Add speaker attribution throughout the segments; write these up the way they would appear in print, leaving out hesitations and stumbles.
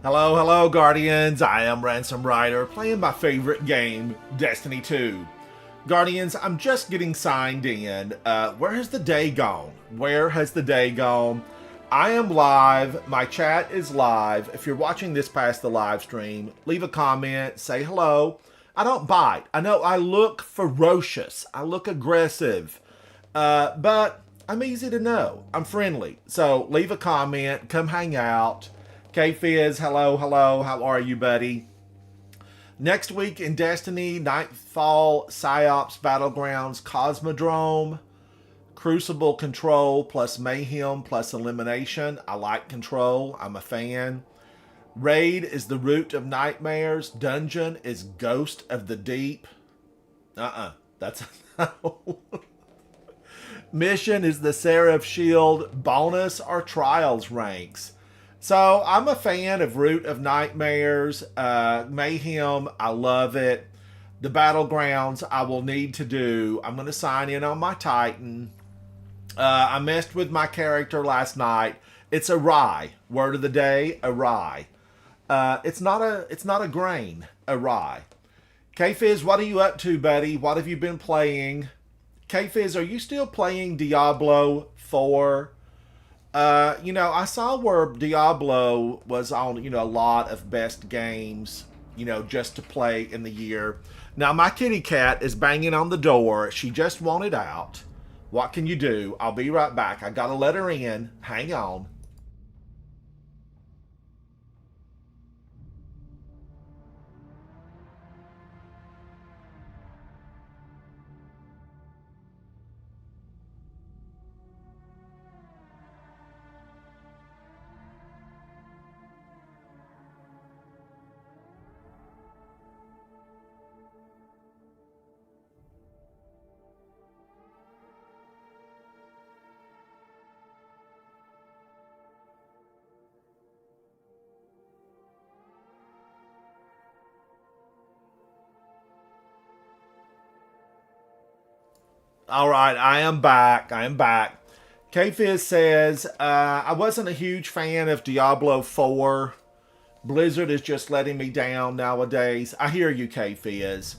Speaker 1: Hello, hello, Guardians. I am Ransom Rider, playing my favorite game, Destiny 2. Guardians, I'm just getting signed in. Where has the day gone? Where has the day gone? I am live. My chat is live. If you're watching this past the live stream, leave a comment, say hello. I don't bite. I know I look ferocious. I look aggressive. But I'm easy to know. I'm friendly. So leave a comment. Come hang out. K-Fizz, hello, hello. How are you, buddy? Next week in Destiny, Nightfall, Psyops, Battlegrounds, Cosmodrome, Crucible Control plus Mayhem plus Elimination. I like Control. I'm a fan. Raid is the Root of Nightmares. Dungeon is Ghost of the Deep. That's no. Mission is the Seraph Shield. Bonus are Trials ranks. So I'm a fan of Root of Nightmares, Mayhem. I love it. The Battlegrounds I will need to do. I'm going to sign in on my Titan. I messed with my character last night. It's a rye. Word of the day, a rye. It's not a grain, a rye. K-Fizz, what are you up to, buddy? What have you been playing? K-Fizz, are you still playing Diablo 4? I saw where Diablo was on, a lot of best games, just to play in the year. Now, my kitty cat is banging on the door. She just wanted out. What can you do? I'll be right back. I gotta let her in. Hang on. All right, I am back. I am back. K-Fizz says, I wasn't a huge fan of Diablo 4. Blizzard is just letting me down nowadays. I hear you, K-Fizz.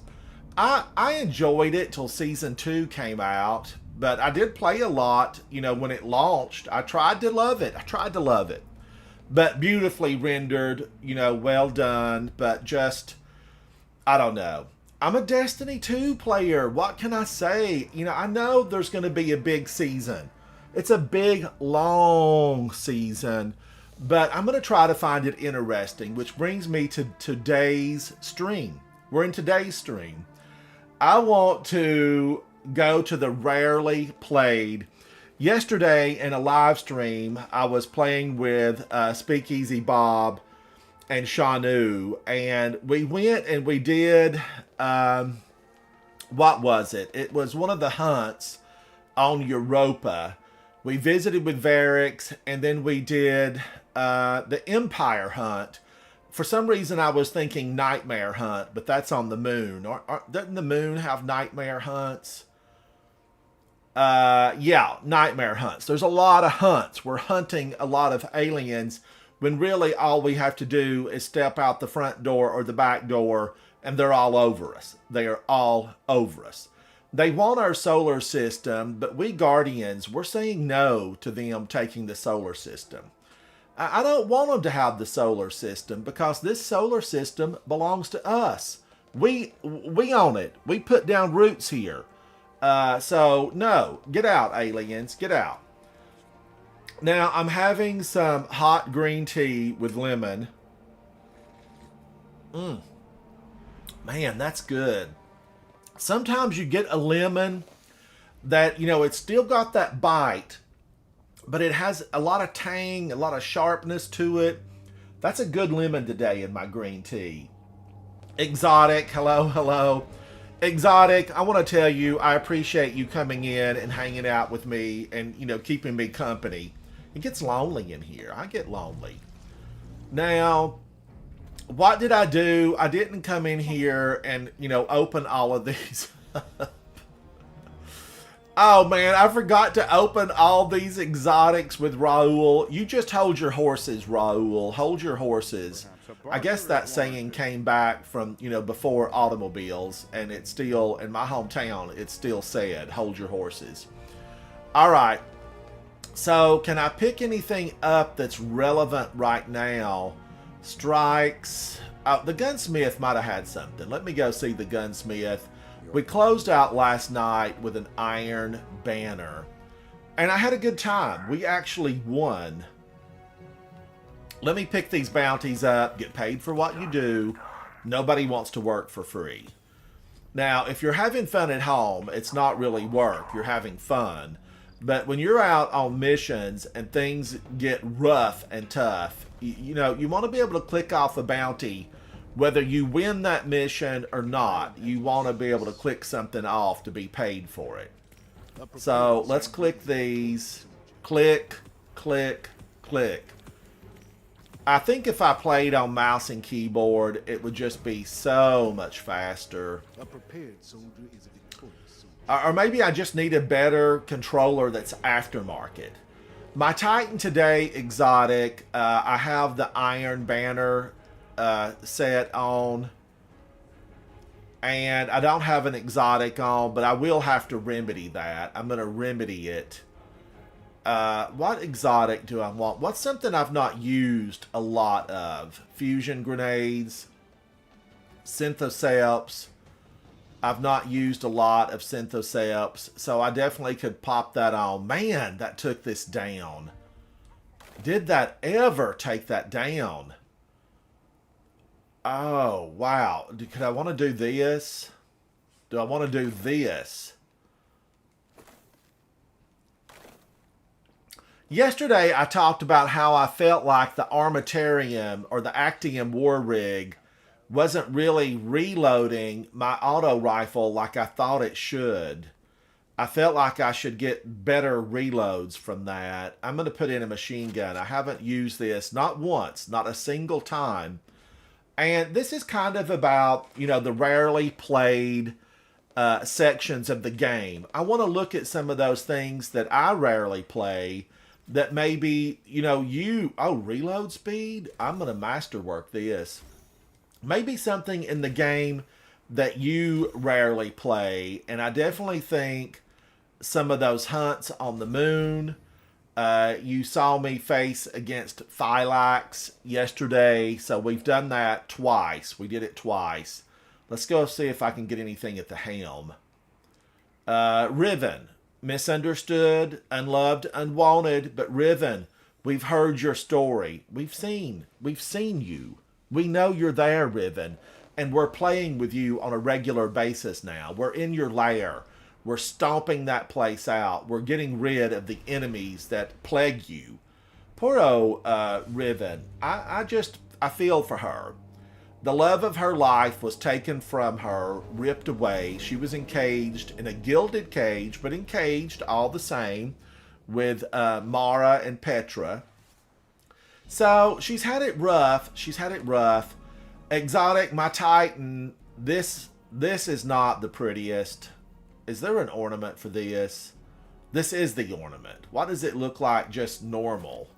Speaker 1: I enjoyed it till Season 2 came out, but I did play a lot, when it launched. I tried to love it. But beautifully rendered, well done, but just, I don't know. I'm a Destiny 2 player. What can I say? I know there's going to be a big season. It's a big, long season. But I'm going to try to find it interesting, which brings me to today's stream. We're in today's stream. I want to go to the rarely played. Yesterday in a live stream, I was playing with Speakeasy Bob and Shanu, and we went and we did, what was it? It was one of the hunts on Europa. We visited with Varix, and then we did the Empire hunt. For some reason, I was thinking Nightmare Hunt, but that's on the moon. Doesn't the moon have Nightmare hunts? Yeah, Nightmare hunts. There's a lot of hunts. We're hunting a lot of aliens, when really all we have to do is step out the front door or the back door, and they're all over us. They are all over us. They want our solar system, but we Guardians, we're saying no to them taking the solar system. I don't want them to have the solar system, because this solar system belongs to us. We own it. We put down roots here. So, no. Get out, aliens. Get out. Now, I'm having some hot green tea with lemon. Man, that's good. Sometimes you get a lemon that, it's still got that bite, but it has a lot of tang, a lot of sharpness to it. That's a good lemon today in my green tea. Exotic, hello, hello. Exotic, I want to tell you, I appreciate you coming in and hanging out with me and, keeping me company. It gets lonely in here. I get lonely. Now, what did I do? I didn't come in here and, open all of these. Oh, man, I forgot to open all these exotics with Raul. You just hold your horses, Raul. Hold your horses. I guess that saying came back from, you know, before automobiles, and it's still, in my hometown, it's still said, hold your horses. All right. So, can I pick anything up that's relevant right now? Strikes. Oh, the gunsmith might have had something. Let me go see the gunsmith. We closed out last night with an iron banner. And I had a good time. We actually won. Let me pick these bounties up. Get paid for what you do. Nobody wants to work for free. Now, if you're having fun at home, it's not really work. You're having fun. But when you're out on missions and things get rough and tough, you know, you want to be able to click off a bounty. Whether you win that mission or not, you want to be able to click something off to be paid for it. So let's click these. Click, click, click. I think if I played on mouse and keyboard, it would just be so much faster.
Speaker 2: A prepared soldier is a victorious soldier.
Speaker 1: Or maybe I just need a better controller that's aftermarket. My Titan today, exotic. I have the Iron Banner set on. And I don't have an exotic on, but I will have to remedy that. I'm going to remedy it. What exotic do I want? What's something I've not used a lot of? Fusion grenades. Synthoceps. I've not used a lot of Synthoceps, so I definitely could pop that on. Man, that took this down. Did that ever take that down? Oh, wow. Could I want to do this? Do I want to do this? Yesterday, I talked about how I felt like the Armatarium or the Actium War Rig wasn't really reloading my auto rifle like I thought it should. I felt like I should get better reloads from that. I'm going to put in a machine gun. I haven't used this, not once, not a single time. And this is kind of about, you know, the rarely played sections of the game. I want to look at some of those things that I rarely play that maybe, you know, reload speed? I'm going to masterwork this. Maybe something in the game that you rarely play. And I definitely think some of those hunts on the moon. You saw me face against Phylax yesterday. So we've done that twice. We did it twice. Let's go see if I can get anything at the helm. Riven. Misunderstood, unloved, unwanted. But Riven, we've heard your story. We've seen you. We know you're there, Riven, and we're playing with you on a regular basis now. We're in your lair. We're stomping that place out. We're getting rid of the enemies that plague you. Poor old Riven. I feel for her. The love of her life was taken from her, ripped away. She was encaged in a gilded cage, but encaged all the same with Mara and Petra. So she's had it rough. She's had it rough. Exotic, my Titan. This is not the prettiest. Is there an ornament for this? This is the ornament. Why does it look like just normal?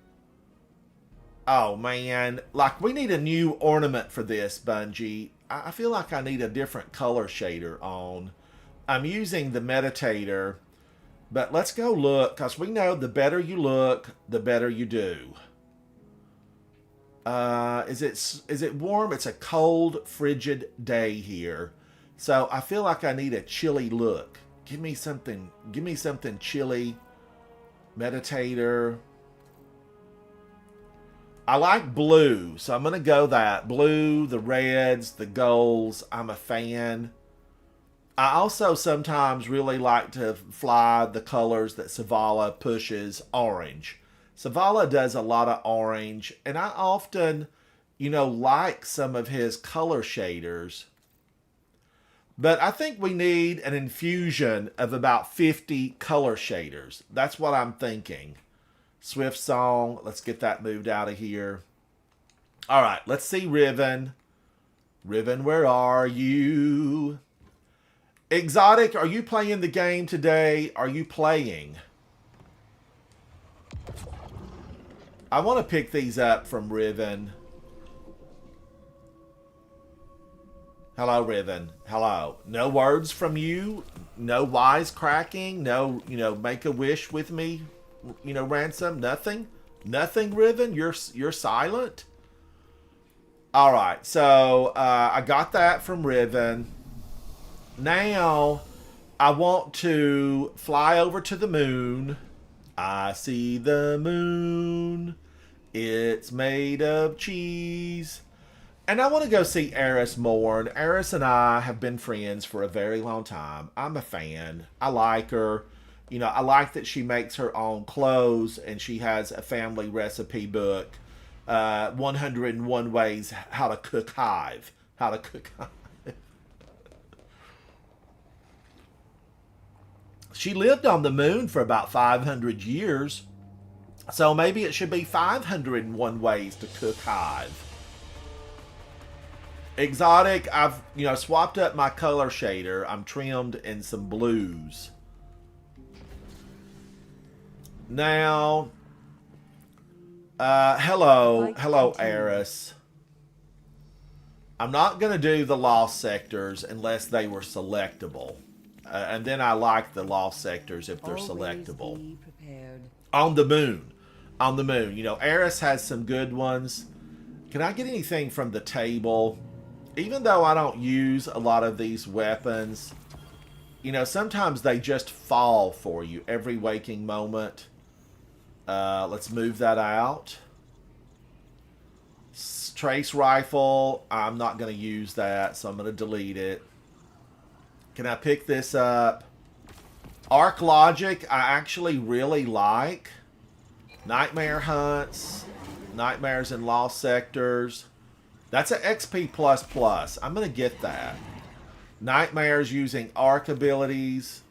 Speaker 1: Oh man, like we need a new ornament for this, Bungie. I feel like I need a different color shader on. I'm using the Meditator, but let's go look, because we know the better you look, the better you do. Is it warm? It's a cold, frigid day here. So I feel like I need a chilly look. Give me something chilly. Meditator. I like blue, so I'm going to go that. Blue, the reds, the golds. I'm a fan. I also sometimes really like to fly the colors that Savala pushes. Orange. Savala does a lot of orange, and I often, like some of his color shaders. But I think we need an infusion of about 50 color shaders. That's what I'm thinking. Swift Song. Let's get that moved out of here. All right, let's see Riven. Riven, where are you? Exotic, are you playing the game today? Are you playing? I want to pick these up from Riven. Hello, Riven. Hello. No words from you. No wisecracking. No, make a wish with me. Ransom. Nothing. Nothing, Riven. You're silent. All right. So I got that from Riven. Now I want to fly over to the moon. I see the moon. It's made of cheese. And I want to go see Eris more. Eris and I have been friends for a very long time. I'm a fan. I like her. I like that she makes her own clothes and she has a family recipe book. 101 Ways How to Cook Hive. How to cook hive. She lived on the moon for about 500 years. So maybe it should be 501 Ways to Cook Hive. Exotic, I've swapped up my color shader. I'm trimmed in some blues. Now, hello, Eris. I'm not going to do the lost sectors unless they were selectable. And then I like the lost sectors if they're selectable. On the moon. On the moon. Eris has some good ones. Can I get anything from the table? Even though I don't use a lot of these weapons, sometimes they just fall for you every waking moment. Let's move that out. Trace rifle, I'm not going to use that, so I'm going to delete it. Can I pick this up? Arc Logic, I actually really like. Nightmare Hunts, Nightmares in Lost Sectors. That's an XP++. I'm going to get that. Nightmares using arc abilities.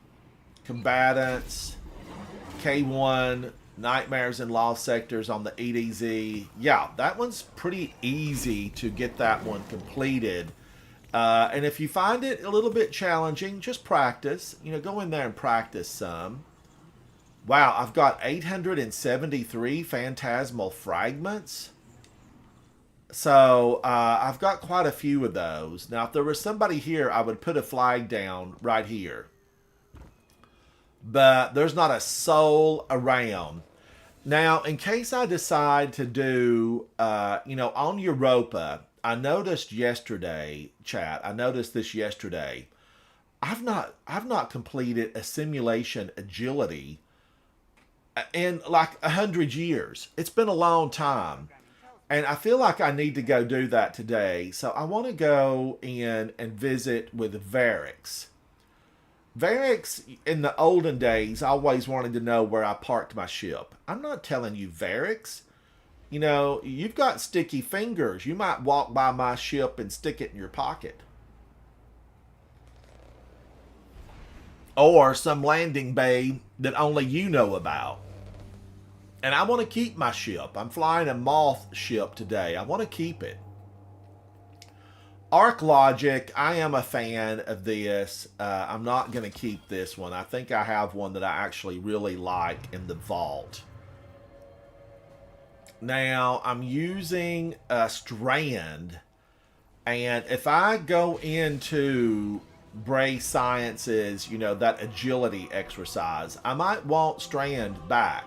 Speaker 1: Combatants. K1. Nightmares in Lost Sectors on the EDZ. Yeah, that one's pretty easy to get that one completed. And if you find it a little bit challenging, just practice. Go in there and practice some. Wow, I've got 873 phantasmal fragments. So, I've got quite a few of those. Now, if there was somebody here, I would put a flag down right here. But there's not a soul around. Now, in case I decide to do, on Europa, I noticed yesterday, chat, I noticed this yesterday. I've not completed a simulation agility in like 100 years. It's been a long time. And I feel like I need to go do that today. So I want to go in and visit with Varix. Varix, in the olden days, I always wanted to know where I parked my ship. I'm not telling you, Varix. You've got sticky fingers. You might walk by my ship and stick it in your pocket. Or some landing bay that only you know about. And I want to keep my ship. I'm flying a moth ship today. I want to keep it. Arc Logic, I am a fan of this. I'm not going to keep this one. I think I have one that I actually really like in the vault. Now, I'm using a Strand. And if I go into Bray Sciences, that agility exercise, I might want Strand back.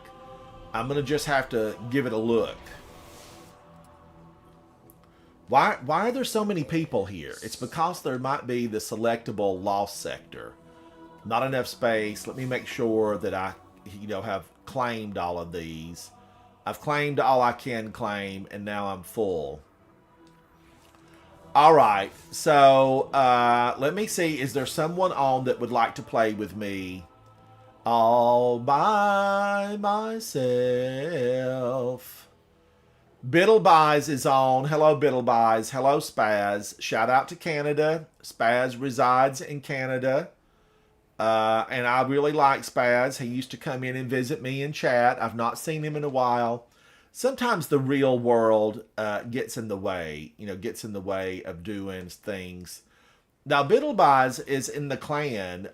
Speaker 1: I'm going to just have to give it a look. Why are there so many people here? It's because there might be the selectable lost sector. Not enough space. Let me make sure that I, have claimed all of these. I've claimed all I can claim, and now I'm full. All right. So, let me see. Is there someone on that would like to play with me? All by myself. Biddlebuys is on. Hello, Biddlebuys. Hello, Spaz. Shout out to Canada. Spaz resides in Canada. And I really like Spaz. He used to come in and visit me in chat. I've not seen him in a while. Sometimes the real world gets in the way, gets in the way of doing things. Now, Biddlebuys is in the clan.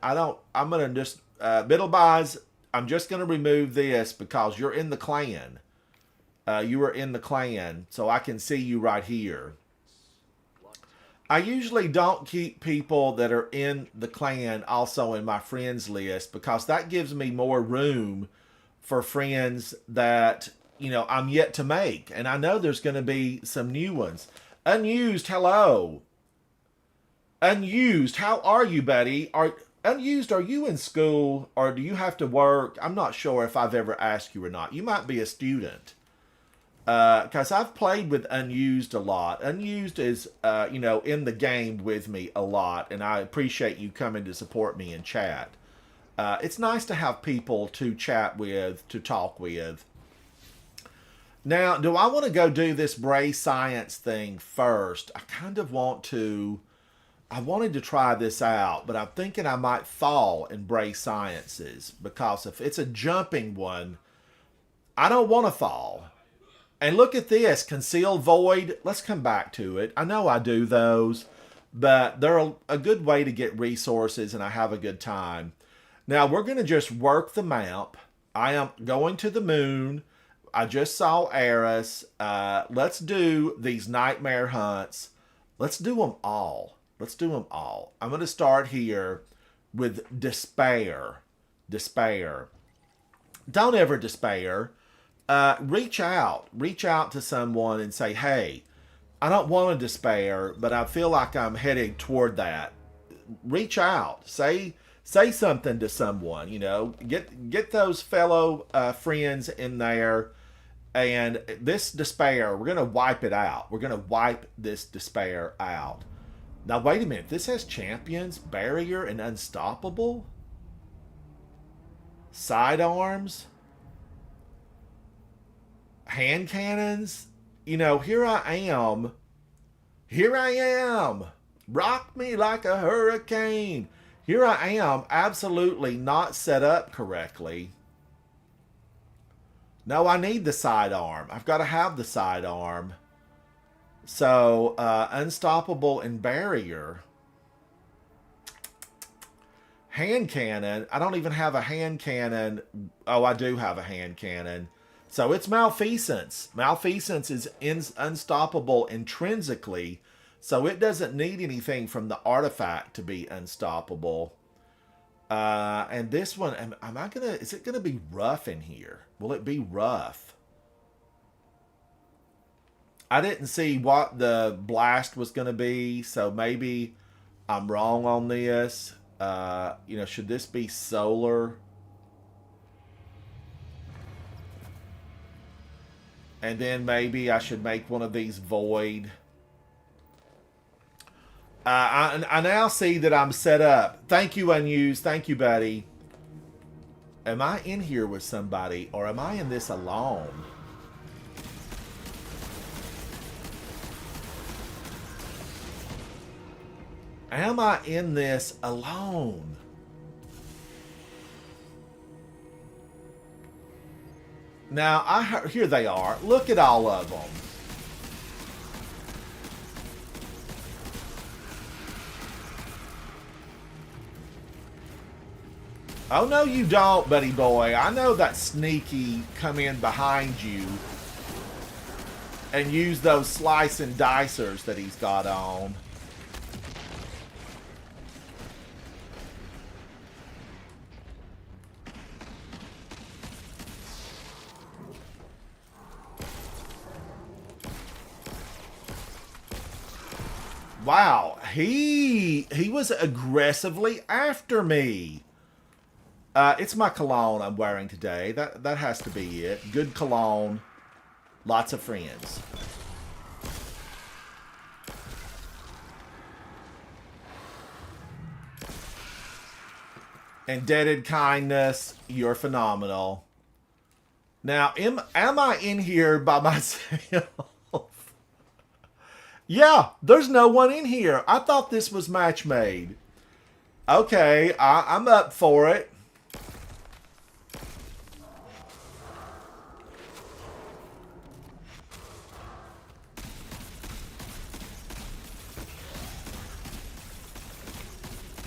Speaker 1: Biddlebuys, I'm just going to remove this because you're in the clan. You are in the clan, so I can see you right here. I usually don't keep people that are in the clan also in my friends list because that gives me more room for friends that, I'm yet to make. And I know there's going to be some new ones. Unused, hello. Unused, how are you, buddy? Unused, are you in school or do you have to work? I'm not sure if I've ever asked you or not. You might be a student. Because I've played with Unused a lot. Unused is, in the game with me a lot, and I appreciate you coming to support me in chat. It's nice to have people to chat with, to talk with. Now, do I want to go do this Bray Science thing first? I kind of want to. I wanted to try this out, but I'm thinking I might fall in Bray Sciences because if it's a jumping one, I don't want to fall. And look at this, Concealed Void. Let's come back to it. I know I do those, but they're a good way to get resources, and I have a good time. Now, we're going to just work the map. I am going to the moon. I just saw Eris. Let's do these nightmare hunts. Let's do them all. Let's do them all. I'm going to start here with despair. Despair. Don't ever despair. Reach out to someone and say, hey, I don't want to despair, but I feel like I'm heading toward that. Reach out, say something to someone, get those fellow friends in there. And this despair, we're going to wipe it out. We're going to wipe this despair out. Now, wait a minute. This has champions, barrier, and unstoppable. Sidearms. Hand cannons. Here I am. Here I am. Rock me like a hurricane. Here I am, absolutely not set up correctly. No, I need the sidearm. I've got to have the sidearm. So, unstoppable and barrier. Hand cannon. I don't even have a hand cannon. Oh, I do have a hand cannon. So it's malfeasance. Malfeasance is unstoppable intrinsically, so it doesn't need anything from the artifact to be unstoppable. And this one, is it gonna be rough in here? Will it be rough? I didn't see what the blast was gonna be, so maybe I'm wrong on this. Should this be solar? And then maybe I should make one of these void. I now see that I'm set up. Thank you, Unused. Thank you, buddy. Am I in here with somebody, or am I in this alone? Am I in this alone? Now, here they are. Look at all of them. Oh, no, you don't, buddy boy. I know that sneaky come in behind you and use those slice and dicers that he's got on. Wow, he was aggressively after me. It's my cologne I'm wearing today. That has to be it. Good cologne. Lots of friends. Indebted kindness. You're phenomenal. Now, am I in here by myself? Yeah, there's no one in here. I thought this was match made. Okay, I'm up for it.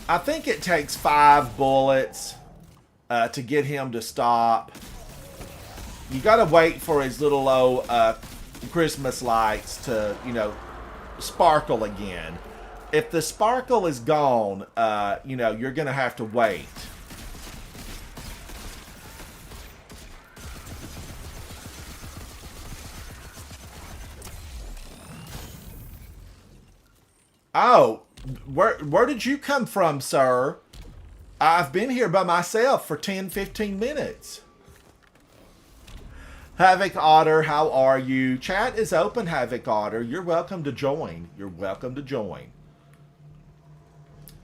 Speaker 1: I think it takes 5 bullets to get him to stop. You gotta wait for his little low Christmas lights to, sparkle again. If the sparkle is gone, you know, you're going to have to wait. Oh, where did you come from, sir? I've been here by myself for 10, 15 minutes. Havoc Otter, how are you? Chat is open, Havoc Otter. You're welcome to join. You're welcome to join.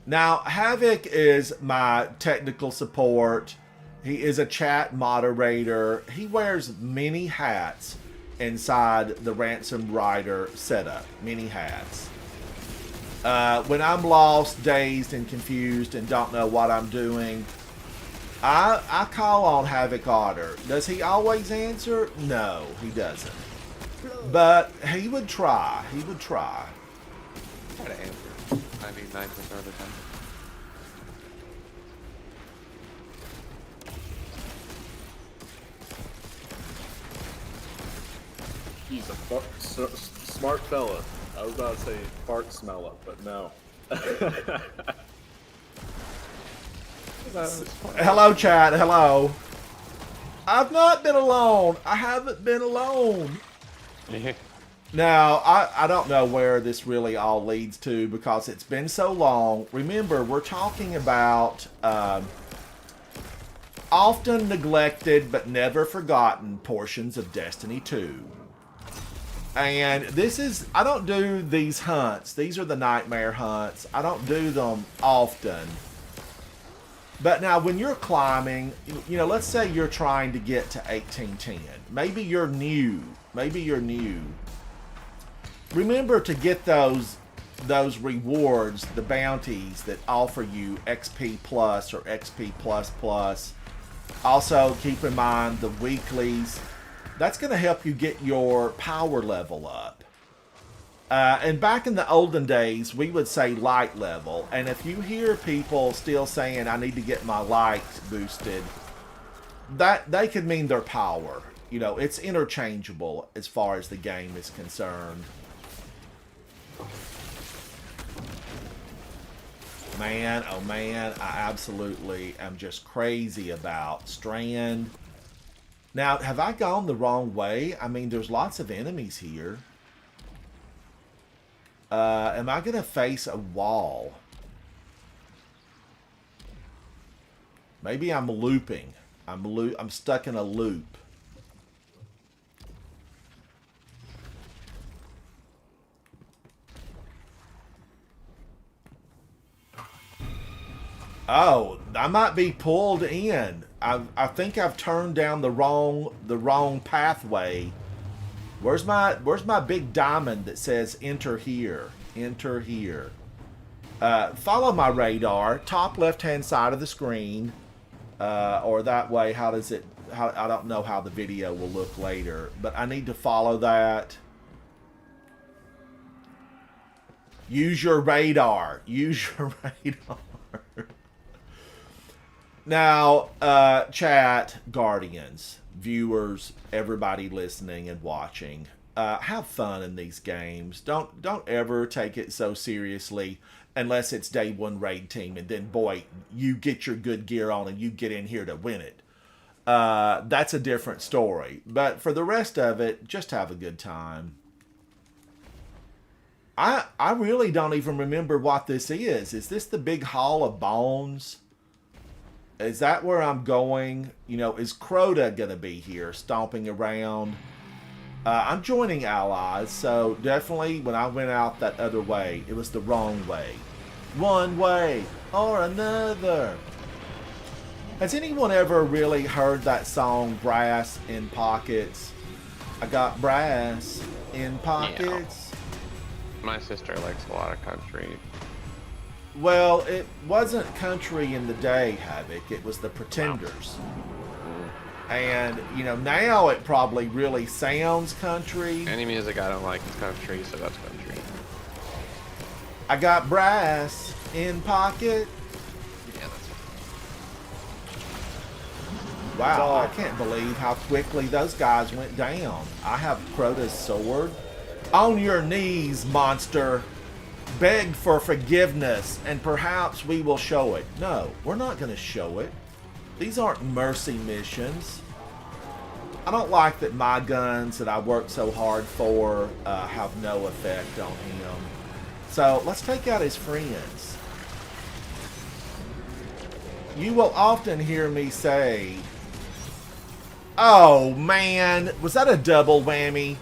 Speaker 1: Now, Havoc is my technical support. He is a chat moderator. He wears many hats inside the Ransom Rider setup. Many hats. When I'm lost, dazed, and confused and don't know what I'm doing, I call on Havoc Otter. Does he always answer? No, he doesn't. But he would try. He would try.
Speaker 3: Try to answer 99% of the time.
Speaker 4: He's a smart fella. I was about to say fart smell up, but no.
Speaker 1: Hello, chat. Hello. I've not been alone. I haven't been alone. Now, I don't know where this really all leads to because it's been so long. Remember, we're talking about often neglected but never forgotten portions of Destiny 2. And this is, I don't do these hunts. These are the nightmare hunts. I don't do them often. But now when you're climbing, you know, let's say you're trying to get to 1810. Maybe you're new. Maybe you're new. Remember to get those rewards, the bounties that offer you XP plus or XP plus plus. Also keep in mind the weeklies. That's going to help you get your power level up. And back in the olden days, we would say light level. And if you hear people still saying, I need to get my light boosted, that they could mean their power. You know, it's interchangeable as far as the game is concerned. Man, oh man, I absolutely am just crazy about Strand. Now, have I gone the wrong way? I mean, there's lots of enemies here. Am I going to face a wall? Maybe I'm looping. I'm stuck in a loop. Oh, I might be pulled in. I think I've turned down the wrong pathway. Where's my big diamond that says enter here? Enter here. Follow my radar, top left-hand side of the screen, or that way. How does it? I don't know how the video will look later, but I need to follow that. Use your radar. Use your radar. Now, chat, guardians, viewers, everybody listening and watching, have fun in these games. Don't ever take it so seriously unless it's day one raid team and then, boy, you get your good gear on and you get in here to win it. That's a different story. But for the rest of it, just have a good time. I really don't even remember what this is. Is this the big Hall of Bones? Is that where I'm going? You know, is Crota going to be here stomping around? I'm joining allies, so definitely when I went out that other way, it was the wrong way. One way or another. Has anyone ever really heard that song, Brass in Pockets? I got brass in pockets.
Speaker 3: Yeah. My sister likes a lot of country.
Speaker 1: Well, it wasn't country in the day, Havoc. It was the Pretenders. And, you know, now it probably really sounds country.
Speaker 3: Any music I don't like is country, so that's country.
Speaker 1: I got brass in pocket.
Speaker 3: Yeah, that's
Speaker 1: Wow, I can't believe how quickly those guys went down. I have Crota's sword. On your knees, monster. beg for forgiveness, and perhaps we will show it. No, we're not going to show it. These aren't mercy missions. I don't like that my guns that I worked so hard for have no effect on him. So let's take out his friends. You will often hear me say, oh man, was that a double whammy?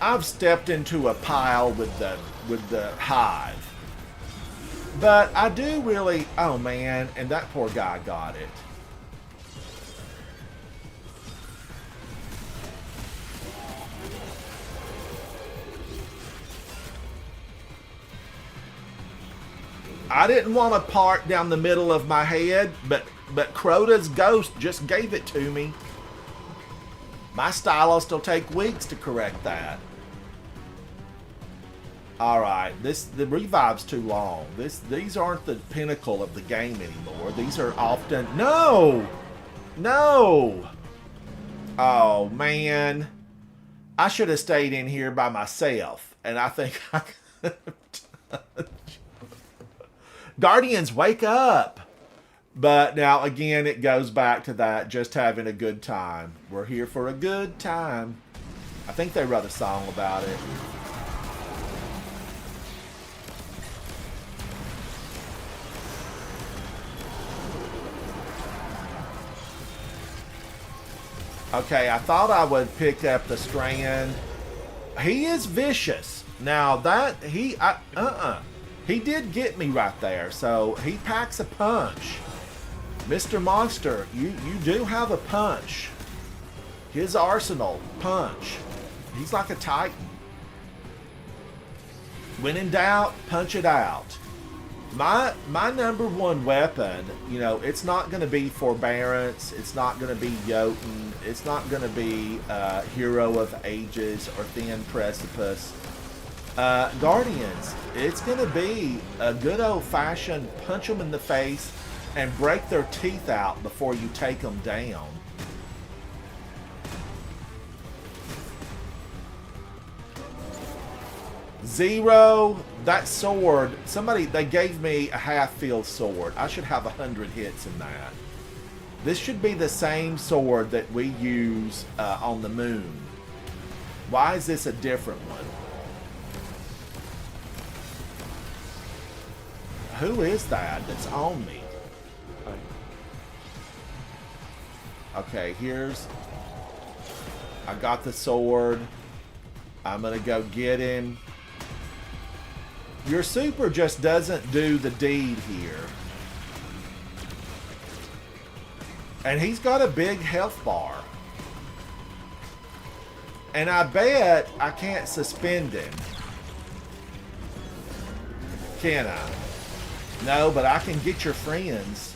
Speaker 1: I've stepped into a pile with the hive. But I do really, oh man, and that poor guy got it. I didn't want to park down the middle of my head, but Crota's ghost just gave it to me. My stylist will take weeks to correct that. Alright, the revive's too long. These aren't the pinnacle of the game anymore. These are often... No! No! Oh, man. I should have stayed in here by myself. And I think I could have... Guardians, wake up! But now, again, it goes back to that, just having a good time. We're here for a good time. I think they wrote a song about it. Okay, I thought I would pick up the strand. He is vicious. Now, that, he did get me right there, so he packs a punch. Mr. Monster, you do have a punch. His arsenal, punch. He's like a titan. When in doubt, punch it out. My number one weapon, you know, it's not going to be Forbearance. It's not going to be Jotun. It's not going to be Hero of Ages or Thin Precipice. Guardians, it's going to be a good old-fashioned punch them in the face and break their teeth out before you take them down. Zero, that sword, they gave me a half-field sword. I should have 100 hits in that. This should be the same sword that we use on the moon. Why is this a different one? Who is that that's on me? Okay, I got the sword. I'm gonna go get him. Your super just doesn't do the deed here. And he's got a big health bar. And I bet I can't suspend him. Can I? No, but I can get your friends.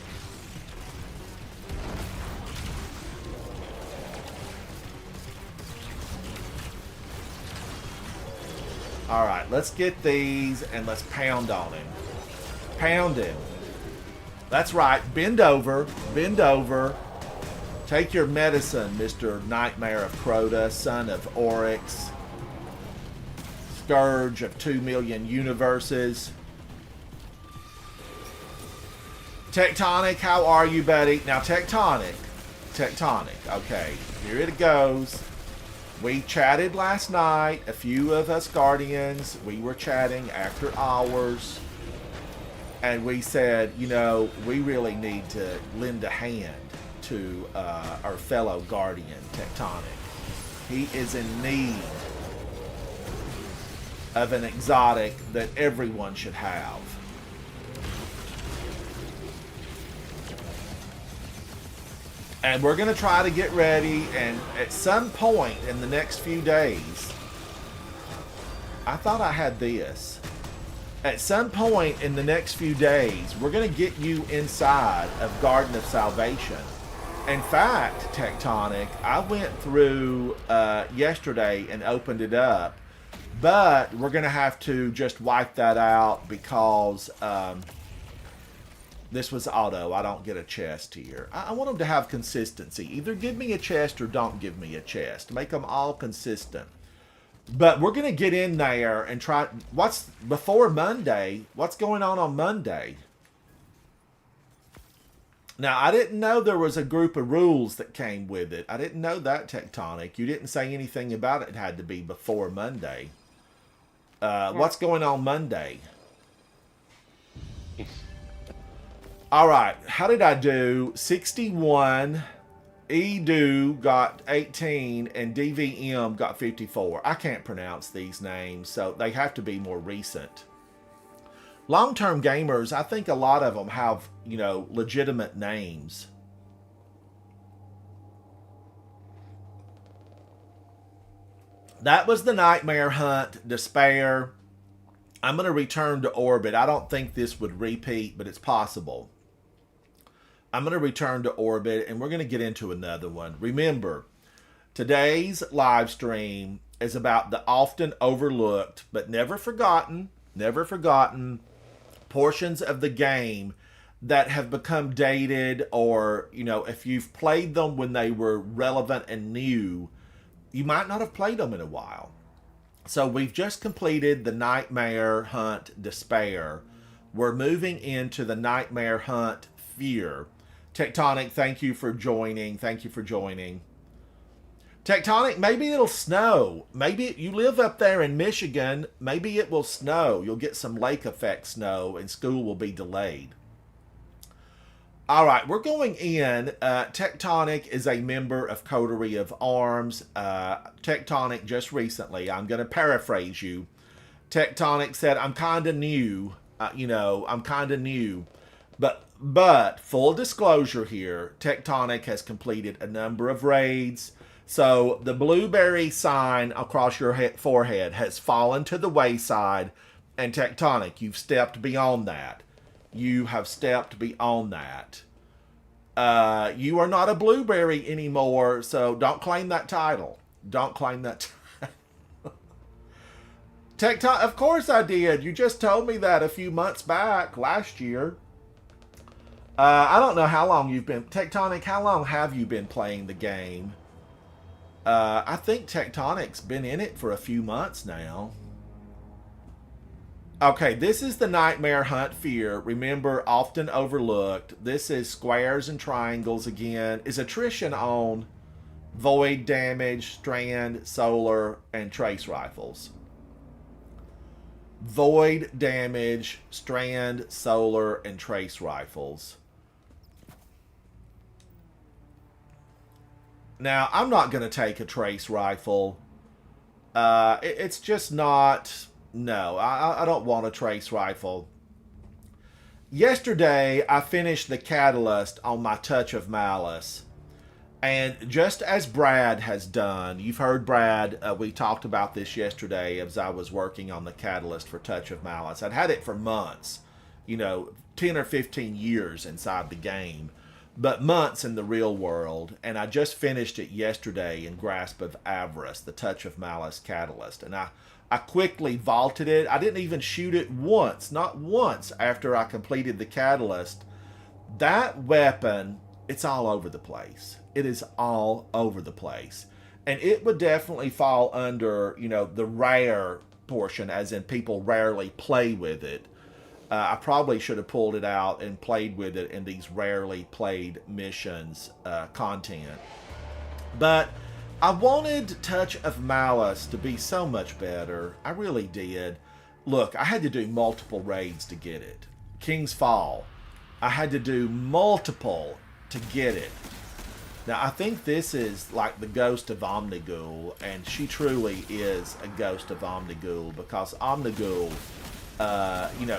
Speaker 1: Alright, let's get these and let's pound on him. Pound him. That's right. Bend over. Bend over. Take your medicine, Mr. Nightmare of Crota, son of Oryx. Scourge of 2 million universes. Tectonic, how are you, buddy? Now, Tectonic. Okay, here it goes. We chatted last night, a few of us Guardians. We were chatting after hours. And we said, you know, we really need to lend a hand to our fellow Guardian, Tectonic. He is in need of an exotic that everyone should have. And we're going to try to get ready, and at some point in the next few days, I thought I had this. At some point in the next few days, we're going to get you inside of Garden of Salvation. In fact, Tectonic, I went through yesterday and opened it up, but we're going to have to just wipe that out because... this was auto. I don't get a chest here. I want them to have consistency. Either give me a chest or don't give me a chest. Make them all consistent. But we're going to get in there and try. What's before Monday? What's going on Monday? Now, I didn't know there was a group of rules that came with it. I didn't know that, Tectonic. You didn't say anything about it. It had to be before Monday. What's going on Monday? All right. How did I do? 61. Edu got 18 and DVM got 54. I can't pronounce these names, so they have to be more recent. Long-term gamers, I think a lot of them have, you know, legitimate names. That was the Nightmare Hunt, Despair. I'm going to return to Orbit. I don't think this would repeat, but it's possible. I'm going to return to Orbit, and we're going to get into another one. Remember, today's live stream is about the often overlooked, but never forgotten portions of the game that have become dated, or, you know, if you've played them when they were relevant and new, you might not have played them in a while. So we've just completed the Nightmare Hunt Despair. We're moving into the Nightmare Hunt Fear. Tectonic, thank you for joining. Thank you for joining. Tectonic, maybe it'll snow. Maybe you live up there in Michigan. Maybe it will snow. You'll get some lake effect snow and school will be delayed. All right, we're going in. Tectonic is a member of Coterie of Arms. Tectonic just recently, I'm going to paraphrase you. Tectonic said, I'm kind of new. I'm kind of new. But full disclosure here, Tectonic has completed a number of raids. So the blueberry sign across your forehead has fallen to the wayside. And Tectonic, you've stepped beyond that. You have stepped beyond that. You are not a blueberry anymore, so don't claim that title. Don't claim that title. Tectonic, of course I did. You just told me that a few months back, last year. I don't know how long you've been... Tectonic, how long have you been playing the game? I think Tectonic's been in it for a few months now. Okay, this is the Nightmare Hunt Fear. Remember, often overlooked. This is squares and triangles again. Is attrition on void, damage, strand, solar, and trace rifles. Void, damage, strand, solar, and trace rifles. Now, I'm not going to take a trace rifle. It's just not... No, I don't want a trace rifle. Yesterday, I finished the catalyst on my Touch of Malice. And just as Brad has done, you've heard Brad, we talked about this yesterday as I was working on the catalyst for Touch of Malice. I'd had it for months, 10 or 15 years inside the game, but months in the real world. And I just finished it yesterday in Grasp of Avarice, the Touch of Malice catalyst. And I quickly vaulted it. I didn't even shoot it once, not once after I completed the catalyst. That weapon, it's all over the place. It is all over the place. And it would definitely fall under, the rare portion, as in people rarely play with it. I probably should have pulled it out and played with it in these rarely played missions content. But I wanted Touch of Malice to be so much better. I really did. Look, I had to do multiple raids to get it. King's Fall. I had to do multiple to get it. Now, I think this is like the ghost of Omnigul, and she truly is a ghost of Omnigul, because Omnigul,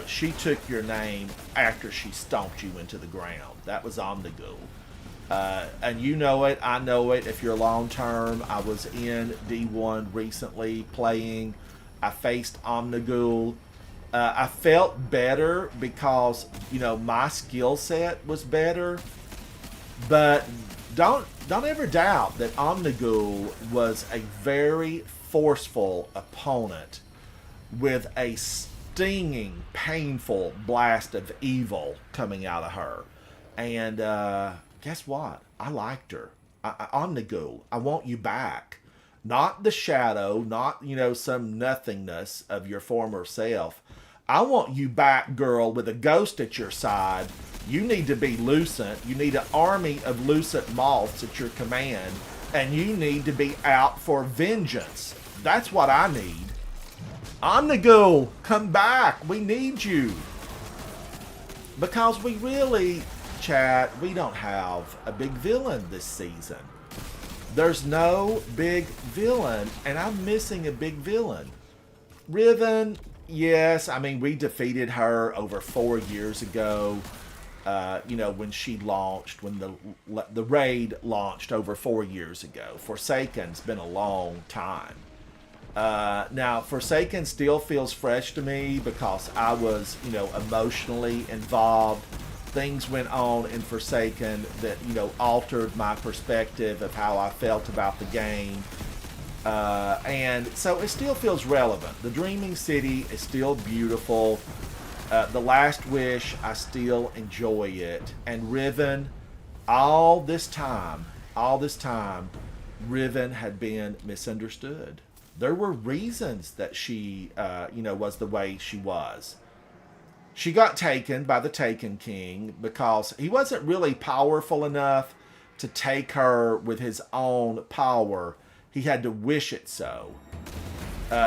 Speaker 1: she took your name after she stomped you into the ground. That was Omnigul. And you know it, I know it. If you're long term, I was in D1 recently playing. I faced Omnigul. I felt better because, my skill set was better. But don't ever doubt that Omnigul was a very forceful opponent with a stinging, painful blast of evil coming out of her. And guess what? I liked her. Omnigul, I want you back. Not the shadow, not, some nothingness of your former self. I want you back, girl, with a ghost at your side. You need to be Lucent. You need an army of Lucent moths at your command. And you need to be out for vengeance. That's what I need. Omnigul, come back. We need you. Because we really, chat, we don't have a big villain this season. There's no big villain, and I'm missing a big villain. Riven, yes, I mean, we defeated her over 4 years ago. When she launched, when the raid launched over 4 years ago. Forsaken's been a long time. Now, Forsaken still feels fresh to me because I was, emotionally involved. Things went on in Forsaken that, altered my perspective of how I felt about the game. And so it still feels relevant. The Dreaming City is still beautiful. The Last Wish, I still enjoy it. And Riven, all this time, Riven had been misunderstood. There were reasons that she, was the way she was. She got taken by the Taken King because he wasn't really powerful enough to take her with his own power. He had to wish it so.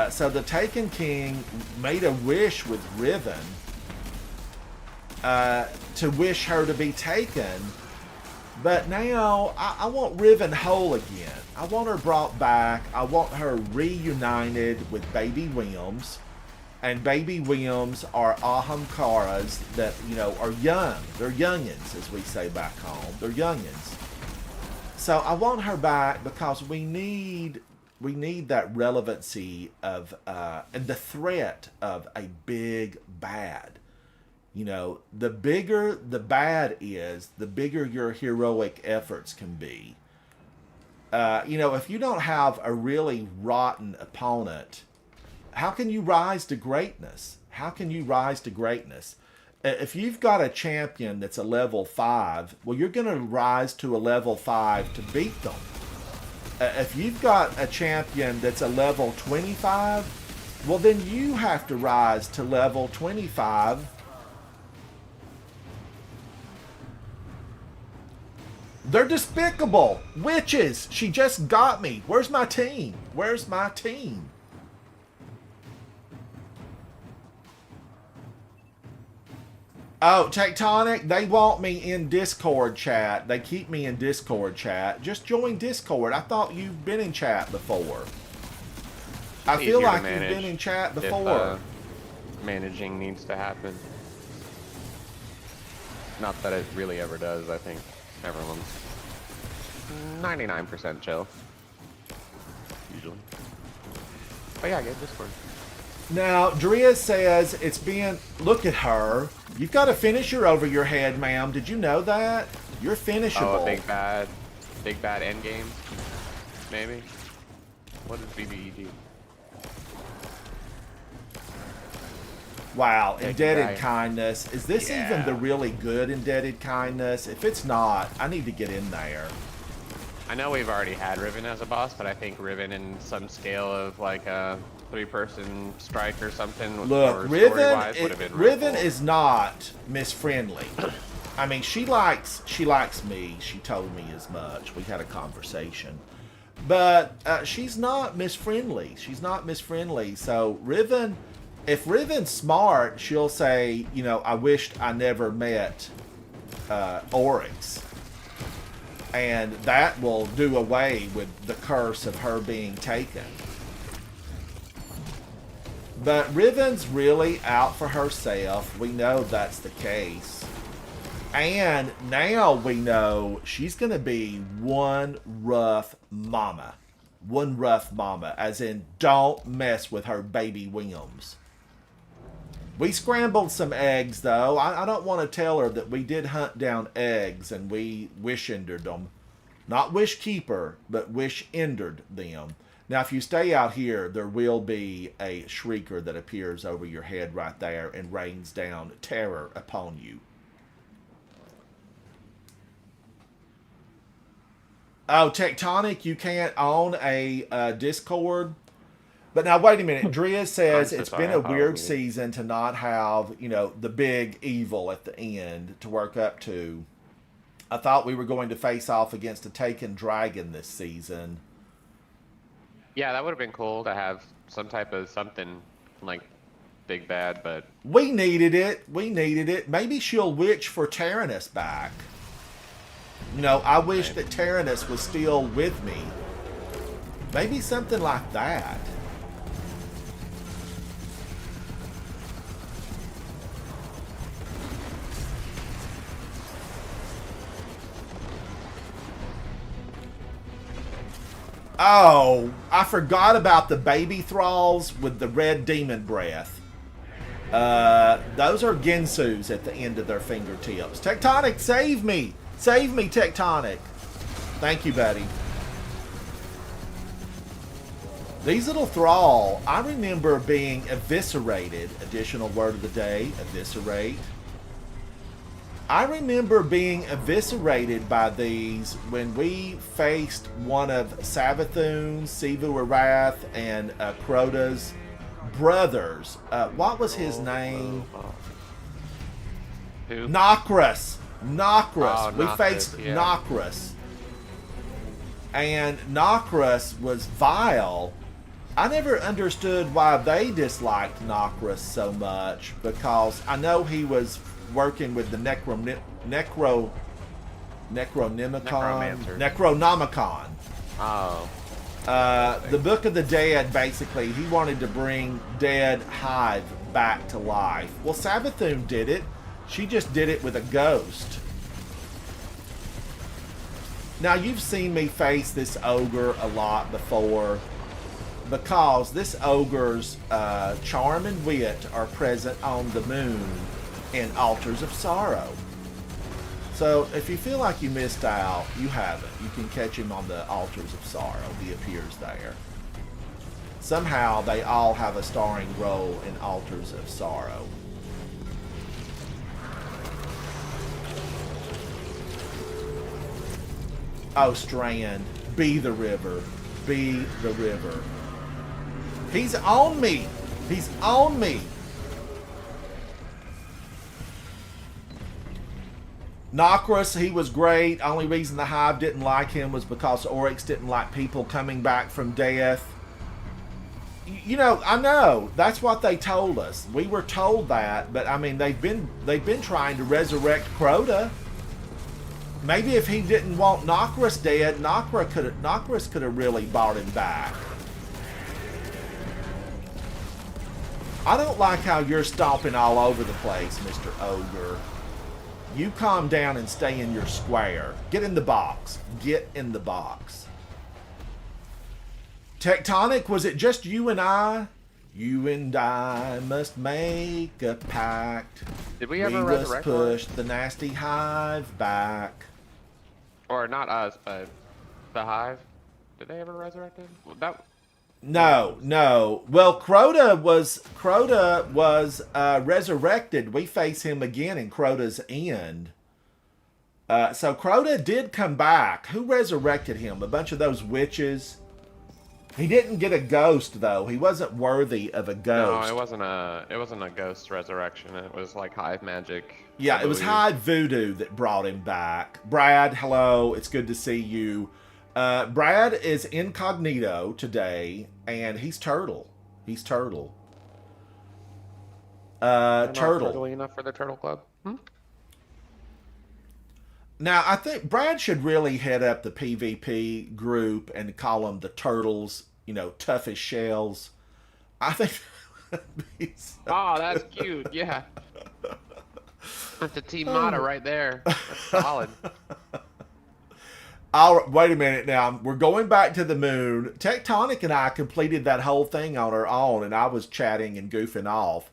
Speaker 1: So the Taken King made a wish with Riven to wish her to be taken. But now I want Riven whole again. I want her brought back. I want her reunited with Baby Williams. And Baby Williams are Ahamkaras that, are young. They're youngins, as we say back home. They're youngins. So I want her back because we need that relevancy of and the threat of a big bad. The bigger the bad is, the bigger your heroic efforts can be. If you don't have a really rotten opponent, how can you rise to greatness? If you've got a champion that's a level 5, well, you're going to rise to a level 5 to beat them. If you've got a champion that's a level 25, well, then you have to rise to level 25. They're despicable. Witches. She just got me. Where's my team? Oh, Tectonic, they want me in Discord chat. They keep me in Discord chat. Just join Discord. I thought you've been in chat before. I feel like you've been in chat before.
Speaker 3: If, managing needs to happen. Not that it really ever does, I think. Everyone's 99% chill. Usually. But yeah, get Discord.
Speaker 1: Now, Drea says it's being... Look at her. You've got a finisher over your head, ma'am. Did you know that? You're finishable.
Speaker 3: Oh, big bad endgame? Maybe? What is BBEG?
Speaker 1: Wow, Indebted Kindness. Is this even the really good Indebted Kindness? If it's not, I need to get in there.
Speaker 3: I know we've already had Riven as a boss, but I think Riven in some scale of like a 3-person strike or something.
Speaker 1: Look, Riven is not Miss Friendly. I mean, she likes me. She told me as much. We had a conversation. But she's not Miss Friendly. So Riven... If Riven's smart, she'll say, I wished I never met Oryx. And that will do away with the curse of her being taken. But Riven's really out for herself. We know that's the case. And now we know she's going to be one rough mama. As in, don't mess with her Baby Williams. We scrambled some eggs, though. I don't want to tell her that we did hunt down eggs and we wish-endered them. Not wish-keeper, but wish-endered them. Now, if you stay out here, there will be a shrieker that appears over your head right there and rains down terror upon you. Oh, Tectonic, you can't own a Discord. But now, wait a minute. Drea says
Speaker 3: I'm so
Speaker 1: it's
Speaker 3: sorry,
Speaker 1: been
Speaker 3: I
Speaker 1: a
Speaker 3: thought it
Speaker 1: weird
Speaker 3: was muted.
Speaker 1: season to not have, the big evil at the end to work up to. I thought we were going to face off against a Taken Dragon this season.
Speaker 3: Yeah, that would have been cool to have some type of something like big bad, but
Speaker 1: We needed it. We needed it. Maybe she'll witch for Tyrannus back. I wish
Speaker 3: maybe.
Speaker 1: that Tyrannus was still with me. Maybe something like that. Oh, I forgot about the baby thralls with the red demon breath. Those are Gensus at the end of their fingertips. Tectonic, save me! Save me, Tectonic! Thank you, buddy. These little thrall, I remember being eviscerated. Additional word of the day, eviscerate. I remember being eviscerated by these when we faced one of Savathun's, Sivu Arath, and Crota's brothers. What was his name?
Speaker 3: Who?
Speaker 1: Nokris.
Speaker 3: Oh,
Speaker 1: We
Speaker 3: Nokris,
Speaker 1: faced
Speaker 3: yeah.
Speaker 1: Nokris. And Nokris was vile. I never understood why they disliked Nokris so much, because I know he was working with the Necronomicon.
Speaker 3: Necromancer.
Speaker 1: Necronomicon.
Speaker 3: Oh.
Speaker 1: The Book of the Dead, basically, he wanted to bring dead Hive back to life. Well, Savathun did it. She just did it with a ghost. Now, you've seen me face this ogre a lot before, because this ogre's charm and wit are present on the moon in Altars of Sorrow. So, if you feel like you missed out, you haven't. You can catch him on the Altars of Sorrow. He appears there. Somehow, they all have a starring role in Altars of Sorrow. Oh, Strand, be the river. Be the river. He's on me. He's on me. Nokris, he was great. Only reason the Hive didn't like him was because Oryx didn't like people coming back from death. I know. That's what they told us. We were told that, but I mean, they've been trying to resurrect Crota. Maybe if he didn't want Nokris dead, Nokris could have really brought him back. I don't like how you're stomping all over the place, Mr. Ogre. You calm down and stay in your square. Get in the box. Get in the box. Tectonic, was it just you and I? You and I must make a pact.
Speaker 3: Did we ever
Speaker 1: must
Speaker 3: resurrect
Speaker 1: push the nasty Hive back.
Speaker 3: Or not us, but the Hive? Did they ever resurrect him? Well,
Speaker 1: No. Well, Crota was resurrected. We face him again in Crota's end. So Crota did come back. Who resurrected him? A bunch of those witches. He didn't get a ghost though. He wasn't worthy of a ghost.
Speaker 3: No, it wasn't a ghost resurrection. It was like Hive magic.
Speaker 1: Yeah, it was Hive Voodoo that brought him back. Brad, hello. It's good to see you. Brad is incognito today, and he's Turtle. He's Turtle. Turtle.
Speaker 3: Turtle enough for the Turtle Club?
Speaker 1: Now, I think Brad should really head up the PvP group and call them the Turtles, tough as shells. I think that'd be so
Speaker 3: Oh, that's cute. Yeah. That's a team motto right there. That's solid.
Speaker 1: Wait a minute now. We're going back to the moon. Tectonic and I completed that whole thing on our own, and I was chatting and goofing off.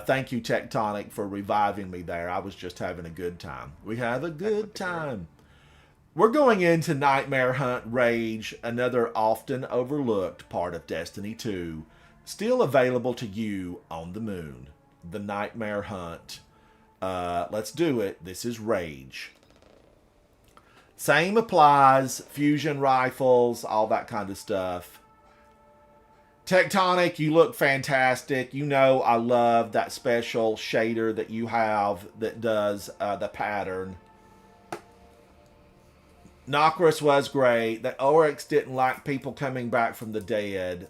Speaker 1: Thank you, Tectonic, for reviving me there. I was just having a good time. We have a good time. We're going into Nightmare Hunt Rage, another often overlooked part of Destiny 2, still available to you on the moon. The Nightmare Hunt. Let's do it. This is Rage. Same applies. Fusion rifles, all that kind of stuff. Tectonic, you look fantastic. You know I love that special shader that you have that does the pattern. Nokris was great. That Oryx didn't like people coming back from the dead.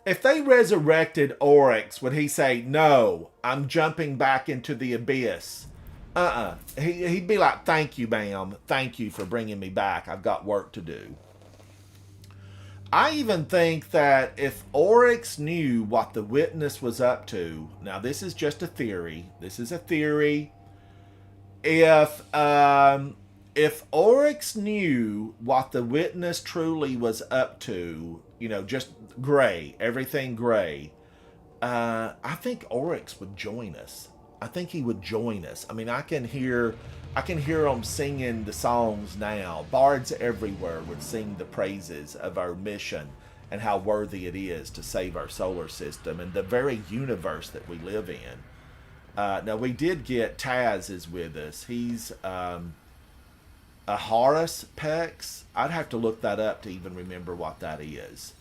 Speaker 1: If they resurrected Oryx, would he say, no, I'm jumping back into the abyss? He'd be like, thank you, ma'am. Thank you for bringing me back. I've got work to do. I even think that if Oryx knew what the Witness was up to, now this is just a theory. This is a theory. If Oryx knew what the Witness truly was up to, you know, just gray, everything gray, I think Oryx would join us. I think he would join us. I mean, I can hear him singing the songs now. Bards everywhere would sing the praises of our mission and how worthy it is to save our solar system and the very universe that we live in. Now, we did get Taz is with us. He's a Horus Pex. I'd have to look that up to even remember what that is.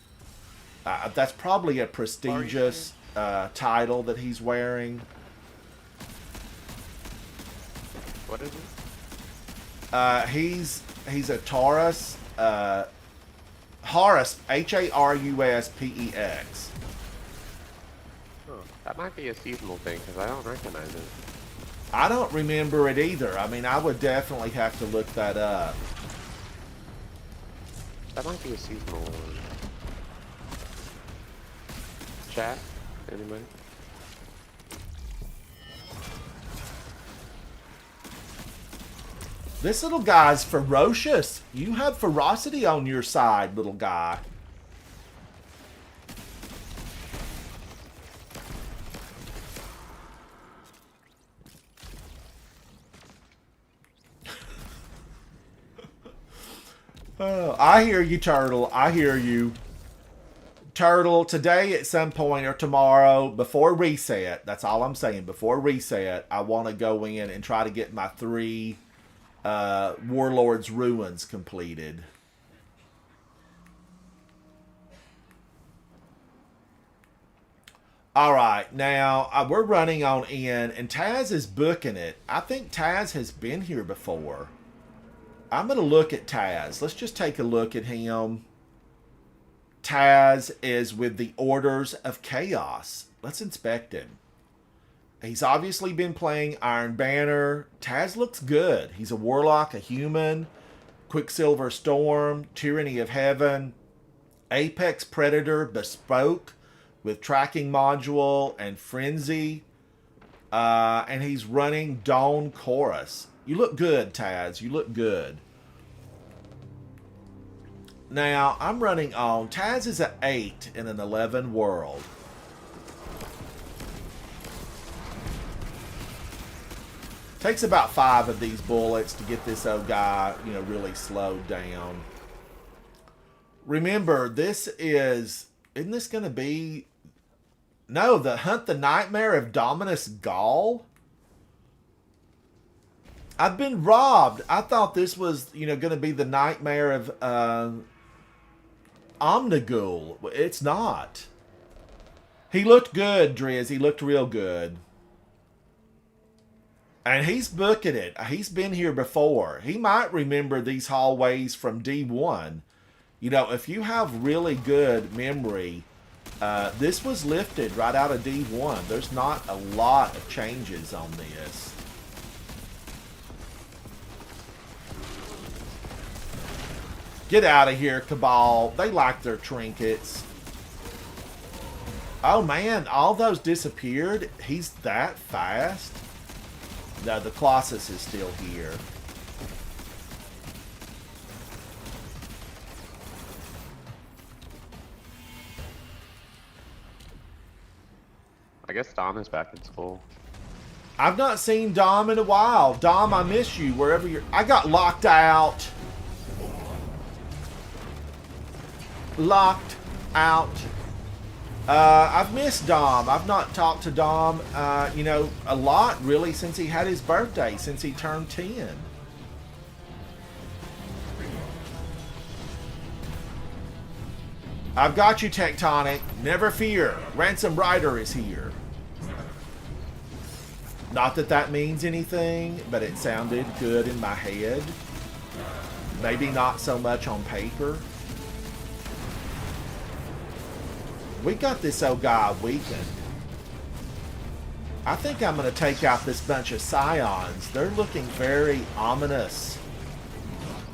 Speaker 1: That's probably a prestigious title that he's wearing.
Speaker 3: What is it?
Speaker 1: He's a Taurus. Horus, Haruspex.
Speaker 3: Oh, that might be a seasonal thing because I don't recognize it.
Speaker 1: I don't remember it either. I mean, I would definitely have to look that up.
Speaker 3: That might be a seasonal one. Chat? Anybody?
Speaker 1: This little guy's ferocious. You have ferocity on your side, little guy. Oh, I hear you, Turtle. I hear you. Turtle, today at some point or tomorrow, before reset, that's all I'm saying, before reset, I want to go in and try to get my 3 Warlord's Ruins completed. Alright, now we're running on in, and Taz is booking it. I think Taz has been here before. I'm going to look at Taz. Let's just take a look at him. Taz is with the Orders of Chaos. Let's inspect him. He's obviously been playing Iron Banner. Taz looks good. He's a Warlock, a human, Quicksilver Storm, Tyranny of Heaven, Apex Predator Bespoke with Tracking Module and Frenzy. And he's running Dawn Chorus. You look good, Taz. You look good. Now, I'm running on. Taz is an 8 in an 11 world. Takes about 5 of these bullets to get this old guy, you know, really slowed down. Remember, this is... Isn't this going to be... No, the Hunt the Nightmare of Dominus Gaul? I've been robbed. I thought this was, you know, going to be the Nightmare of Omnigul. It's not. He looked good, Driz. He looked real good. And he's booking it. He's been here before. He might remember these hallways from D1. You know, if you have really good memory, this was lifted right out of D1. There's not a lot of changes on this. Get out of here, Cabal. They like their trinkets. Oh, man. All those disappeared? He's that fast? No, the Colossus is still here.
Speaker 3: I guess Dom is back in school.
Speaker 1: I've not seen Dom in a while. Dom, I miss you wherever you're... I got locked out. Locked out. I've missed Dom. I've not talked to Dom, you know, a lot, really, since he had his birthday, since he turned 10. I've got you, Tectonic. Never fear. Ransom Rider is here. Not that that means anything, but it sounded good in my head. Maybe not so much on paper. We got this old guy weakened. I think I'm going to take out this bunch of Scions. They're looking very ominous.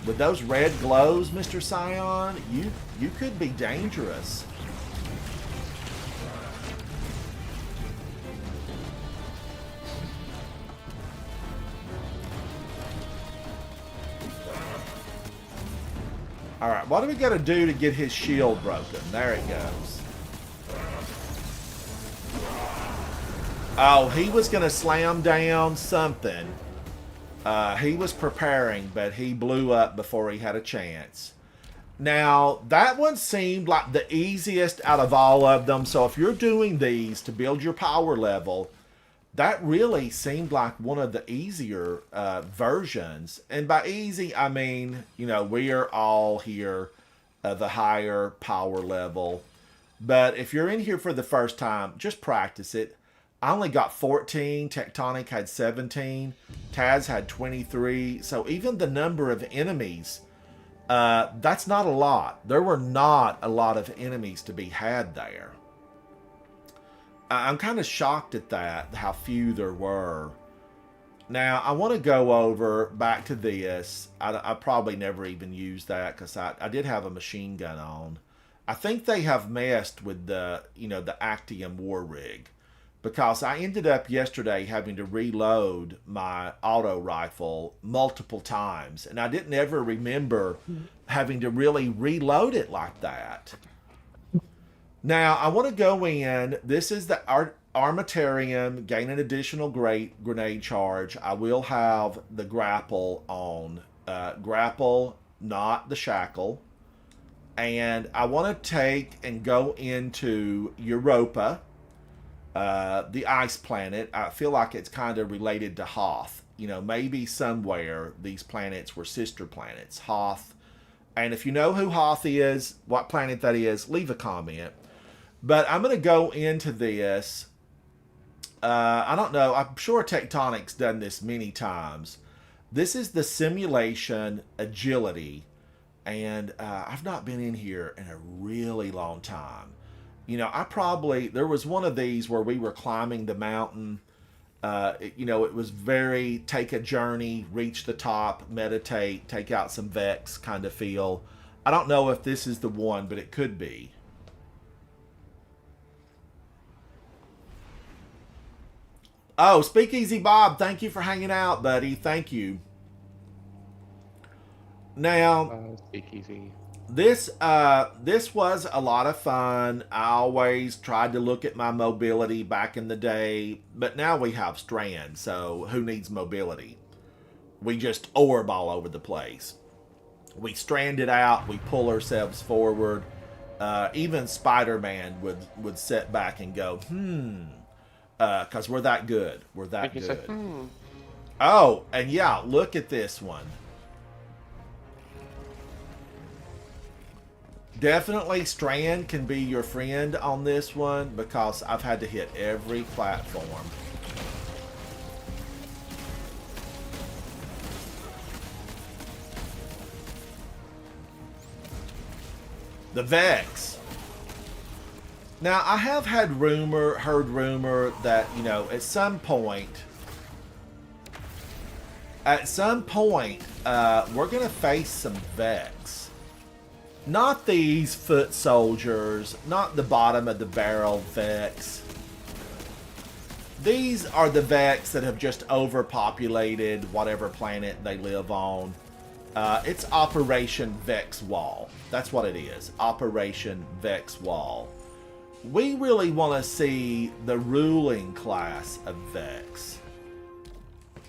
Speaker 1: With those red glows, Mr. Scion, you could be dangerous. Alright, what do we got to do to get his shield broken? There it goes. Oh, he was going to slam down something. He was preparing, but he blew up before he had a chance. Now, that one seemed like the easiest out of all of them. So if you're doing these to build your power level, that really seemed like one of the easier versions. And by easy, I mean, you know, we are all here the higher power level. But if you're in here for the first time, just practice it. I only got 14. Tectonic had 17. Taz had 23. So even the number of enemies, that's not a lot. There were not a lot of enemies to be had there. I'm kind of shocked at that, how few there were. Now, I want to go over back to this. I probably never even used that because I did have a machine gun on. I think they have messed with the, you know, the Actium war rig. Because I ended up yesterday having to reload my auto rifle multiple times. And I didn't ever remember having to really reload it like that. Now, I want to go in. This is the Armatarium. Gain an additional grenade charge. I will have the grapple on. Grapple, not the shackle. And I want to take and go into Europa. The ice planet. I feel like it's kind of related to Hoth. You know, maybe somewhere these planets were sister planets. Hoth. And if you know who Hoth is, what planet that is, leave a comment. But I'm going to go into this. I don't know. I'm sure Tectonic's done this many times. This is the simulation agility. And I've not been in here in a really long time. You know, there was one of these where we were climbing the mountain. You know, it was very take a journey, reach the top, meditate, take out some Vex kind of feel. I don't know if this is the one, but it could be. Oh, Speakeasy Bob, thank you for hanging out, buddy. Thank you. Now,
Speaker 3: Speakeasy.
Speaker 1: This was a lot of fun. I always tried to look at my mobility back in the day, but now we have Strand, so who needs mobility? We just orb all over the place. We strand it out, we pull ourselves forward. Even Spider-Man would sit back and go, because we're that good. We're that good.
Speaker 3: Said,
Speaker 1: Oh, and yeah, look at this one. Definitely Strand can be your friend on this one because I've had to hit every platform. The Vex. Now, I have heard rumor that, you know, at some point, we're going to face some Vex. Not these foot soldiers, not the bottom of the barrel Vex. These are the Vex that have just overpopulated whatever planet they live on. It's Operation Vex Wall. That's what it is. Operation Vex Wall. We really want to see the ruling class of Vex.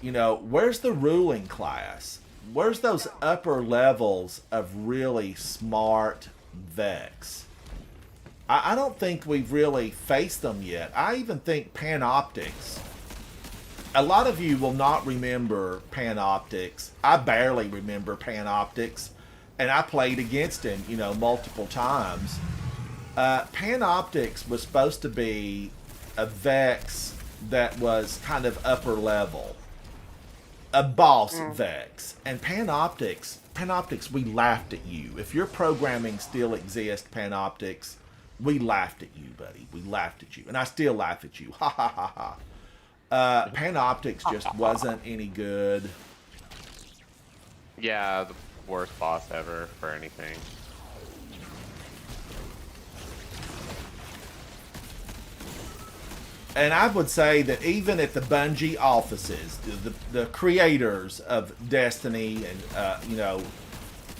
Speaker 1: You know, where's the ruling class? Where's those upper levels of really smart Vex? I don't think we've really faced them yet. I even think Panoptics. A lot of you will not remember Panoptics. I barely remember Panoptics. And I played against him, you know, multiple times. Panoptics was supposed to be a Vex that was kind of upper level. A boss Vex. And Panoptics, we laughed at you. If your programming still exists, Panoptics, we laughed at you, buddy. We laughed at you. And I still laugh at you. Ha ha ha ha. Panoptics just wasn't any good.
Speaker 3: Yeah, the worst boss ever for anything.
Speaker 1: And I would say that even at the Bungie offices, the creators of Destiny, and you know,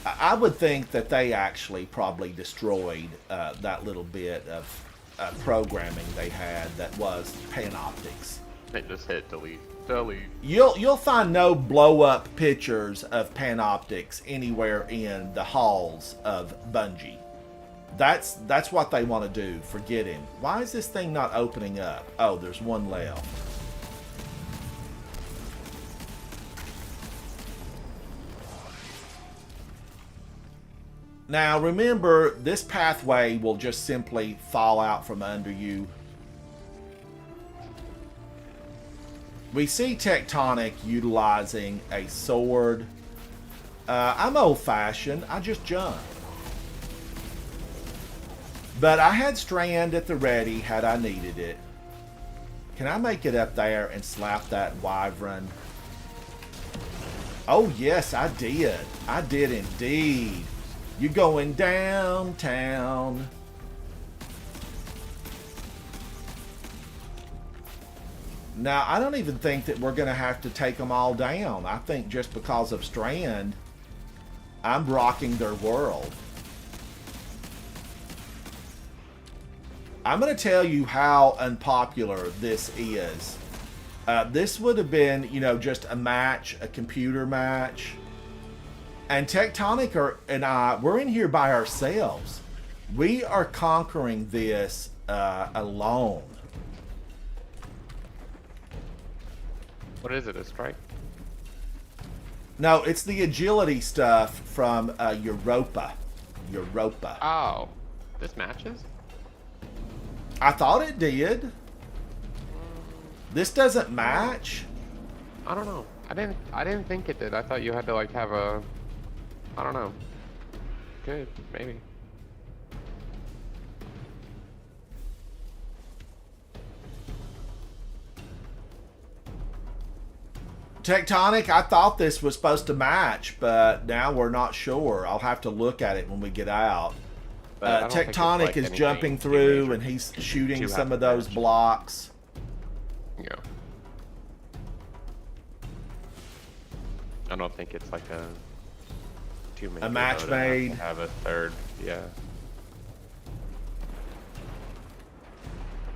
Speaker 1: I would think that they actually probably destroyed that little bit of programming they had that was Panoptics.
Speaker 3: They just hit delete. Delete.
Speaker 1: You'll find no blow up pictures of Panoptics anywhere in the halls of Bungie. That's what they want to do. Forget him. Why is this thing not opening up? Oh, there's one left. Now remember, this pathway will just simply fall out from under you. We see Tectonic utilizing a sword. I'm old-fashioned. I just jump. But I had Strand at the ready had I needed it. Can I make it up there and slap that wyvern? Oh yes, I did. I did indeed. You going downtown. Now, I don't even think that we're going to have to take them all down. I think just because of Strand, I'm rocking their world. I'm going to tell you how unpopular this is. This would have been, you know, just a match, a computer match. And Tectonic and I, we're in here by ourselves. We are conquering this alone.
Speaker 3: What is it, a strike?
Speaker 1: No, it's the agility stuff from Europa. Europa.
Speaker 3: Oh, this matches?
Speaker 1: I thought it did. This doesn't match.
Speaker 3: I don't know. I didn't think it did. I thought you had to like have a, I don't know. Good, maybe.
Speaker 1: Tectonic, I thought this was supposed to match, but now we're not sure. I'll have to look at it when we get out. Tectonic is jumping through and he's shooting some of those blocks.
Speaker 3: Yeah. I don't think it's like a two-man.
Speaker 1: A match made.
Speaker 3: Have a third, yeah.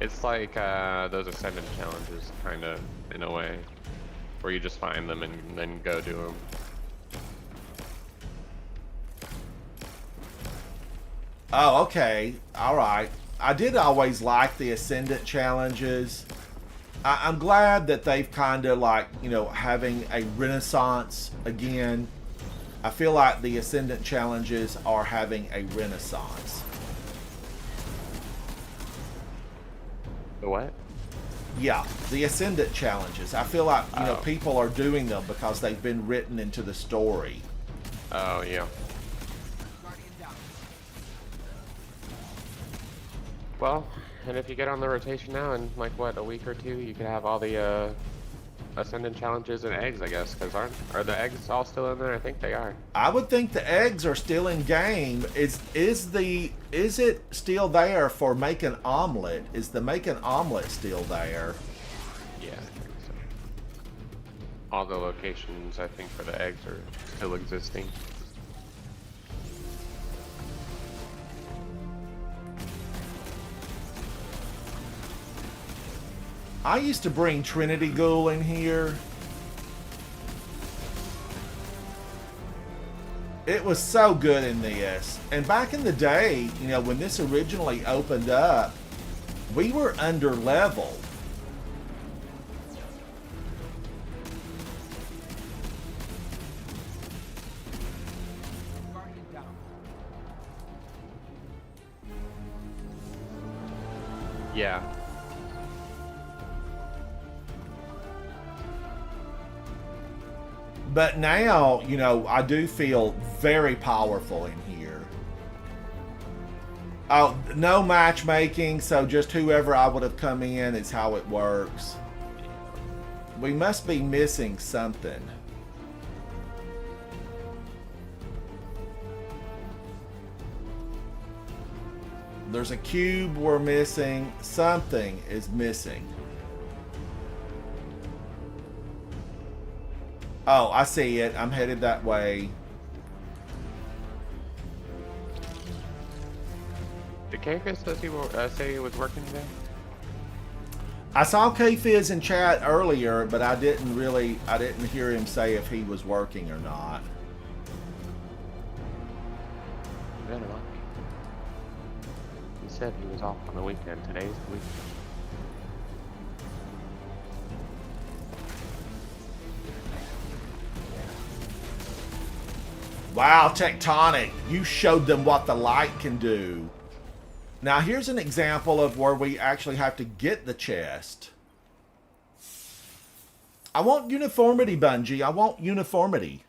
Speaker 3: It's like those Ascendant challenges, kind of, in a way, where you just find them and then go do them.
Speaker 1: Oh, okay. All right. I did always like the Ascendant challenges. I'm glad that they've kind of like, you know, having a renaissance again. I feel like the Ascendant challenges are having a renaissance.
Speaker 3: The what?
Speaker 1: Yeah, the Ascendant challenges. I feel like, you know, people are doing them because they've been written into the story.
Speaker 3: Oh, yeah. Well, and if you get on the rotation now in like what, a week or two, you can have all the Ascendant challenges and eggs, I guess. Because are the eggs all still in there? I think they are.
Speaker 1: I would think the eggs are still in game. Is it still there for make an omelet? Is the make an omelet still there?
Speaker 3: Yeah, I think so. All the locations, I think, for the eggs are still existing.
Speaker 1: I used to bring Trinity Ghoul in here. It was so good in this. And back in the day, you know, when this originally opened up, we were under leveled.
Speaker 3: Yeah.
Speaker 1: But now, you know, I do feel very powerful in here. Oh, no matchmaking, so just whoever I would have come in is how it works. We must be missing something. There's a cube we're missing. Something is missing. Oh, I see it. I'm headed that way.
Speaker 3: Did K-Fizz say he was working today?
Speaker 1: I saw K-Fizz in chat earlier, but I didn't hear him say if he was working or not.
Speaker 3: Better not be. He said he was off on the weekend. Today's the weekend.
Speaker 1: Wow, Tectonic, you showed them what the light can do. Now here's an example of where we actually have to get the chest. I want uniformity, Bungie. I want uniformity.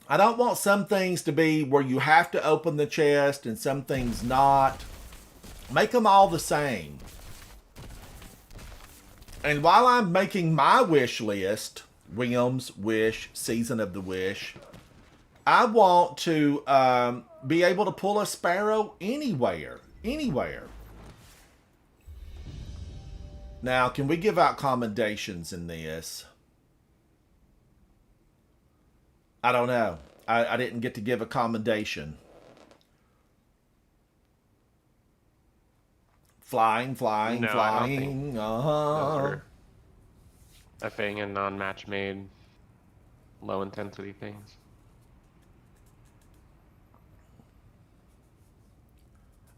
Speaker 1: I don't want some things to be where you have to open the chest and some things not. Make them all the same. And while I'm making my wish list, Williams, Wish, Season of the Wish, I want to be able to pull a sparrow anywhere. Anywhere. Now, can we give out commendations in this? I don't know. I didn't get to give a commendation. Flying, flying,
Speaker 3: No,
Speaker 1: flying.
Speaker 3: Those are effing and non-match made, low intensity things.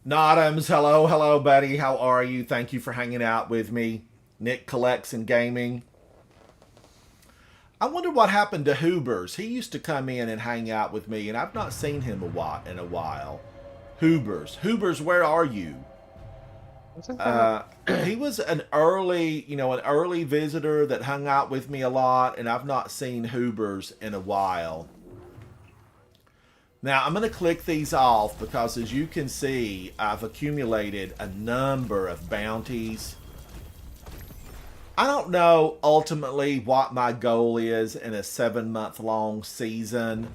Speaker 1: Nodums, hello, hello, buddy. How are you? Thank you for hanging out with me. Nick Collects and Gaming. I wonder what happened to Hoobers. He used to come in and hang out with me, and I've not seen him in a while. Hoobers, where are you? He was an early visitor that hung out with me a lot, and I've not seen Hoobers in a while. Now, I'm going to click these off because, as you can see, I've accumulated a number of bounties. I don't know ultimately what my goal is in a 7-month-long season,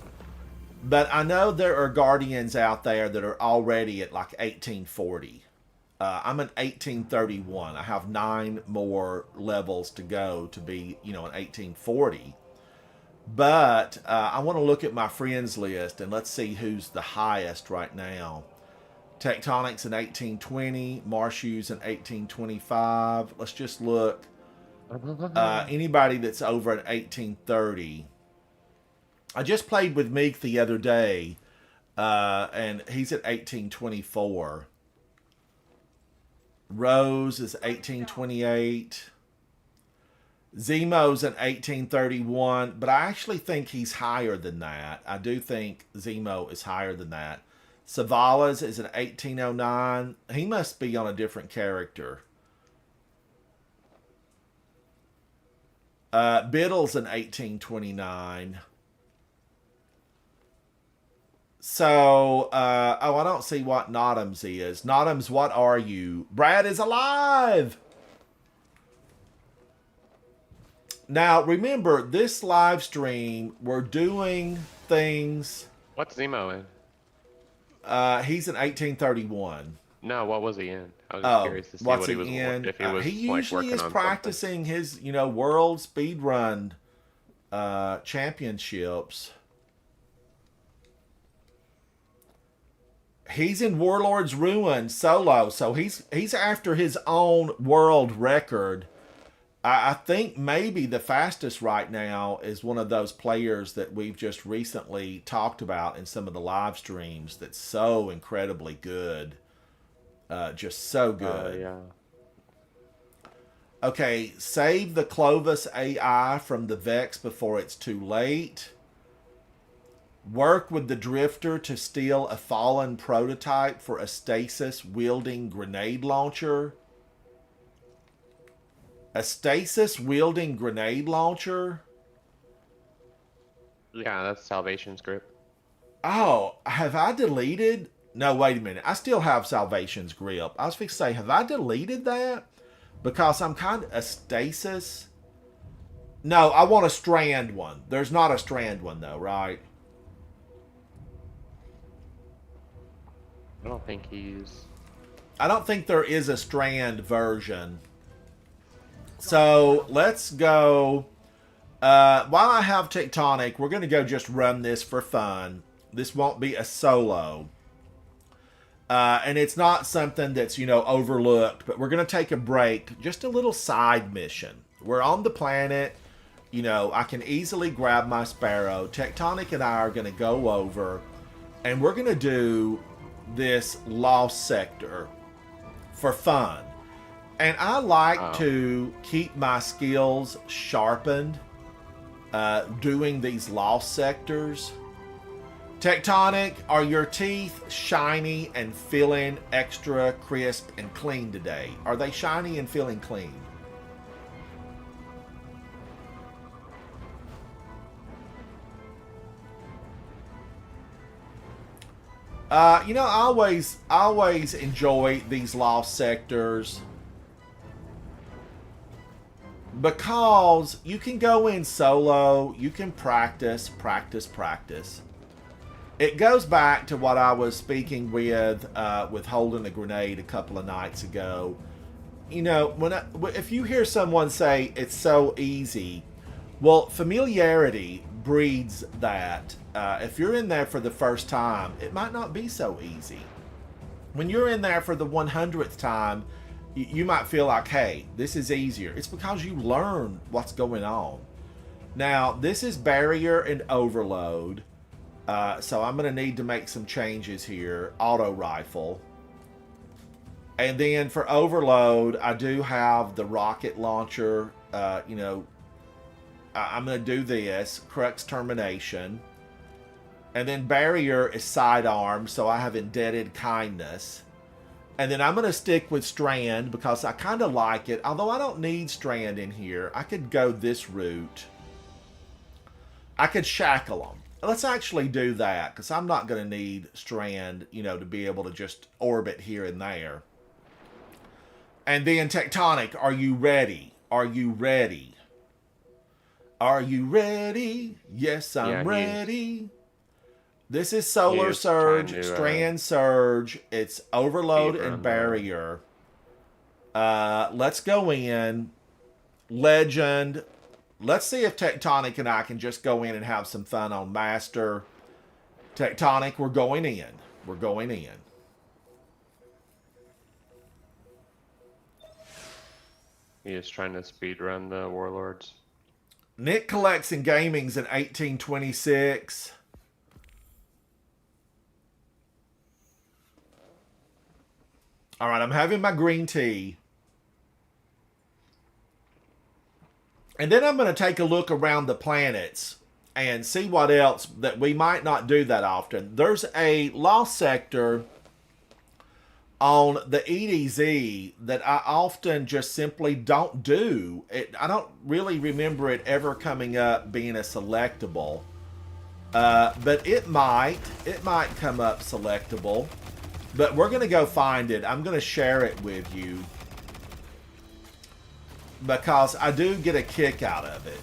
Speaker 1: but I know there are Guardians out there that are already at like 1840. I'm at 1831. I have 9 more levels to go to be, an 1840. But I want to look at my friends list and let's see who's the highest right now. Tectonic's in 1820. Marshu's in 1825. Let's just look. Anybody that's over at 1830. I just played with Meek the other day, and he's at 1824. Rose is 1828. Zemo's at 1831, but I actually think he's higher than that. I do think Zemo is higher than that. Savala's is at 1809. He must be on a different character. Biddle's in 1829. So, I don't see what Nodums is. Nodums, what are you? Brad is alive! Now, remember, this live stream, we're doing things...
Speaker 3: What's Zemo in?
Speaker 1: He's in 1831.
Speaker 3: No, what was he in? I was just curious to see what he was
Speaker 1: in?
Speaker 3: if he was
Speaker 1: he usually
Speaker 3: working
Speaker 1: is
Speaker 3: on
Speaker 1: practicing his, world speedrun championships. He's in Warlord's Ruin solo, so he's after his own world record. I think maybe the fastest right now is one of those players that we've just recently talked about in some of the live streams that's so incredibly good. Just so good.
Speaker 3: Yeah.
Speaker 1: Okay, save the Clovis AI from the Vex before it's too late. Work with the Drifter to steal a fallen prototype for a stasis-wielding grenade launcher. A stasis-wielding grenade launcher?
Speaker 3: Yeah, that's Salvation's group.
Speaker 1: Oh, have I deleted? No, wait a minute. I still have Salvation's grip. I was fixing to say, have I deleted that? Because I'm kind of a stasis. No, I want a strand one. There's not a strand one though, right?
Speaker 3: I don't think he's...
Speaker 1: I don't think there is a strand version. So let's go. While I have Tectonic, we're going to go just run this for fun. This won't be a solo. And it's not something that's, overlooked. But we're going to take a break. Just a little side mission. We're on the planet. I can easily grab my Sparrow. Tectonic and I are going to go over. And we're going to do this Lost Sector for fun. And I like to keep my skills sharpened doing these Lost Sectors. Tectonic, are your teeth shiny and feeling extra crisp and clean today? Are they shiny and feeling clean? I always enjoy these Lost Sectors because you can go in solo, you can practice. It goes back to what I was speaking with holding a grenade a couple of nights ago. If you hear someone say it's so easy, well, familiarity breeds that. If you're in there for the first time, it might not be so easy. When you're in there for the 100th time, you might feel like, hey, this is easier. It's because you learn what's going on. Now, this is barrier and overload. So I'm going to need to make some changes here. Auto rifle. And then for overload, I do have the rocket launcher. I'm going to do this. Crux termination. And then barrier is sidearm, so I have indebted kindness. And then I'm going to stick with strand because I kind of like it. Although I don't need strand in here. I could go this route. I could shackle them. Let's actually do that because I'm not going to need strand, to be able to just orbit here and there. And then Tectonic, are you ready? Are you ready? Are you ready? Yes, I'm ready. This is Solar Surge, Strand Surge. It's Overload and Barrier. Let's go in. Legend. Let's see if Tectonic and I can just go in and have some fun on Master. Tectonic, we're going in. We're going in.
Speaker 3: He is trying to speedrun the Warlords.
Speaker 1: Nick collects in gaming's in 1826. All right, I'm having my green tea. And then I'm going to take a look around the planets and see what else that we might not do that often. There's a Lost Sector on the EDZ that I often just simply don't do. I don't really remember it ever coming up being a selectable. But it might come up selectable. But we're going to go find it. I'm going to share it with you. Because I do get a kick out of it.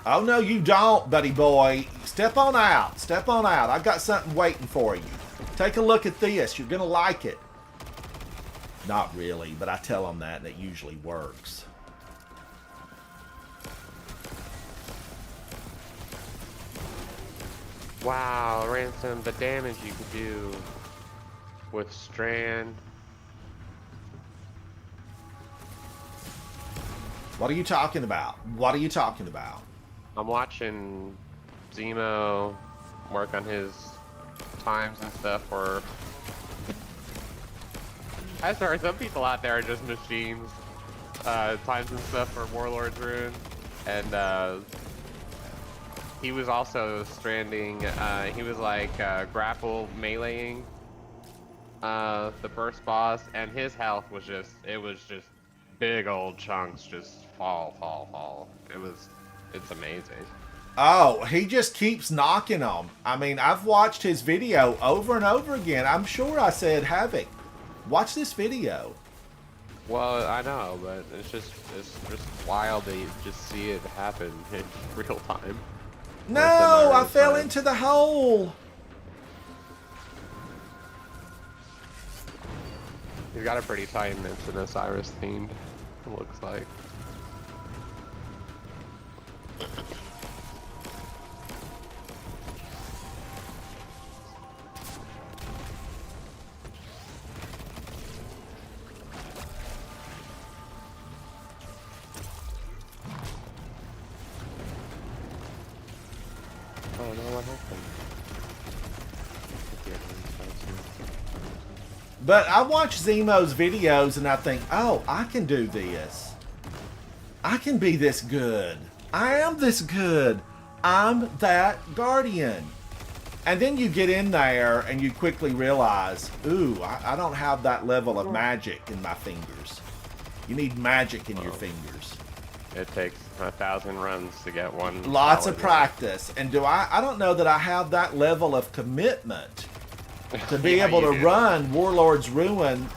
Speaker 1: Oh, no, you don't, buddy boy. Step on out. Step on out. I've got something waiting for you. Take a look at this. You're going to like it. Not really, but I tell them that, and it usually works.
Speaker 3: Wow, Ransom, the damage you could do with Strand.
Speaker 1: What are you talking about? What are you talking about?
Speaker 3: I'm watching Zemo work on his times and stuff for... I'm sorry, some people out there are just machines. Times and stuff for Warlord's Rune. And he was also stranding, he was like grapple meleeing the first boss, and his health was just, it was just big old chunks just fall. It's amazing.
Speaker 1: Oh, he just keeps knocking them. I mean, I've watched his video over and over again. I'm sure I said, Havoc, watch this video.
Speaker 3: Well, I know, but it's just wild to just see it happen in real time.
Speaker 1: No,
Speaker 3: Or
Speaker 1: I
Speaker 3: semi-real
Speaker 1: fell
Speaker 3: time.
Speaker 1: into the hole.
Speaker 3: He's got a pretty tight Nessus and Xur themed, it looks like. Oh no, what happened?
Speaker 1: But I watch Zemo's videos and I think, oh, I can do this. I can be this good. I am this good. I'm that guardian. And then you get in there and you quickly realize, ooh, I don't have that level of magic in my fingers. You need magic in your fingers.
Speaker 3: It takes 1,000 runs to get one.
Speaker 1: Lots of
Speaker 3: solid
Speaker 1: practice. And I don't know that I have that level of commitment to be
Speaker 3: Yeah,
Speaker 1: able to
Speaker 3: you do.
Speaker 1: run Warlord's Ruin,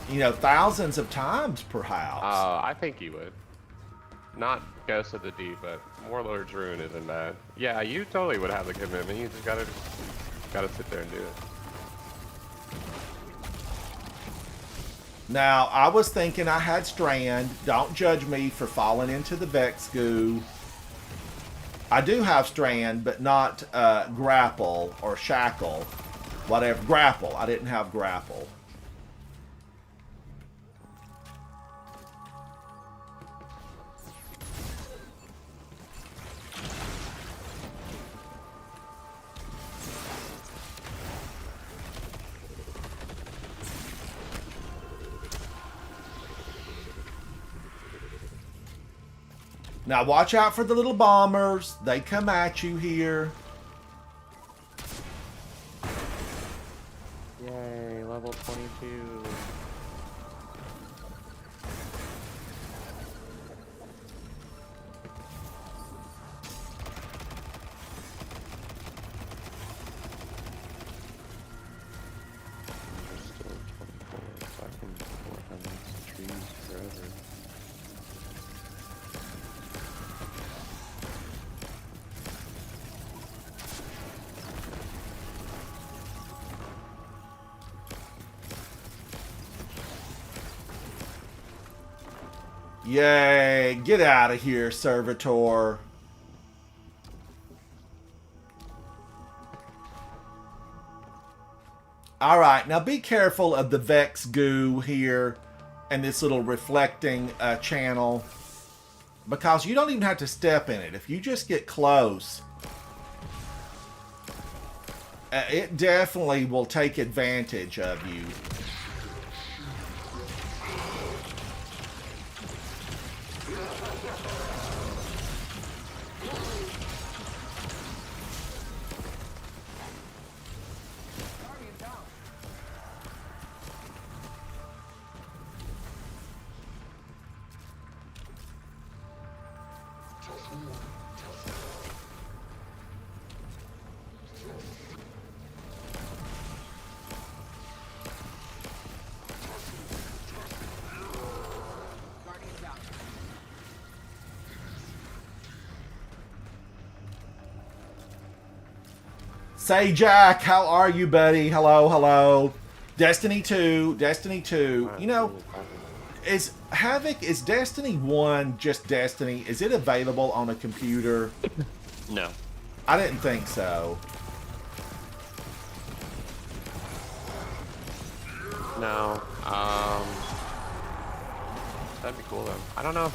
Speaker 1: thousands of times perhaps.
Speaker 3: I think you would. Not Ghost of the Deep, but Warlord's Rune isn't bad. Yeah, you totally would have the commitment. You just gotta sit there and do it.
Speaker 1: Now, I was thinking I had Strand. Don't judge me for falling into the Vex goo. I do have Strand, but not Grapple or Shackle. Whatever. Grapple. I didn't have Grapple. Now watch out for the little bombers. They come at you here.
Speaker 3: Yay, level 22. There's still 24 seconds before I have these trees forever.
Speaker 1: Yay. Get out of here, Servitor. Alright, now be careful of the Vex goo here and this little reflecting channel, because you don't even have to step in it. If you just get close, it definitely will take advantage of you. Say Jack, how are you, buddy? Hello, hello. Destiny 2, Destiny 2. You know, is Destiny 1 just Destiny? Is it available on a computer?
Speaker 3: No.
Speaker 1: I didn't think so.
Speaker 3: No. That'd be cool though. I don't know.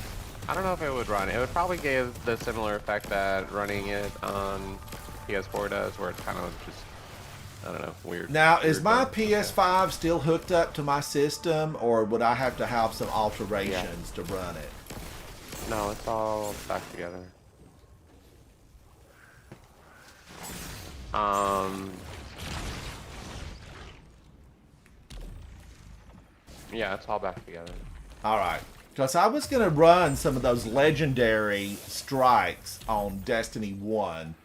Speaker 3: I don't know if it would run. It would probably give the similar effect that running it on PS4 does, where it's kind of just, I don't know, weird.
Speaker 1: Now, is
Speaker 3: weird
Speaker 1: my
Speaker 3: run.
Speaker 1: PS5 still hooked up to my system, or would I have to have some alterations to run it?
Speaker 3: No, it's all back together. Yeah, it's all back together.
Speaker 1: All right. Because I was going to run some of those legendary strikes on Destiny 1,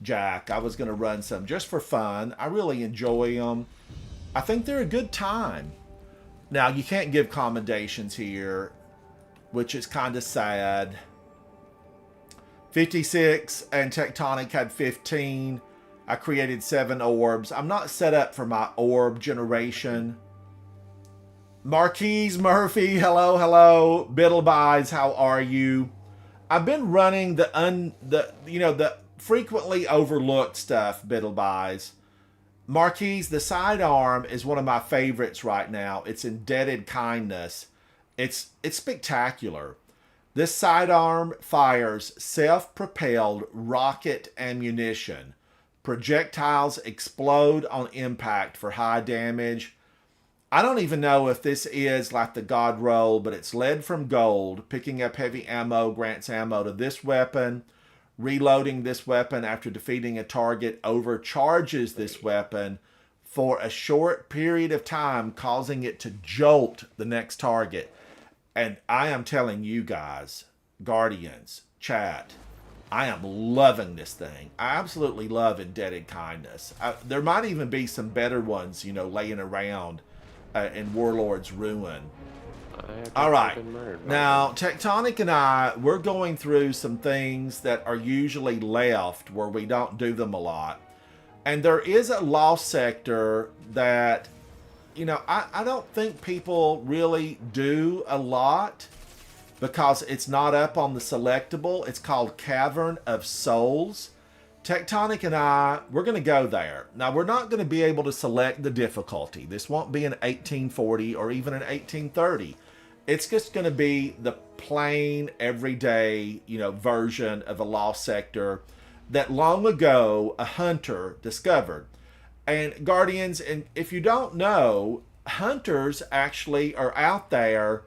Speaker 1: Jack. I was going to run some just for fun. I really enjoy them. I think they're a good time. Now, you can't give commendations here, which is kind of sad. 56 and Tectonic had 15. I created 7 orbs. I'm not set up for my orb generation. Marquise Murphy, hello, hello. Biddlebuys, how are you? I've been running the frequently overlooked stuff, Biddlebuys. Marquise, the sidearm is one of my favorites right now. It's Indebted Kindness. It's spectacular. This sidearm fires self-propelled rocket ammunition. Projectiles explode on impact for high damage. I don't even know if this is like the God roll, but it's lead from gold. Picking up heavy ammo grants ammo to this weapon. Reloading this weapon after defeating a target overcharges this weapon for a short period of time, causing it to jolt the next target. And I am telling you guys, Guardians, chat, I am loving this thing. I absolutely love Indebted Kindness. There might even be some better ones, laying around in Warlord's Ruin. All right. Now, Tectonic and I, we're going through some things that are usually left where we don't do them a lot. And there is a lost sector that, I don't think people really do a lot because it's not up on the selectable. It's called Cavern of Souls. Tectonic and I, we're going to go there. Now, we're not going to be able to select the difficulty. This won't be an 1840 or even an 1830. It's just going to be the plain, everyday, version of a lost sector that long ago a hunter discovered. And Guardians, and if you don't know, hunters actually are out there.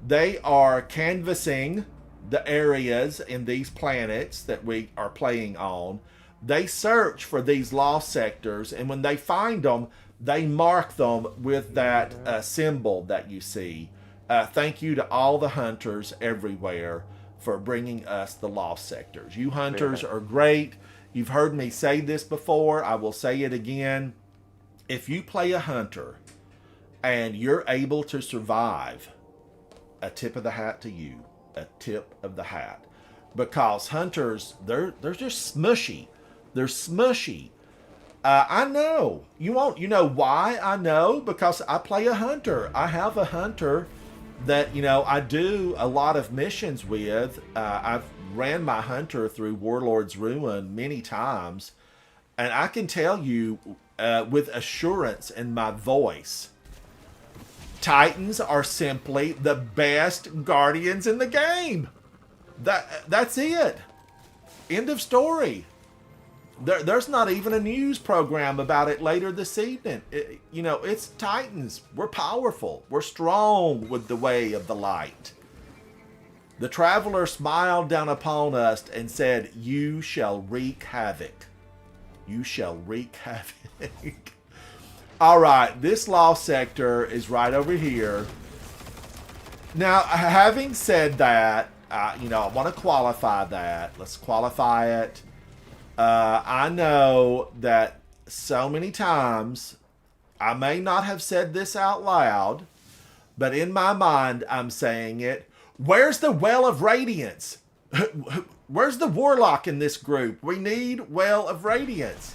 Speaker 1: They are canvassing the areas in these planets that we are playing on. They search for these lost sectors, and when they find them, they mark them with that symbol that you see. Thank you to all the hunters everywhere for bringing us the lost sectors. You hunters are great. You've heard me say this before. I will say it again. If you play a hunter and you're able to survive, a tip of the hat to you. A tip of the hat. Because hunters, they're just smushy. They're smushy. I know. You know why I know? Because I play a hunter. I have a hunter that, I do a lot of missions with. I've ran my hunter through Warlord's Ruin many times. And I can tell you with assurance in my voice, Titans are simply the best Guardians in the game. That's it. End of story. There's not even a news program about it later this evening. It's Titans. We're powerful. We're strong with the way of the light. The traveler smiled down upon us and said, "You shall wreak havoc. You shall wreak havoc." All right, this lost sector is right over here. Now, having said that, I want to qualify that. Let's qualify it. I know that so many times, I may not have said this out loud, but in my mind, I'm saying it. Where's the Well of Radiance? Where's the Warlock in this group? We need Well of Radiance.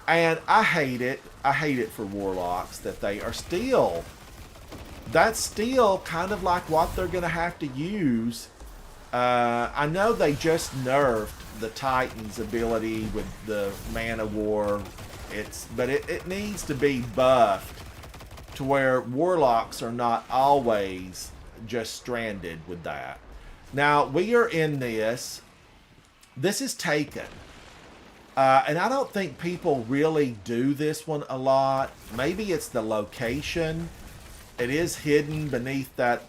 Speaker 1: And I hate it. I hate it for Warlocks that they are still. That's still kind of like what they're going to have to use. I know they just nerfed the Titan's ability with the Man of War. But it needs to be buffed to where Warlocks are not always just stranded with that. Now, we are in this. This is taken. And I don't think people really do this one a lot. Maybe it's the location. It is hidden beneath that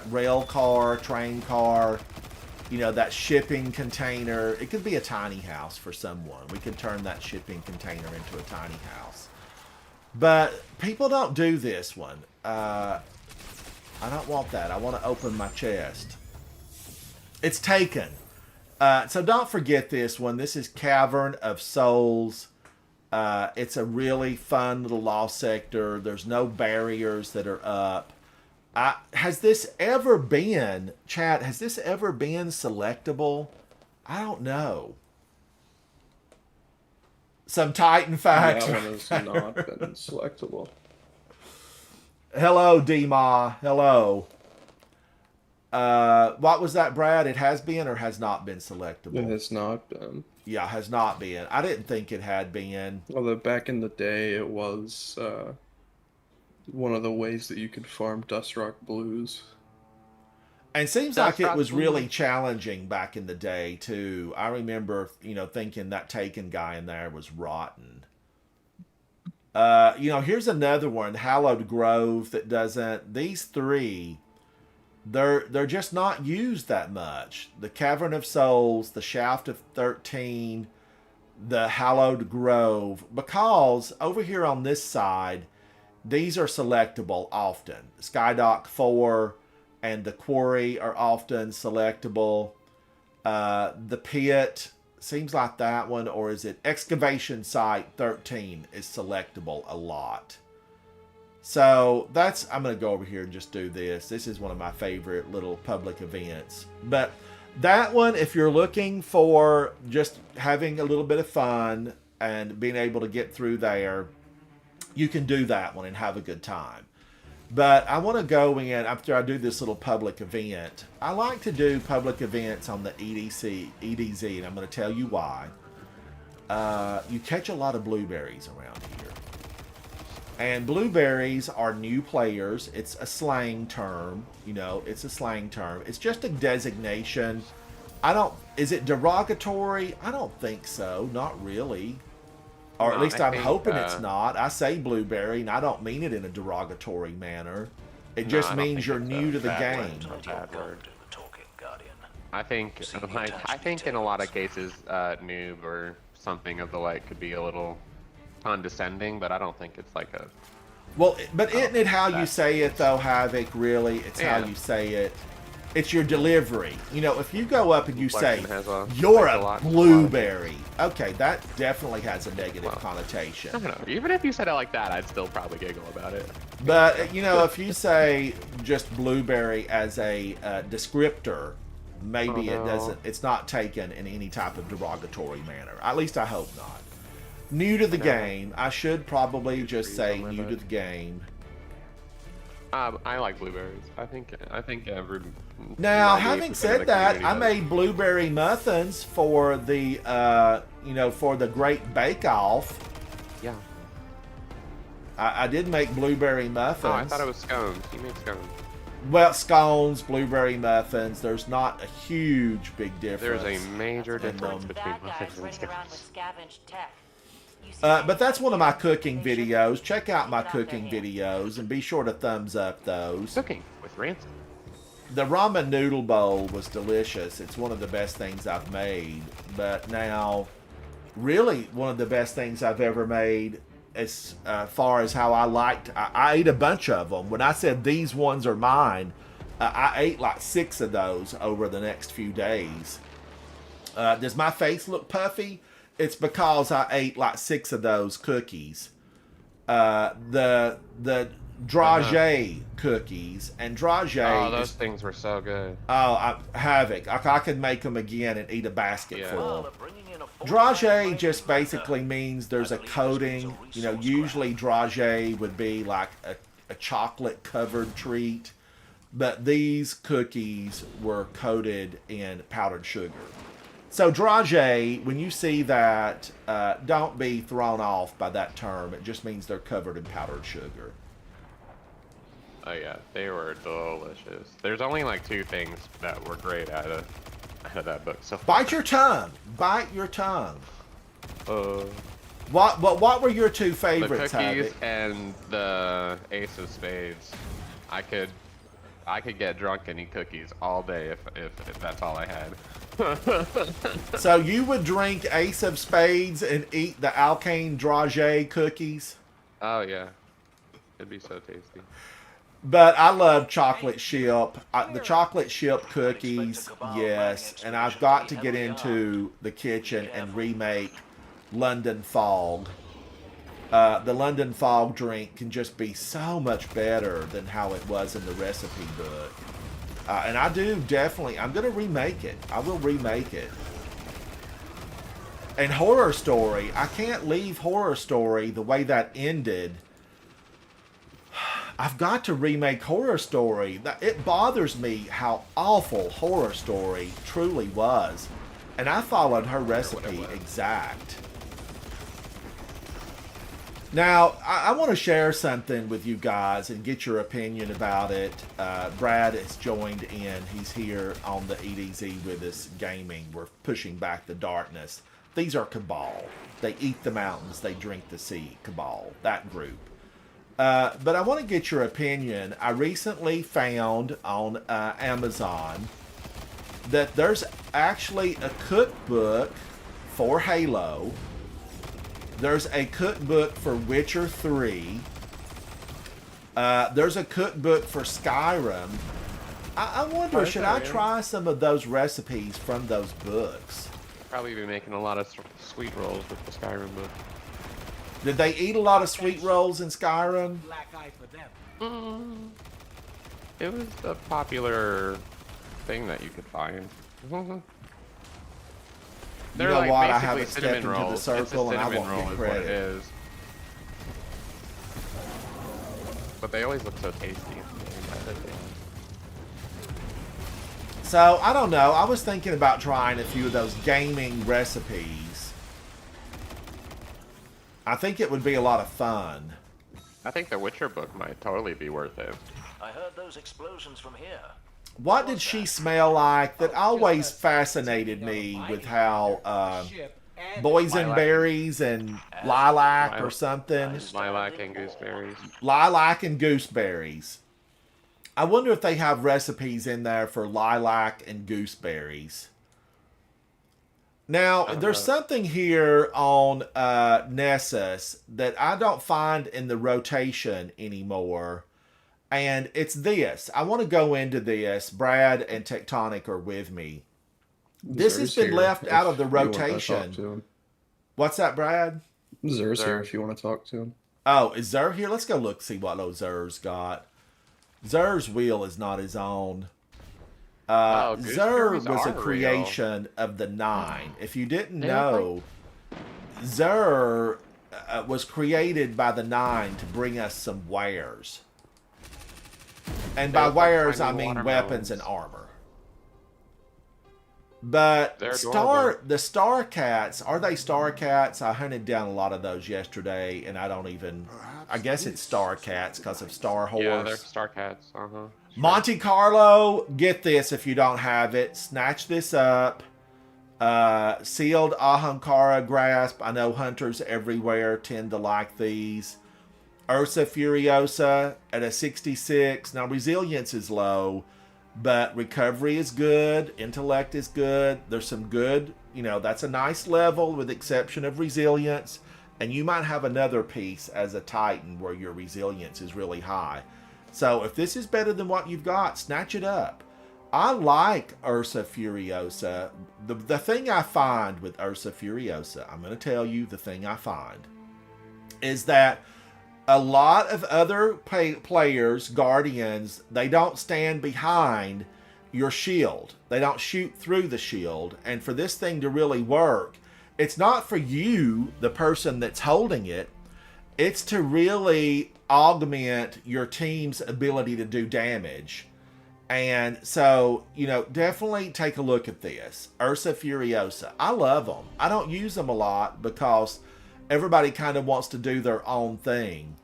Speaker 1: rail car, train car, you know, that shipping container. It could be a tiny house for someone. We could turn that shipping container into a tiny house. But people don't do this one. I don't want that. I want to open my chest. It's taken. So don't forget this one. This is Cavern of Souls. It's a really fun little lost sector. There's no barriers that are up. Has this ever been, chat, has this ever been selectable? I don't know. Some Titan facts.
Speaker 5: That one has not been selectable.
Speaker 1: Hello, D-Ma. Hello. What was that, Brad? It has been or has not been selectable?
Speaker 5: It has not been.
Speaker 1: Yeah, has not been. I didn't think it had been.
Speaker 5: Although back in the day, it was one of the ways that you could farm Dustrock Blues.
Speaker 1: And seems like it was really challenging back in the day, too. I remember, you know, thinking that Taken guy in there was rotten. You know, here's another one, Hallowed Grove, that doesn't... These three, they're just not used that much. The Cavern of Souls, the Shaft of 13, the Hallowed Grove. Because over here on this side, these are selectable often. Skydock 4 and the Quarry are often selectable. The Pit, seems like that one, or is it Excavation Site 13 is selectable a lot. So that's, I'm going to go over here and just do this. This is one of my favorite little public events. But that one, if you're looking for just having a little bit of fun and being able to get through there, you can do that one and have a good time. But I want to go in, after I do this little public event, I like to do public events on the EDZ, and I'm going to tell you why. You catch a lot of blueberries around here. And blueberries are new players. It's a slang term. You know, it's a slang term. It's just a designation. Is it derogatory? I don't think so. Not really. Or at least I'm hoping it's not. I say blueberry, and I don't mean it in a derogatory manner. It just means you're new to the game.
Speaker 3: I think in a lot of cases, noob or something of the like could be a little condescending, but I don't think it's like a...
Speaker 1: Well, but isn't it how you say it, though, Havoc, really? It's how you say it. It's your delivery. You know, if you go up and you say, you're a blueberry, okay, that definitely has a negative connotation.
Speaker 3: I don't know. Even if you said it like that, I'd still probably giggle about it.
Speaker 1: But, you know, if you say just blueberry as a descriptor, maybe it's not taken in any type of derogatory manner. At least I hope not. New to the game. I should probably just say new to the game.
Speaker 3: I like blueberries. I think every...
Speaker 1: Now, having said that, I made blueberry muffins for the, you know, for the Great Bake Off.
Speaker 3: Yeah.
Speaker 1: I did make blueberry muffins.
Speaker 3: Oh, I thought it was scones. You made scones.
Speaker 1: Well, scones, blueberry muffins. There's not a huge big difference.
Speaker 3: There's a major difference between muffins and scones.
Speaker 1: But that's one of my cooking videos. Check out my cooking videos and be sure to thumbs up those.
Speaker 3: Cooking with Ransom.
Speaker 1: The ramen noodle bowl was delicious. It's one of the best things I've made. But now, really one of the best things I've ever made as far as how I liked. I ate a bunch of them. When I said these ones are mine, I ate like 6 of those over the next few days. Does my face look puffy? It's because I ate like 6 of those cookies. The dragé cookies, and dragé.
Speaker 3: Oh, those things were so good.
Speaker 1: Oh, Havoc. I could make them again and eat a basket full. Dragé just basically means there's a coating. You know, usually dragé would be like a chocolate covered treat, but these cookies were coated in powdered sugar. So dragé, when you see that, don't be thrown off by that term. It just means they're covered in powdered sugar.
Speaker 3: Oh yeah, they were delicious. There's only like 2 things that were great out of that book. So
Speaker 1: Bite your tongue. Bite your tongue.
Speaker 3: uh,
Speaker 1: What were your 2
Speaker 3: the
Speaker 1: favorites,
Speaker 3: cookies
Speaker 1: Havoc?
Speaker 3: and the Ace of Spades. I could get drunk and eat cookies all day if that's all I had.
Speaker 1: So you would drink Ace of Spades and eat the Alkane Drage cookies?
Speaker 3: Oh yeah, it'd be so tasty.
Speaker 1: But I love chocolate chip. The chocolate chip cookies, yes. And I've got to get into the kitchen and remake London Fog. The London Fog drink can just be so much better than how it was in the recipe book. And I do definitely, I'm going to remake it. I will remake it. And Horror Story, I can't leave Horror Story the way that ended. I've got to remake Horror Story. It bothers me how awful Horror Story truly was. And I followed her recipe exact. Now, I want to share something with you guys and get your opinion about it. Brad has joined in. He's here on the EDZ with us gaming. We're pushing back the darkness. These are Cabal. They eat the mountains. They drink the sea. Cabal. That group. But I want to get your opinion. I recently found on Amazon that there's actually a cookbook for Halo. There's a cookbook for Witcher 3. There's a cookbook for Skyrim. I wonder, should I try some of those recipes from those books?
Speaker 3: Probably be making a lot of sweet rolls with the Skyrim book.
Speaker 1: Did they eat a lot of sweet rolls in Skyrim?
Speaker 2: Black eye for them.
Speaker 3: It was a popular thing that you could find. They're
Speaker 1: know
Speaker 3: like
Speaker 1: what? I
Speaker 3: basically
Speaker 1: haven't stepped
Speaker 3: cinnamon
Speaker 1: into the
Speaker 3: rolls.
Speaker 1: circle
Speaker 3: it's a
Speaker 1: and I
Speaker 3: cinnamon
Speaker 1: won't
Speaker 3: roll
Speaker 1: get
Speaker 3: is what it
Speaker 1: credit.
Speaker 3: is. But they always look so tasty.
Speaker 1: So, I don't know. I was thinking about trying a few of those gaming recipes. I think it would be a lot of fun.
Speaker 3: I think the Witcher book might totally be worth it.
Speaker 6: I heard those explosions from here.
Speaker 1: What did she smell like? That always fascinated me with how boysenberries and lilac or something.
Speaker 3: Lilac and gooseberries.
Speaker 1: Lilac and gooseberries. I wonder if they have recipes in there for lilac and gooseberries. Now, there's something here on Nessus that I don't find in the rotation anymore. And it's this. I want to go into this. Brad and Tectonic are with me. This has been left out of the rotation. What's that, Brad?
Speaker 5: Xur's here if you want to talk to him.
Speaker 1: Oh, is Xur here? Let's go look, see what those Xur's got. Xur's wheel is not his own. Xur was a creation of the Nine. If you didn't know, Xur was created by the Nine to bring us some wares. And by wares, I mean weapons and armor. But the Star Cats, are they Star Cats? I hunted down a lot of those yesterday, and I don't even... I guess it's Star Cats because of Star Horse.
Speaker 3: Yeah, they're Star Cats. Sure.
Speaker 1: Monte Carlo, get this if you don't have it. Snatch this up. Sealed Ahamkara Grasp. I know hunters everywhere tend to like these. Ursa Furiosa at a 66. Now, resilience is low, but recovery is good. Intellect is good. There's some good, that's a nice level with the exception of resilience. And you might have another piece as a Titan where your resilience is really high. So if this is better than what you've got, snatch it up. I like Ursa Furiosa. The thing I find with Ursa Furiosa, I'm going to tell you the thing I find, is that a lot of other players, Guardians, they don't stand behind your shield. They don't shoot through the shield. And for this thing to really work, it's not for you, the person that's holding it. It's to really augment your team's ability to do damage. And so, definitely take a look at this. Ursa Furiosa. I love them. I don't use them a lot because everybody kind of wants to do their own thing.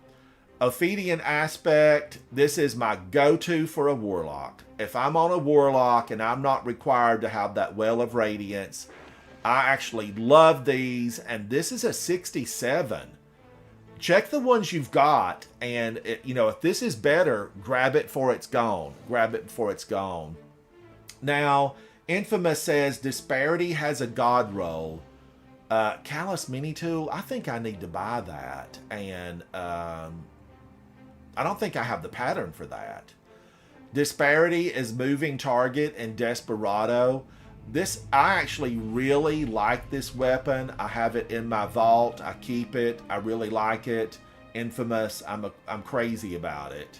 Speaker 1: Ophidian aspect, this is my go-to for a warlock. If I'm on a warlock and I'm not required to have that well of radiance, I actually love these, and this is a 67. Check the ones you've got, and if this is better, grab it before it's gone. Grab it before it's gone. Now, Infamous says Disparity has a god roll. Callus Mini Tool, I think I need to buy that, and I don't think I have the pattern for that. Disparity is moving target and Desperado. I actually really like this weapon. I have it in my vault. I keep it. I really like it. Infamous, I'm crazy about it.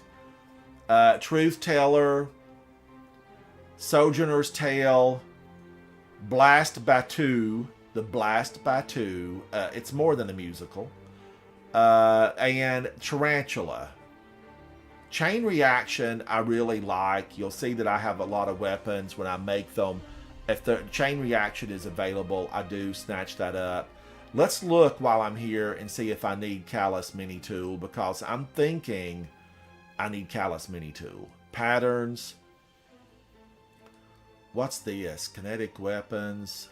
Speaker 1: Truth Teller, Sojourner's Tale, Blast Batu, the Blast Batu. It's more than a musical. And Tarantula. Chain Reaction, I really like. You'll see that I have a lot of weapons when I make them. If the Chain Reaction is available, I do snatch that up. Let's look while I'm here and see if I need Callus Mini Tool, because I'm thinking I need Callus Mini Tool. Patterns. What's this? Kinetic weapons.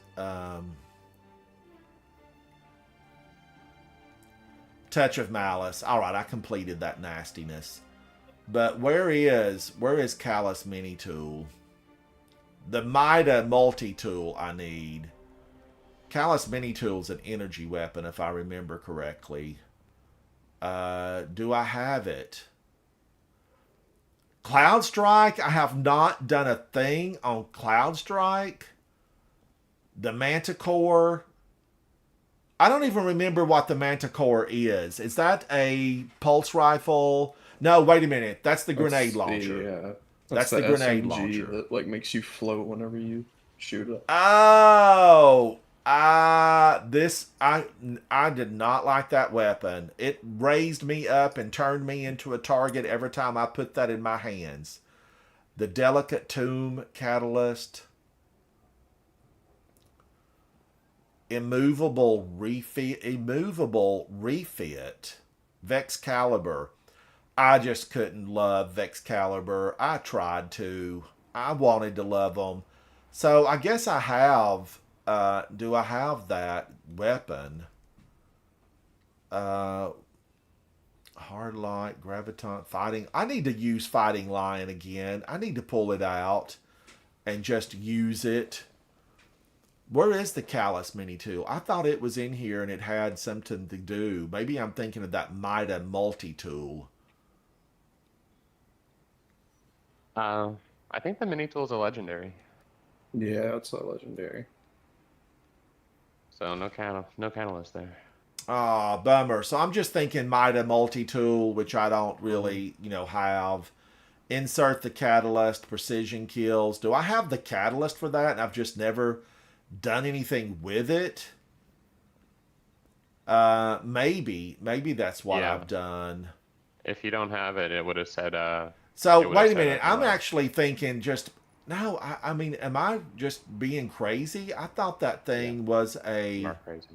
Speaker 1: Touch of Malice. Alright, I completed that nastiness. But where is Callus Mini Tool? The Mida multi-tool I need. Callus Mini Tool's an energy weapon, if I remember correctly. Do I have it? Cloud Strike? I have not done a thing on Cloud Strike. The Manticore. I don't even remember what the Manticore is. Is that a pulse rifle? No, wait a minute. That's the grenade launcher. That's the grenade
Speaker 5: SMG
Speaker 1: launcher.
Speaker 5: that like makes you float whenever you shoot it.
Speaker 1: Oh, I did not like that weapon. It raised me up and turned me into a target every time I put that in my hands. The Delicate Tomb Catalyst. Immovable refit. Vexcalibur. I just couldn't love Vexcalibur. I tried to. I wanted to love them. So I guess I have. Do I have that weapon? Hard Light, Graviton, Fighting. I need to use Fighting Lion again. I need to pull it out and just use it. Where is the Callus Mini Tool? I thought it was in here and it had something to do. Maybe I'm thinking of that Mida multi-tool.
Speaker 3: I think the mini tool's a legendary.
Speaker 5: Yeah, it's a legendary.
Speaker 3: So no catalyst there.
Speaker 1: Ah, bummer. So I'm just thinking Mida multi-tool, which I don't really, have. Insert the catalyst, precision kills. Do I have the catalyst for that? And I've just never done anything with it. Maybe that's what I've done.
Speaker 3: If you don't have it, it would have said.
Speaker 1: So wait a minute. I'm actually thinking just no. I mean, am I just being crazy? I thought that thing was a
Speaker 3: crazy.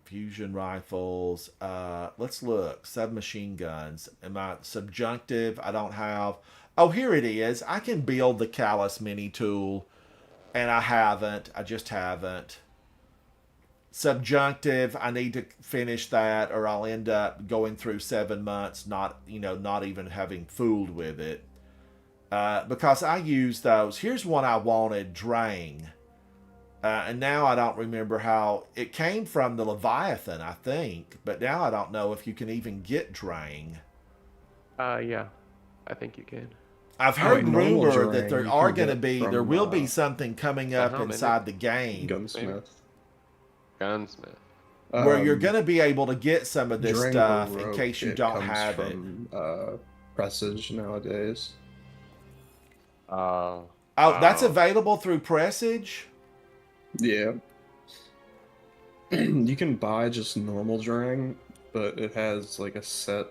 Speaker 1: Fusion rifles. Let's look. Submachine guns. Am I subjunctive? I don't have. Oh, here it is. I can build the Callus Mini Tool, and I haven't. I just haven't. Subjunctive, I need to finish that, or I'll end up going through 7 months not even having fooled with it. Because I use those. Here's one I wanted, Drain. And now I don't remember how it came from the Leviathan, I think. But now I don't know if you can even get Drain.
Speaker 3: Yeah, I think you can.
Speaker 1: I've heard rumor that there will be
Speaker 5: from,
Speaker 1: something coming up inside the game.
Speaker 5: Gunsmith.
Speaker 1: Where you're going to be able to get some of this stuff in
Speaker 5: Rope,
Speaker 1: case you don't have it.
Speaker 5: Presage nowadays.
Speaker 1: That's available through Presage?
Speaker 5: Yeah. You can buy just normal Drang, but it has like a set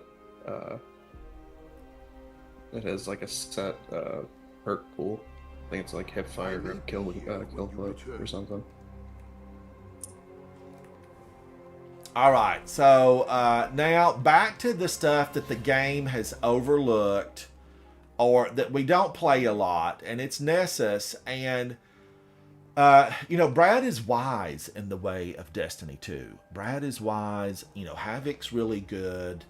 Speaker 5: perk pool. I think it's like hip fire or kill flip or something.
Speaker 1: All right, so now back to the stuff that the game has overlooked or that we don't play a lot, and it's Nessus. And, you know, Brad is wise in the way of Destiny 2. Brad is wise. You know, Havoc's really good.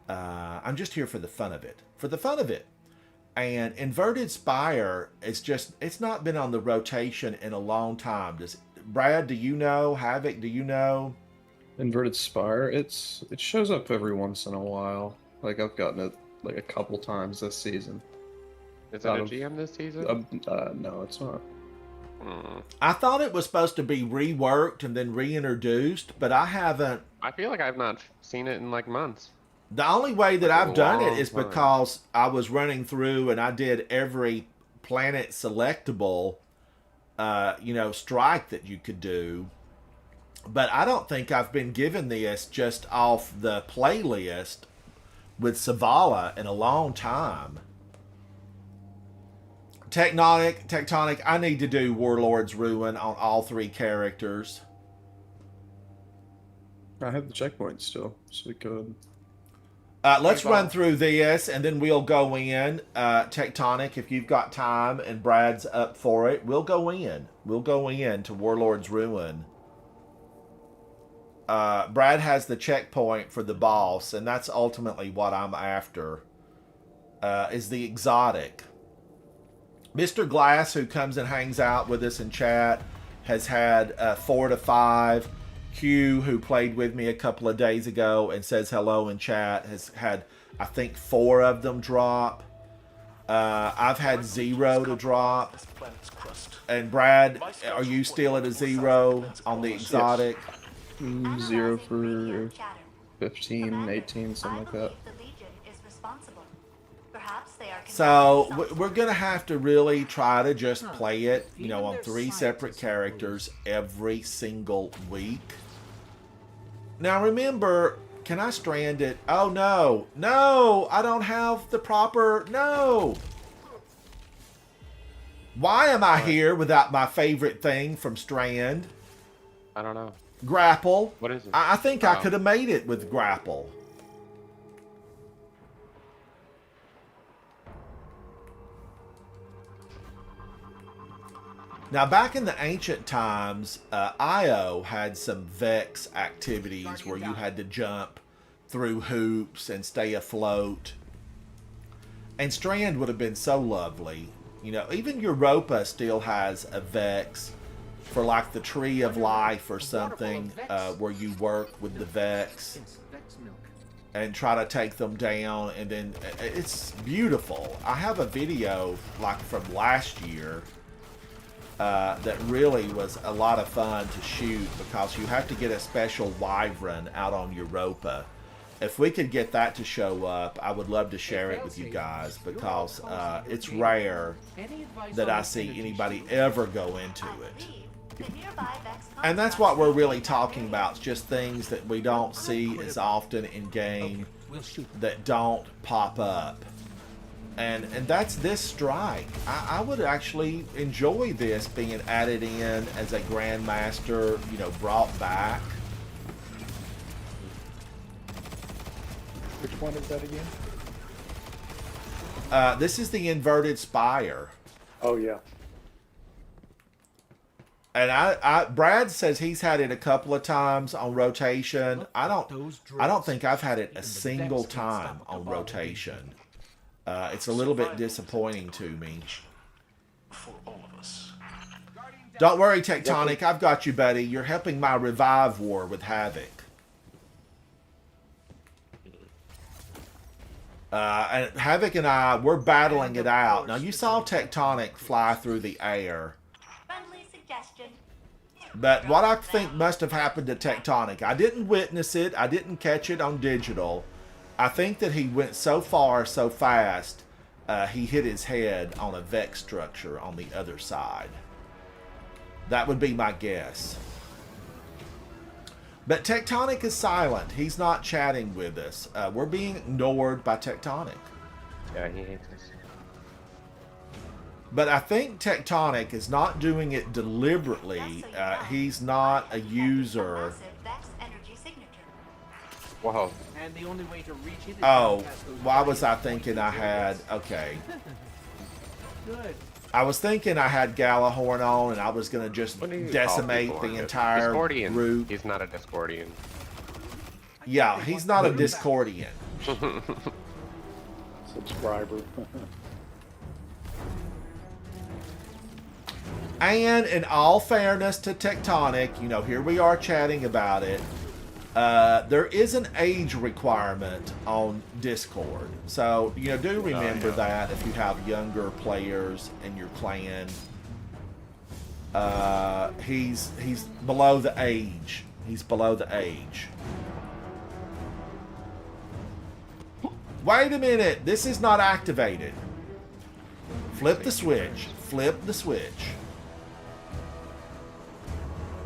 Speaker 1: I'm just here for the fun of it. For the fun of it. And Inverted Spire is just, it's not been on the rotation in a long time. Brad, do you know? Havoc, do you know?
Speaker 5: Inverted Spire, it shows up every once in a while. Like I've gotten it like a couple times this season.
Speaker 3: Is that a GM this season?
Speaker 5: No, it's not.
Speaker 1: I thought it was supposed to be reworked and then reintroduced, but I haven't.
Speaker 3: I feel like I've not seen it in like months.
Speaker 1: The only way that I've done it is
Speaker 3: time.
Speaker 1: because I was running through and I did every planet selectable, you know, strike that you could do. But I don't think I've been given this just off the playlist with Savala in a long time. Tectonic, I need to do Warlord's Ruin on all 3 characters.
Speaker 5: I have the checkpoint still, so we could.
Speaker 1: Let's run through this, and then we'll go in. Tectonic, if you've got time and Brad's up for it, we'll go in. We'll go in to Warlord's Ruin. Brad has the checkpoint for the boss, and that's ultimately what I'm after, is the exotic. Mr. Glass, who comes and hangs out with us in chat, has had 4 to 5. Q, who played with me a couple of days ago and says hello in chat, has had, I think, 4 of them drop. I've had 0 to drop. And Brad, are you still at a 0 on the exotic?
Speaker 5: 0 for 15, 18, something like that.
Speaker 1: So we're going to have to really try to just play it, you know, on 3 separate characters every single week. Now remember, can I strand it? Oh no, no, I don't have the proper, no. Why am I here without my favorite thing from Strand?
Speaker 3: I don't know.
Speaker 1: Grapple.
Speaker 3: What is it?
Speaker 1: I think I could have made it with grapple. Now, back in the ancient times, IO had some Vex activities where you had to jump through hoops and stay afloat. And Strand would have been so lovely. You know, even Europa still has a Vex for like the Tree of Life or something, where you work with the Vex and try to take them down, and then it's beautiful. I have a video like from last year that really was a lot of fun to shoot because you have to get a special wyvern out on Europa. If we could get that to show up, I would love to share it with you guys because it's rare that I see anybody ever go into it. And that's what we're really talking about. It's just things that we don't see as often in game that don't pop up. And that's this strike. I would actually enjoy this being added in as a Grandmaster, you know, brought back.
Speaker 7: Which one is that again?
Speaker 1: This is the Inverted Spire.
Speaker 7: Oh yeah.
Speaker 1: And Brad says he's had it a couple of times on rotation. I don't think I've had it a single time on rotation. It's a little bit disappointing to me. Don't worry, Tectonic. I've got you, buddy. You're helping my revive war with Havoc. And Havoc and I, we're battling it out. Now, you saw Tectonic fly through the air. But what I think must have happened to Tectonic, I didn't witness it. I didn't catch it on digital. I think that he went so far, so fast, he hit his head on a Vex structure on the other side. That would be my guess. But Tectonic is silent. He's not chatting with us. We're being ignored by Tectonic.
Speaker 3: Yeah, he hates us.
Speaker 1: But I think Tectonic is not doing it deliberately. He's not a user
Speaker 3: Whoa.
Speaker 2: And the only way to reach it is
Speaker 1: Oh,
Speaker 2: to pass those
Speaker 1: why was I
Speaker 2: giant
Speaker 1: thinking I had... Okay.
Speaker 2: Good.
Speaker 1: I was thinking I had Galahorn on, and I was going to just
Speaker 3: What do you call
Speaker 1: decimate
Speaker 3: people
Speaker 1: the
Speaker 3: on this?
Speaker 1: entire
Speaker 3: Discordian.
Speaker 1: group.
Speaker 3: He's not a Discordian.
Speaker 1: Yeah, he's not a Discordian.
Speaker 7: Subscriber.
Speaker 1: And in all fairness to Tectonic, you know, here we are chatting about it. There is an age requirement on Discord. So, you know, do remember that if you have younger players in your clan. He's below the age. He's below the age. Wait a minute. This is not activated. Flip the switch. Flip the switch.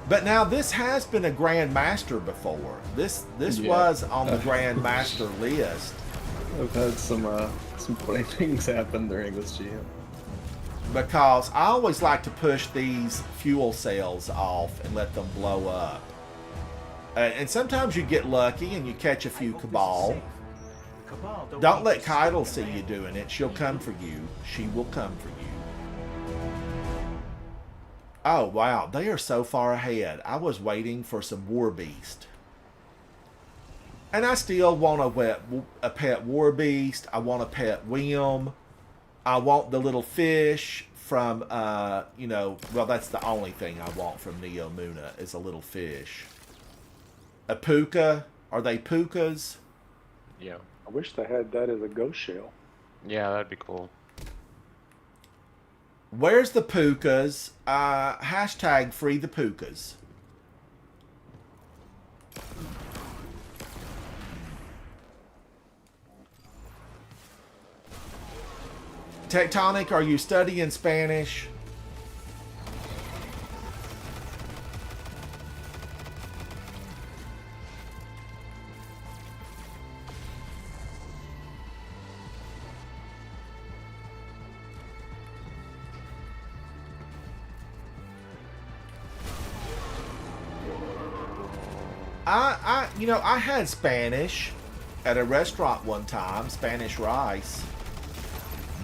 Speaker 1: But now this has been a Grand Master before. This was on the Grand Master list.
Speaker 5: I've had some funny things happen during this GM.
Speaker 1: Because I always like to push these fuel cells off and let them blow up. And sometimes you get lucky and you catch a few Cabal.
Speaker 2: Cabal,
Speaker 1: Don't let Keitel see you doing it. She'll come for you. She will come for you. Oh, wow. They are so far ahead. I was waiting for some War Beast. And I still want a pet War Beast. I want a pet William. I want the little fish from, you know, well, that's the only thing I want from Neo Muna is a little fish. A puka. Are they pukas?
Speaker 3: Yeah.
Speaker 7: I wish they had that as a ghost shell.
Speaker 3: Yeah, that'd be cool.
Speaker 1: Where's the pukas? Hashtag free the pukas. Tectonic, are you studying Spanish? You know, I had Spanish at a restaurant one time, Spanish rice.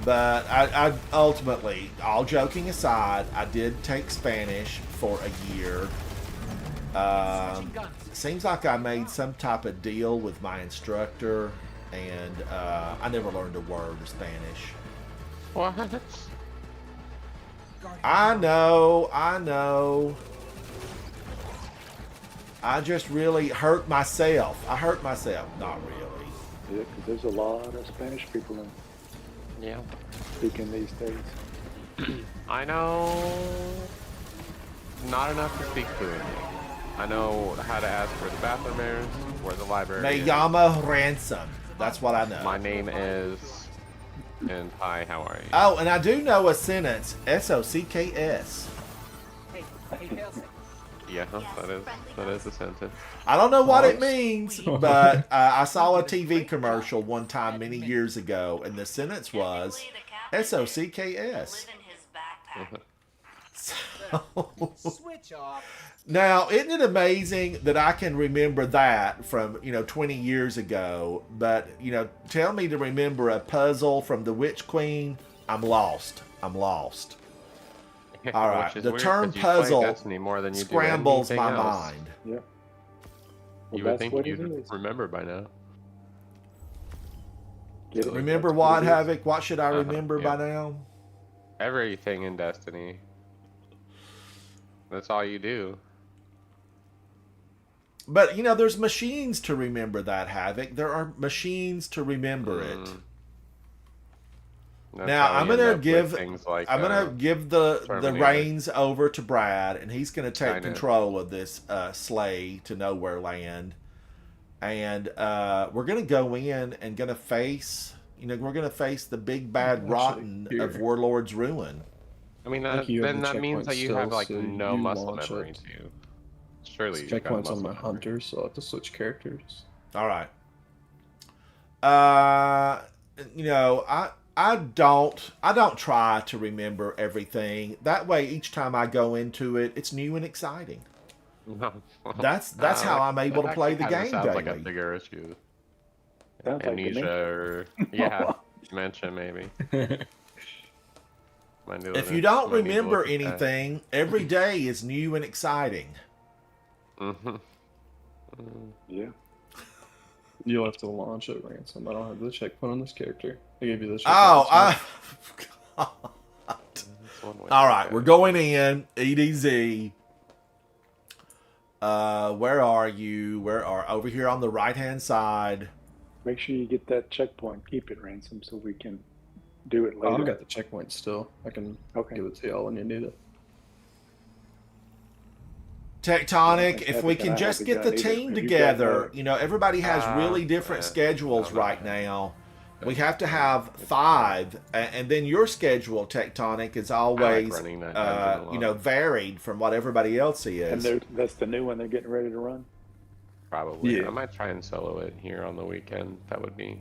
Speaker 1: But I ultimately, all joking aside, I did take Spanish for a year. Seems like I made some type of deal with my instructor, and I never learned a word of Spanish.
Speaker 3: What?
Speaker 1: I know. I just really hurt myself. I hurt myself. Not really.
Speaker 7: Yeah, 'cause there's a lot of Spanish people in
Speaker 3: Yeah.
Speaker 7: speaking these days.
Speaker 3: I know not enough to speak fluently. I know how to ask where the bathroom is, where the library
Speaker 1: Me
Speaker 3: is.
Speaker 1: llama Ransom. That's what I know.
Speaker 3: My name is, and hi, how are you?
Speaker 1: Oh, and I do know a sentence. SOCKS.
Speaker 2: Hey, Kelsey.
Speaker 3: Yeah, that is a sentence.
Speaker 1: I don't know what it means, but I saw a TV commercial one time many years ago, and the sentence was SOCKS.
Speaker 2: Switch off.
Speaker 1: Now, isn't it amazing that I can remember that from, 20 years ago, but, tell me to remember a puzzle from the Witch Queen, I'm lost. All right,
Speaker 3: Which is
Speaker 1: the
Speaker 3: weird,
Speaker 1: term
Speaker 3: 'cause you play
Speaker 1: puzzle
Speaker 3: Destiny more than you do
Speaker 1: scrambles my
Speaker 3: anything else.
Speaker 1: mind.
Speaker 7: Yeah. Well,
Speaker 3: You would
Speaker 7: that's
Speaker 3: think
Speaker 7: what it
Speaker 3: you'd
Speaker 7: is.
Speaker 3: remember by now.
Speaker 7: Get it?
Speaker 1: Remember
Speaker 7: That's
Speaker 1: what,
Speaker 7: it is.
Speaker 1: Havoc? What should I remember
Speaker 3: yeah.
Speaker 1: by now?
Speaker 3: Everything in Destiny. That's all you do.
Speaker 1: But, there's machines to remember that, Havoc. There are machines to remember it.
Speaker 3: That's
Speaker 1: Now,
Speaker 3: how
Speaker 1: I'm
Speaker 3: we
Speaker 1: gonna
Speaker 3: end up with
Speaker 1: give
Speaker 3: things like,
Speaker 1: the
Speaker 3: Terminator.
Speaker 1: reins over to Brad, and he's gonna take
Speaker 3: Skynet.
Speaker 1: control of this sleigh to Nowhere Land, and we're gonna go in and gonna face, we're gonna face the big bad
Speaker 5: Actually,
Speaker 1: rotten
Speaker 5: here.
Speaker 1: of Warlord's ruin.
Speaker 3: I mean,
Speaker 5: think you have
Speaker 3: then
Speaker 5: the
Speaker 3: that means
Speaker 5: checkpoint
Speaker 3: that you
Speaker 5: still,
Speaker 3: have like
Speaker 5: so
Speaker 3: no
Speaker 5: you
Speaker 3: muscle
Speaker 5: launch
Speaker 3: memory
Speaker 5: it.
Speaker 3: too. Surely you've got
Speaker 5: Checkpoints on
Speaker 3: muscle
Speaker 5: my
Speaker 3: memory.
Speaker 5: hunter, so I have to switch characters.
Speaker 1: All right. I don't try to remember everything. That way, each time I go into it, it's new and exciting. That's how I'm able to
Speaker 3: that
Speaker 1: play the
Speaker 3: kinda
Speaker 1: game
Speaker 3: sounds like a
Speaker 1: daily.
Speaker 3: bigger issue.
Speaker 7: Sounds like
Speaker 3: Amnesia
Speaker 7: dementia.
Speaker 3: or yeah, dementia maybe.
Speaker 1: If you don't remember anything, every day is new and exciting.
Speaker 3: Mm-hmm.
Speaker 7: Yeah.
Speaker 5: You'll have to launch it, Ransom. I don't have the checkpoint on this character. I gave you the
Speaker 1: Oh,
Speaker 5: checkpoint.
Speaker 1: all right, we're going in EDZ. Where are you? Over here on the right hand side?
Speaker 7: Make sure you get that checkpoint. Keep it, Ransom, so we can do it
Speaker 5: Oh,
Speaker 7: later.
Speaker 5: I've got the checkpoint still. I can
Speaker 7: Okay.
Speaker 5: give it to y'all when you need it.
Speaker 1: Tectonic,
Speaker 7: Yeah,
Speaker 1: if we
Speaker 7: can
Speaker 1: can
Speaker 7: I
Speaker 1: just
Speaker 7: have
Speaker 1: get the
Speaker 7: it done either?
Speaker 1: team
Speaker 7: If you've
Speaker 1: together,
Speaker 7: got,
Speaker 1: you know, everybody has really different schedules right now. We have to have 5, and then your schedule, Tectonic, is always,
Speaker 3: running that dungeon a
Speaker 1: you know,
Speaker 3: lot.
Speaker 1: varied from what everybody else is.
Speaker 7: And that's the new one they're getting ready to run?
Speaker 3: Probably.
Speaker 5: Yeah.
Speaker 3: I might try and solo it here on the weekend. That would be.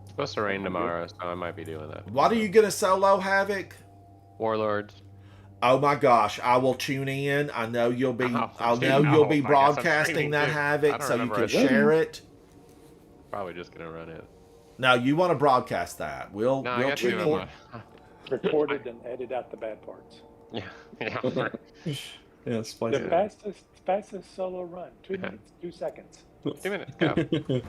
Speaker 3: It's supposed to rain tomorrow, so I might be doing that.
Speaker 1: What are you going to solo, Havoc?
Speaker 3: Warlords.
Speaker 1: Oh my gosh, I will tune in. I know you'll be.
Speaker 3: Oh,
Speaker 1: I know
Speaker 3: I
Speaker 1: you'll be
Speaker 3: guess I'm
Speaker 1: broadcasting
Speaker 3: streaming
Speaker 1: that
Speaker 3: too. I
Speaker 1: Havoc,
Speaker 3: don't
Speaker 1: so you
Speaker 3: remember
Speaker 1: can
Speaker 3: I did.
Speaker 1: share it.
Speaker 3: Probably just gonna run it.
Speaker 1: No, you want to broadcast that. We'll
Speaker 3: No, I
Speaker 1: we'll
Speaker 3: got you.
Speaker 1: tune
Speaker 3: in
Speaker 1: in.
Speaker 3: my-
Speaker 7: Recorded and edit out the bad parts.
Speaker 3: Yeah, yeah.
Speaker 5: Yeah, splice
Speaker 7: The fastest solo run. 2 minutes, 2 seconds.
Speaker 3: 2 minutes. Go.
Speaker 7: You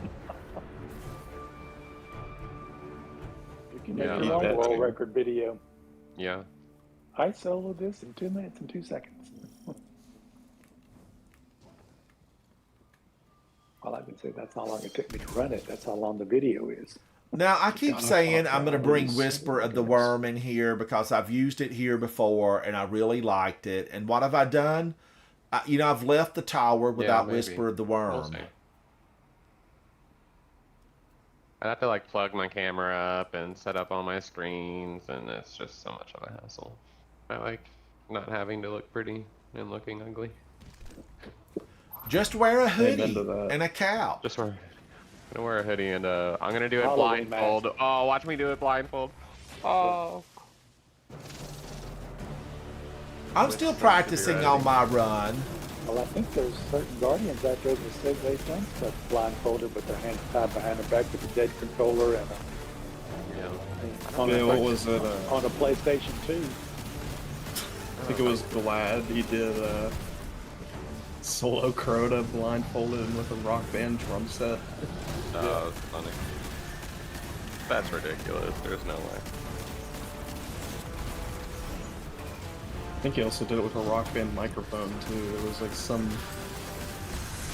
Speaker 7: can make
Speaker 3: Yeah,
Speaker 7: your own
Speaker 5: that
Speaker 7: world
Speaker 5: too.
Speaker 7: record video.
Speaker 3: Yeah.
Speaker 7: I soloed this in 2 minutes and 2 seconds. Well, I can say that's how long it took me to run it. That's how long the video is.
Speaker 1: Now, I keep saying I'm going to bring
Speaker 5: hours.
Speaker 1: Whisper of the Worm in here because I've used it here before and I really liked it. And what have I done? You know, I've left the tower without
Speaker 3: maybe.
Speaker 1: Whisper of the
Speaker 3: We'll
Speaker 1: Worm.
Speaker 3: see. I have to like plug my camera up and set up all my screens, and it's just so much of a hassle. I like not having to look pretty and looking ugly.
Speaker 1: Just wear a
Speaker 5: Amen
Speaker 1: hoodie
Speaker 5: to that.
Speaker 1: and a couch.
Speaker 3: Just wear. I'm gonna wear a hoodie and I'm gonna do it
Speaker 7: Halloween
Speaker 3: blindfold. Oh, watch me do it blindfold. Oh.
Speaker 1: I'm still practicing on my run.
Speaker 7: Well, I think there's certain Guardians out there that say they've done stuff blindfolded with their hands tied behind their back with a dead controller and
Speaker 3: Yeah.
Speaker 7: on,
Speaker 5: Yeah,
Speaker 7: a,
Speaker 5: what was it?
Speaker 7: on a PlayStation 2.
Speaker 5: I think it was Glad. He did solo Crota blindfolded with a rock band drum set.
Speaker 3: Oh, that's funny. That's ridiculous. There's no way.
Speaker 5: I think he also did it with a rock band microphone too. It was like some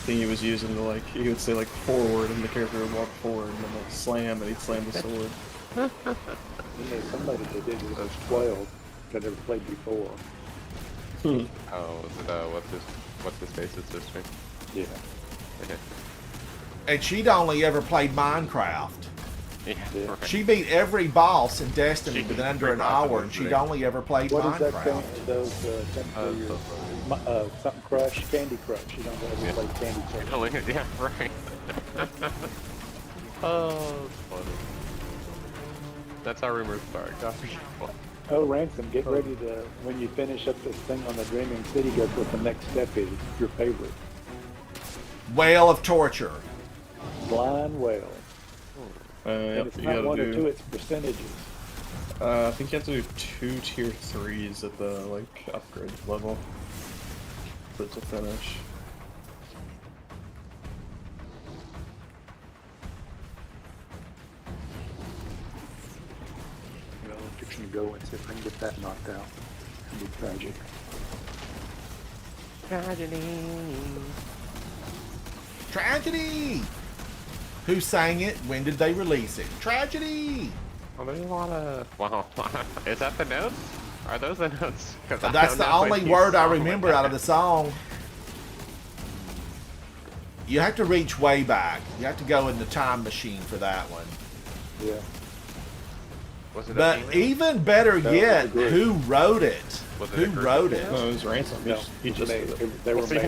Speaker 5: thing he was using to like, he would say like forward and the character would walk forward and then like slam and he'd slam the sword.
Speaker 7: Yeah, somebody that did it was 12 that never played before.
Speaker 3: Oh, was it what's his face's sister?
Speaker 7: Yeah.
Speaker 3: Okay.
Speaker 1: And she'd only ever played Minecraft.
Speaker 3: Yeah.
Speaker 7: Yeah.
Speaker 3: Right.
Speaker 1: She beat every boss in Destiny
Speaker 3: She
Speaker 1: within
Speaker 3: beat
Speaker 1: under an
Speaker 3: every boss in
Speaker 1: hour, and she'd
Speaker 3: Destiny.
Speaker 1: only ever played
Speaker 7: What is that
Speaker 1: Minecraft.
Speaker 7: thing? Those something Crush, Candy Crush. You don't ever
Speaker 3: Yeah.
Speaker 7: play Candy Crush.
Speaker 3: Yeah, right. Oh, that's funny. That's how rumors start.
Speaker 7: Oh, Ransom, get ready to, when you finish up this thing on the Dreaming City, guess what the next step is? Your favorite.
Speaker 1: Whale of Torture.
Speaker 7: Blind Whale. And
Speaker 5: Yep,
Speaker 7: it's
Speaker 5: you
Speaker 7: not
Speaker 5: gotta
Speaker 7: 1 or 2,
Speaker 5: do.
Speaker 7: it's percentages.
Speaker 5: I think you have to do 2 tier 3s at the like upgrade level for it to finish.
Speaker 7: Well, I'm fixing to go and see if I can get that knocked out. It'd be tragic.
Speaker 1: Tragedy! Who sang it? When did they release it? Tragedy!
Speaker 3: Well, there's a lot of. Wow. Is that the notes? Are those the notes? 'Cause I
Speaker 1: That's
Speaker 3: don't
Speaker 1: the
Speaker 3: know
Speaker 1: only
Speaker 3: any
Speaker 1: word I
Speaker 3: song
Speaker 1: remember
Speaker 3: like
Speaker 1: out of the
Speaker 3: that.
Speaker 1: song. You have to reach way back. You have to go in the time machine for that one.
Speaker 7: Yeah.
Speaker 3: Was it a
Speaker 1: But
Speaker 3: female?
Speaker 1: even better
Speaker 7: was
Speaker 1: yet,
Speaker 7: a group.
Speaker 1: who wrote it?
Speaker 3: Was it
Speaker 1: Who
Speaker 3: a group
Speaker 1: wrote
Speaker 3: of
Speaker 1: it?
Speaker 5: No, it was Ransom.
Speaker 7: No,
Speaker 5: He just
Speaker 7: they,
Speaker 5: did it.
Speaker 7: they were
Speaker 3: Was
Speaker 7: male.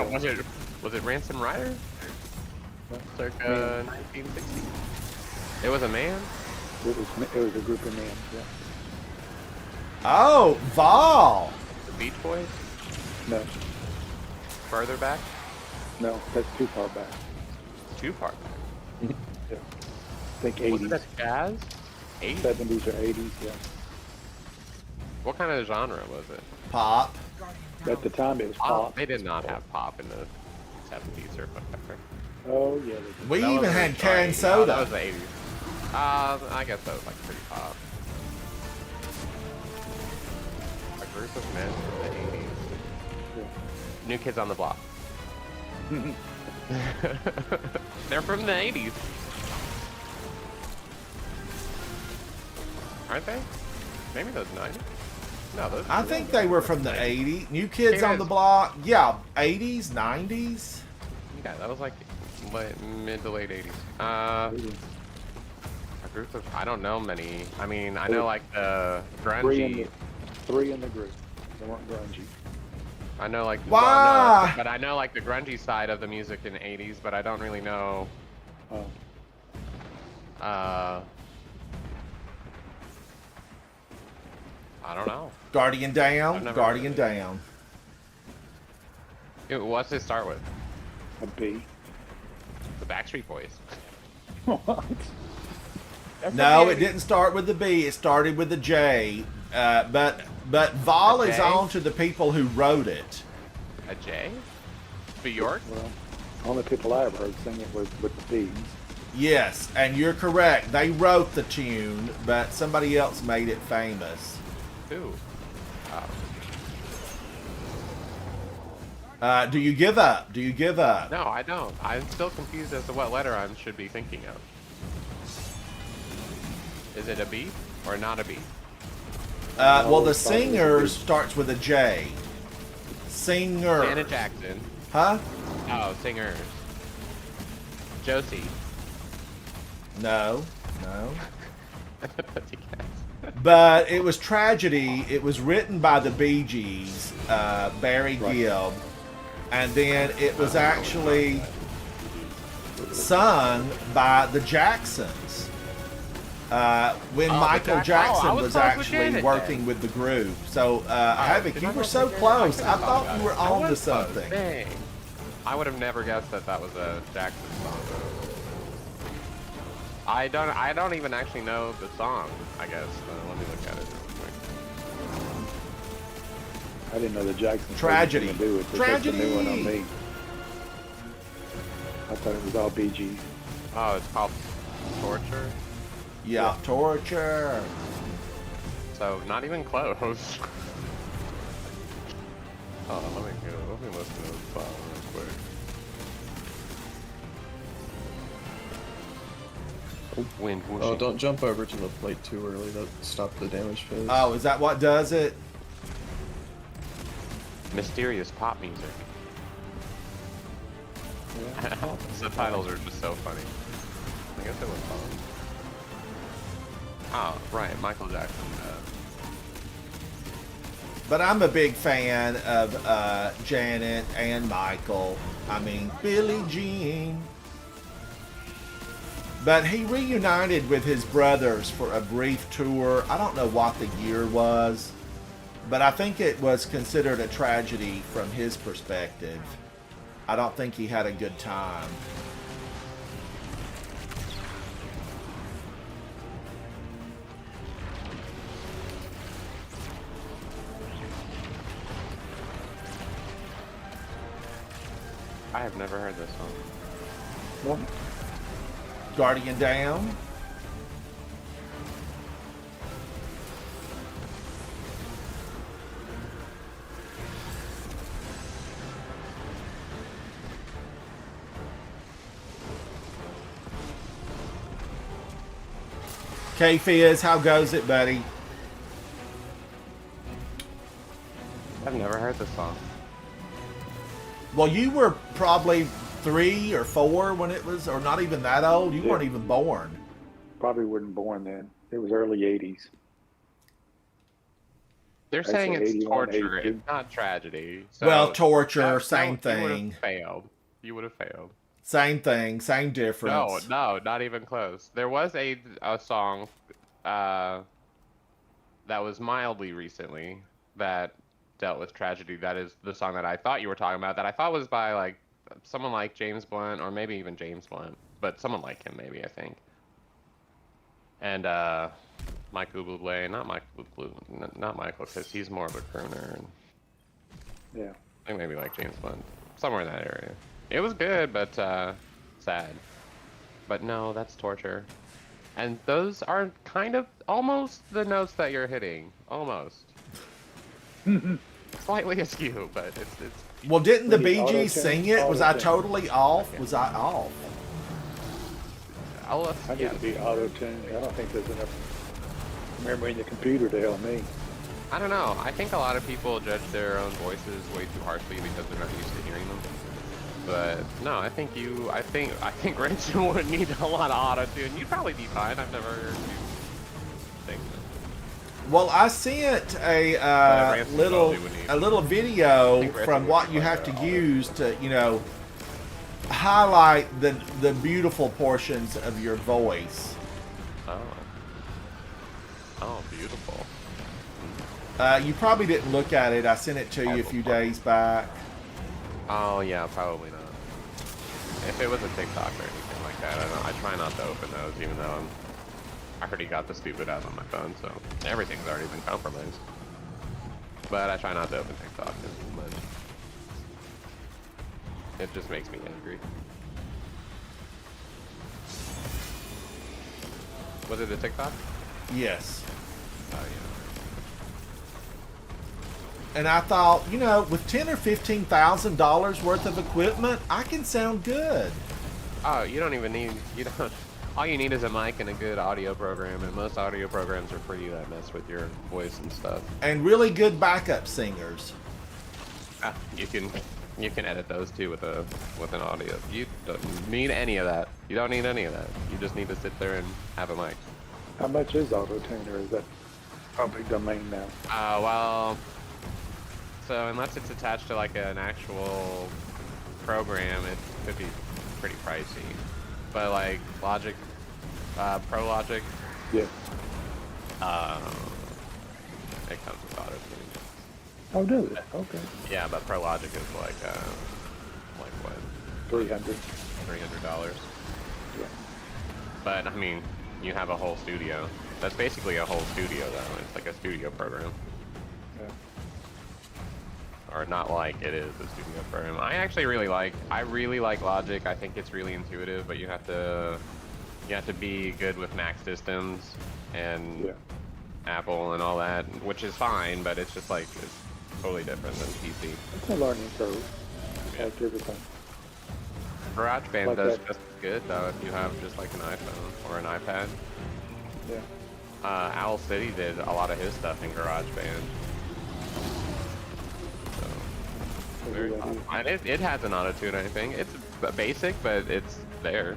Speaker 3: it Ransom Ryder? Circa
Speaker 7: Man.
Speaker 3: 1960. It was a man?
Speaker 7: It was a group of men, yeah.
Speaker 1: Oh, Vol!
Speaker 3: The Beach Boys?
Speaker 7: No.
Speaker 3: further back?
Speaker 7: No, that's too far back.
Speaker 3: Too far back.
Speaker 7: Yeah. I think
Speaker 3: Was
Speaker 7: 80s.
Speaker 3: it that jazz? 80s?
Speaker 7: 70s or 80s, yeah.
Speaker 3: What kind of genre was it?
Speaker 1: Pop.
Speaker 7: At the time, it was
Speaker 3: Pop?
Speaker 7: pop.
Speaker 3: They did not have pop in the 70s or whatever.
Speaker 7: Oh, yeah. They did.
Speaker 1: We
Speaker 3: That
Speaker 1: even
Speaker 3: was
Speaker 1: had
Speaker 3: the
Speaker 1: canned
Speaker 3: 80s.
Speaker 1: soda.
Speaker 3: Oh, that was the 80s. I guess that was like pretty pop. A group of men from the 80s. New Kids on the Block. They're from the 80s. Aren't they? Maybe those 90s? No, those.
Speaker 1: I think they were from the 80s. New Kids on the Block. Yeah, 80s, 90s.
Speaker 3: Yeah, that was like mid to late 80s. A group of, I don't know many. I mean, I know like the grungy.
Speaker 7: Three in the group. They weren't grungy.
Speaker 3: I know like,
Speaker 1: Why?
Speaker 3: well, no, but I know like the grungy side of the music in the 80s, but I don't really know.
Speaker 7: Oh.
Speaker 3: I don't know.
Speaker 1: Guardian Down.
Speaker 3: I've never
Speaker 1: Guardian
Speaker 3: heard of
Speaker 1: Down.
Speaker 3: What's it start with?
Speaker 7: A B.
Speaker 3: The Backstreet Boys.
Speaker 7: What?
Speaker 1: No, it didn't start with the B. It started with the J. But Vol
Speaker 3: A
Speaker 1: is
Speaker 3: J?
Speaker 1: on to the people who wrote it.
Speaker 3: A J? Bjork?
Speaker 7: Well, only people I ever heard sing it was with the B's.
Speaker 1: Yes, and you're correct. They wrote the tune, but somebody else made it famous.
Speaker 3: Who?
Speaker 1: Do you give up? Do you give up?
Speaker 3: No, I don't. I'm still confused as to what letter I should be thinking of. Is it a B or not a B?
Speaker 1: Well, the
Speaker 7: it's probably
Speaker 1: singers
Speaker 7: a B.
Speaker 1: starts with a J. Singer.
Speaker 3: Janet Jackson.
Speaker 1: Huh?
Speaker 3: Oh, singers. Josie.
Speaker 1: No. No.
Speaker 3: Pussycats.
Speaker 1: But it was Tragedy. It was written by the Bee Gees, Barry
Speaker 7: Right.
Speaker 1: Gibb. And then it was actually sung by the Jacksons. When
Speaker 3: Oh, the
Speaker 1: Michael
Speaker 3: I
Speaker 1: Jackson
Speaker 3: was
Speaker 1: was
Speaker 3: close with
Speaker 1: actually
Speaker 3: Janet
Speaker 1: working
Speaker 3: then.
Speaker 1: with the group. So, Havoc,
Speaker 3: Did
Speaker 1: you
Speaker 3: I
Speaker 1: were
Speaker 3: not
Speaker 1: so
Speaker 3: think
Speaker 1: close.
Speaker 3: I
Speaker 1: I
Speaker 3: could've
Speaker 1: thought
Speaker 3: thought
Speaker 1: you were
Speaker 3: about it. I
Speaker 1: on to
Speaker 3: was close.
Speaker 1: something.
Speaker 3: Dang. I would have never guessed that that was a Jackson song. I don't even actually know the song, I guess. Let me look at it real quick.
Speaker 7: I didn't know the Jacksons
Speaker 1: Tragedy.
Speaker 7: had anything to do with it. They picked a new one on
Speaker 1: Tragedy.
Speaker 7: me. I thought it was all BG.
Speaker 3: Oh, it's called Torture.
Speaker 1: Yeah, Torture.
Speaker 3: So not even close. Oh, let me listen to this song real quick. Oh, wind whooshing.
Speaker 5: Oh, don't jump over to the plate too early. That stop the damage phase.
Speaker 1: Oh, is that what does it?
Speaker 3: Mysterious pop music. Subtitles are just so funny. I guess it was fun. Oh, right, Michael Jackson.
Speaker 1: But I'm a big fan of Janet and Michael. I mean, Billie Jean. But he reunited with his brothers for a brief tour. I don't know what the year was, but I think it was considered a tragedy from his perspective. I don't think he had a good time.
Speaker 3: I have never heard this song.
Speaker 7: Well,
Speaker 1: Guardian Down. K-Fizz, how goes it, buddy?
Speaker 3: I've never heard this song.
Speaker 1: Well, you were probably 3 or 4 when it was, or not even that old. You
Speaker 7: Yeah.
Speaker 1: weren't even born.
Speaker 7: probably wasn't born then. It was early 80s.
Speaker 3: They're
Speaker 7: I'd
Speaker 3: saying
Speaker 7: say
Speaker 3: it's
Speaker 7: 81,
Speaker 3: torture,
Speaker 7: 82.
Speaker 3: it's not tragedy. So
Speaker 1: Well, torture,
Speaker 3: no,
Speaker 1: same
Speaker 3: You would
Speaker 1: thing.
Speaker 3: have failed. You would have failed.
Speaker 1: Same thing, same
Speaker 3: No,
Speaker 1: difference.
Speaker 3: no, not even close. There was a song that was mildly recently that dealt with tragedy. That is the song that I thought you were talking about. That I thought was by like someone like James Blunt, or maybe even James Blunt, but someone like him, maybe, I think. And Michael Bublé, not Michael, because he's more of a crooner. And
Speaker 7: Yeah.
Speaker 3: I think maybe like James Blunt, somewhere in that area. It was good, but sad. But no, that's torture. And those are kind of almost the notes that you're hitting, almost. Slightly askew, but it's.
Speaker 1: Well, didn't the
Speaker 7: Maybe
Speaker 1: Bee
Speaker 7: auto-tune,
Speaker 1: Gees sing it? Was I
Speaker 7: auto-tune.
Speaker 1: totally off? Was I off?
Speaker 7: I need to be auto-tuned. I don't think there's enough memory in the computer to help me.
Speaker 3: I don't know. I think a lot of people judge their own voices way too harshly because they're not used to hearing them. But no, I think Rich would need a lot of auto-tune. You'd probably be fine. I've never heard you sing.
Speaker 1: Well, I sent a
Speaker 3: Ransom
Speaker 1: little
Speaker 3: probably would need-
Speaker 1: video
Speaker 3: think Ransom
Speaker 1: from
Speaker 3: would
Speaker 1: what
Speaker 3: be
Speaker 1: you
Speaker 3: like
Speaker 1: have
Speaker 3: that
Speaker 1: to use to, highlight the beautiful portions of your voice.
Speaker 3: Oh, beautiful.
Speaker 1: You probably didn't look at it. I sent it to you a few days back.
Speaker 3: Oh yeah, probably not. If it was a TikTok or anything like that, I don't know. I try not to open those, even though I already got the stupid app on my phone, so everything's already been compromised. But I try not to open TikTok as much. It just makes me angry. Was it a TikTok?
Speaker 1: Yes.
Speaker 3: Oh yeah.
Speaker 1: And I thought, with $10,000 or $15,000 worth of equipment, I can sound good.
Speaker 3: Oh, you don't. All you need is a mic and a good audio program, and most audio programs are free that mess with your voice and stuff.
Speaker 1: And really good backup singers.
Speaker 3: You can edit those too with an audio. You don't need any of that. You don't need any of that. You just need to sit there and have a mic.
Speaker 7: How much is auto-tune, or is that public domain now?
Speaker 3: Well, so unless it's attached to like an actual program, it could be pretty pricey. But like Logic, Pro Logic,
Speaker 7: Yeah.
Speaker 3: it comes with auto-tune.
Speaker 7: Oh, does it? Okay.
Speaker 3: Yeah, but Pro Logic is like what?
Speaker 7: 300.
Speaker 3: $300.
Speaker 7: Yeah.
Speaker 3: But I mean, you have a whole studio. That's basically a whole studio, though. It's like a studio program,
Speaker 7: Yeah.
Speaker 3: or not like it is a studio program. I really like Logic. I think it's really intuitive, but you have to be good with Mac systems and
Speaker 7: Yeah.
Speaker 3: Apple and all that, which is fine. But it's just like it's totally different than PC.
Speaker 7: It's a learning curve, like everything.
Speaker 3: GarageBand
Speaker 7: Like
Speaker 3: does
Speaker 7: that.
Speaker 3: just as good though if you have just like an iPhone or an iPad.
Speaker 7: Yeah.
Speaker 3: Owl City did a lot of his stuff in GarageBand. So, very
Speaker 7: Yeah.
Speaker 3: fun. And it has an auto-tune, I think. It's basic, but it's there.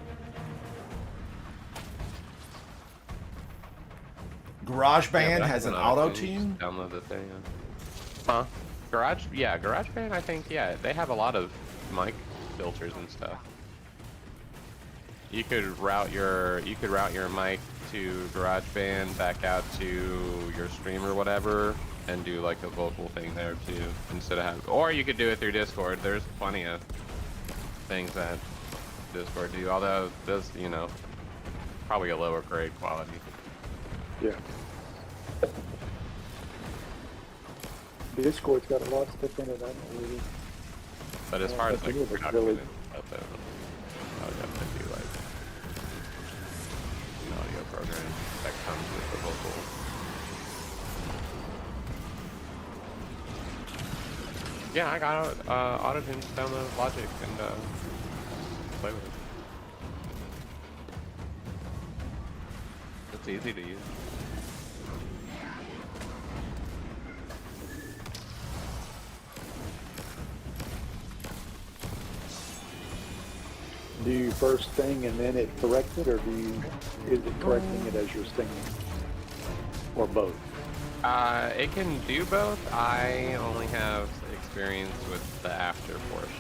Speaker 1: GarageBand
Speaker 3: Yeah,
Speaker 1: has an
Speaker 3: auto-tune.
Speaker 1: auto-tune?
Speaker 3: Just download the thing. Huh? GarageBand, I think, yeah, they have a lot of mic filters and stuff. You could route your mic to GarageBand back out to your stream or whatever, and do like a vocal thing there too, instead of having. Or you could do it through Discord. There's plenty of things that Discord do, although those, probably a lower grade quality.
Speaker 7: Yeah. Discord's got a lot of stuff in it. I don't really.
Speaker 3: But as far as like
Speaker 7: I think it was
Speaker 3: production
Speaker 7: really-
Speaker 3: and stuff, I would definitely do like an audio program that comes with the vocal. Yeah, I got auto-tune down the Logic and play with it. It's easy to use.
Speaker 7: Do you first sing and then it corrects it, or is it correcting it as you're singing, or both?
Speaker 3: It can do both. I only have experience with the after portion.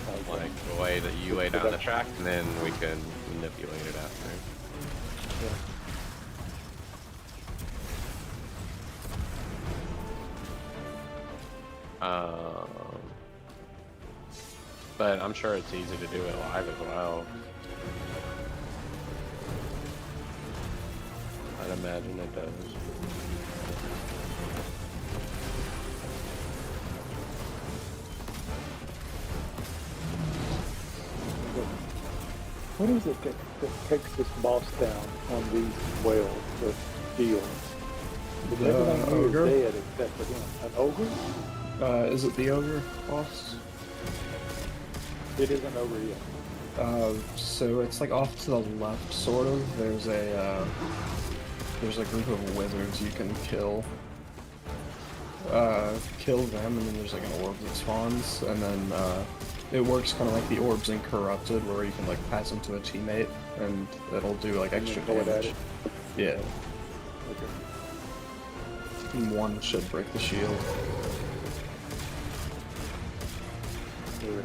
Speaker 7: Okay.
Speaker 3: Like the way that you lay down the track, and then we can manipulate it after.
Speaker 7: Yeah.
Speaker 3: But I'm sure it's easy to do it live as well. I'd imagine it does.
Speaker 7: What is it that takes this boss down on these whales, the shields?
Speaker 5: The
Speaker 7: Everything here
Speaker 5: ogre?
Speaker 7: is dead except for him. An ogre?
Speaker 5: Is it the ogre boss?
Speaker 7: It isn't over yet.
Speaker 5: So it's like off to the left, sort of. There's a group of wizards you can kill. Kill them, and then there's like an orb that spawns, and then it works kind of like the orbs in Corrupted, where you can like pass them to a teammate, and it'll do like extra
Speaker 7: Go at
Speaker 5: damage.
Speaker 7: it.
Speaker 5: Yeah,
Speaker 7: Okay.
Speaker 5: and one should break the shield.
Speaker 7: Here it is.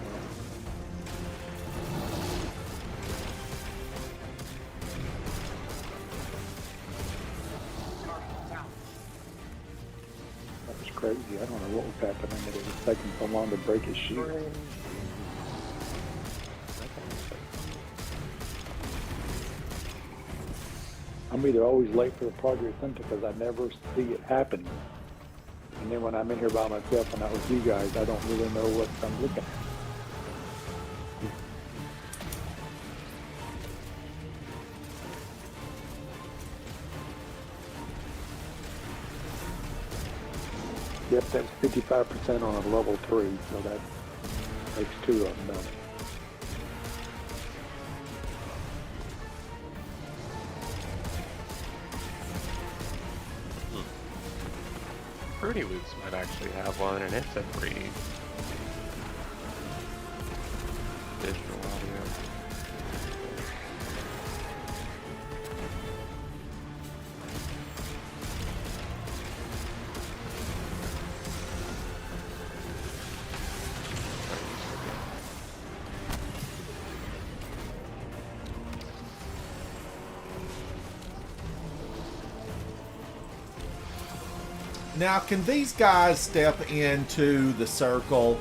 Speaker 7: That was crazy. I don't know what was happening, that it was taking so long to break his shield. I'm either always late for the party or something because I never see it happen. And then when I'm in here by myself and out with you guys, I don't really know what I'm looking at. Yep, that's 55% on a level 3, so that makes 2 of them, doesn't it?
Speaker 3: Fruity Loops might actually have one, and it's a free digital audio.
Speaker 1: Now, can these guys step into the circle?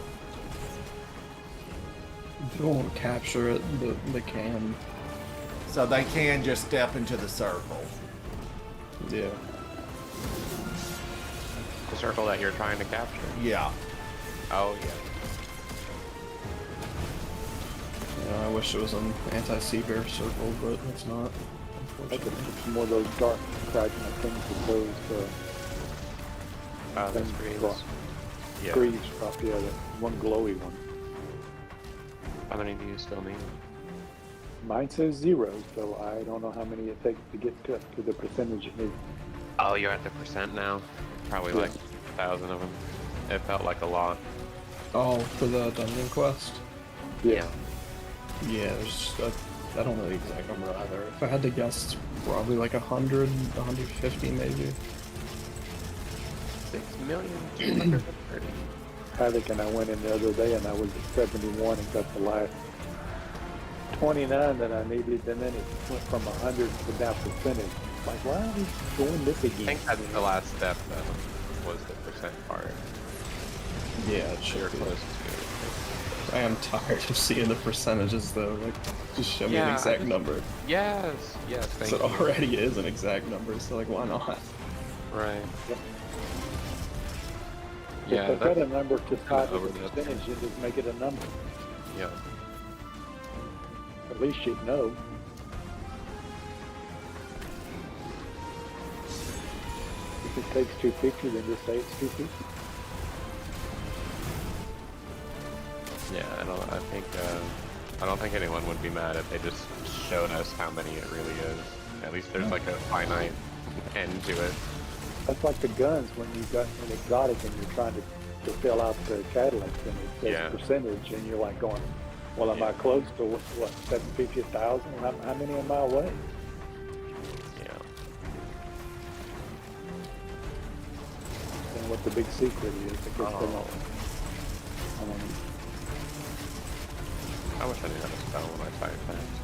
Speaker 5: They won't capture it, but they can.
Speaker 1: So they can just step into the circle.
Speaker 5: Yeah.
Speaker 3: The circle that you're trying to capture.
Speaker 1: Yeah.
Speaker 3: Oh, yeah.
Speaker 5: Yeah, I wish it was an anti-seabear circle, but it's not.
Speaker 7: I could
Speaker 5: Unfortunately.
Speaker 7: put some more of those dark fragment things with those
Speaker 3: Oh, the
Speaker 7: things
Speaker 3: screens.
Speaker 7: drop.
Speaker 3: Yeah.
Speaker 7: Screens drop, yeah, the one glowy one.
Speaker 3: How many do you still need?
Speaker 7: Mine says 0, so I don't know how many it takes to get to the percentage it needs.
Speaker 3: Oh, you're at the percent now? Probably
Speaker 7: Yeah.
Speaker 3: like 1,000 of them. It felt like a lot.
Speaker 5: Oh, for the dungeon quest?
Speaker 7: Yeah.
Speaker 5: Yeah, I don't know the exact number either. If I had to guess, it's probably like 100, 150 maybe.
Speaker 3: 6,230,000.
Speaker 7: Havoc and I went in the other day and I was at 71 and got the last 29 that I needed, and then it went from 100 to down percentage. Like, why are we doing this
Speaker 3: I
Speaker 7: again?
Speaker 3: think that's the last step, was the percent part.
Speaker 5: Yeah, it
Speaker 3: You're
Speaker 5: should be.
Speaker 3: close to
Speaker 5: I am tired of seeing the percentages though. Like, just show me
Speaker 3: Yeah,
Speaker 5: an
Speaker 3: I
Speaker 5: exact
Speaker 3: just-
Speaker 5: number.
Speaker 3: Yes, yes, thank
Speaker 5: So it
Speaker 3: you.
Speaker 5: already is an exact number, so like, why not?
Speaker 3: Right.
Speaker 7: Yep.
Speaker 3: Yeah,
Speaker 7: if they got a
Speaker 3: that's,
Speaker 7: number to tie to
Speaker 3: over
Speaker 7: the
Speaker 3: that.
Speaker 7: percentage, you just make it a number.
Speaker 3: yeah.
Speaker 7: At least you'd know. If it takes 250, then just say it's 250.
Speaker 3: Yeah, I don't think anyone would be mad if they just showed us how many it really is. At least there's like a finite end to it.
Speaker 7: That's like the guns when you got an exotic and you're trying to fill out the catalyst and it says
Speaker 3: Yeah.
Speaker 7: percentage and you're like going, well, am I close to what 750, 1,000? How many am I away?
Speaker 3: Yeah.
Speaker 7: And what the big secret is, I guess they
Speaker 3: Oh.
Speaker 7: don't.
Speaker 3: I wish I knew how to spell when I type fast.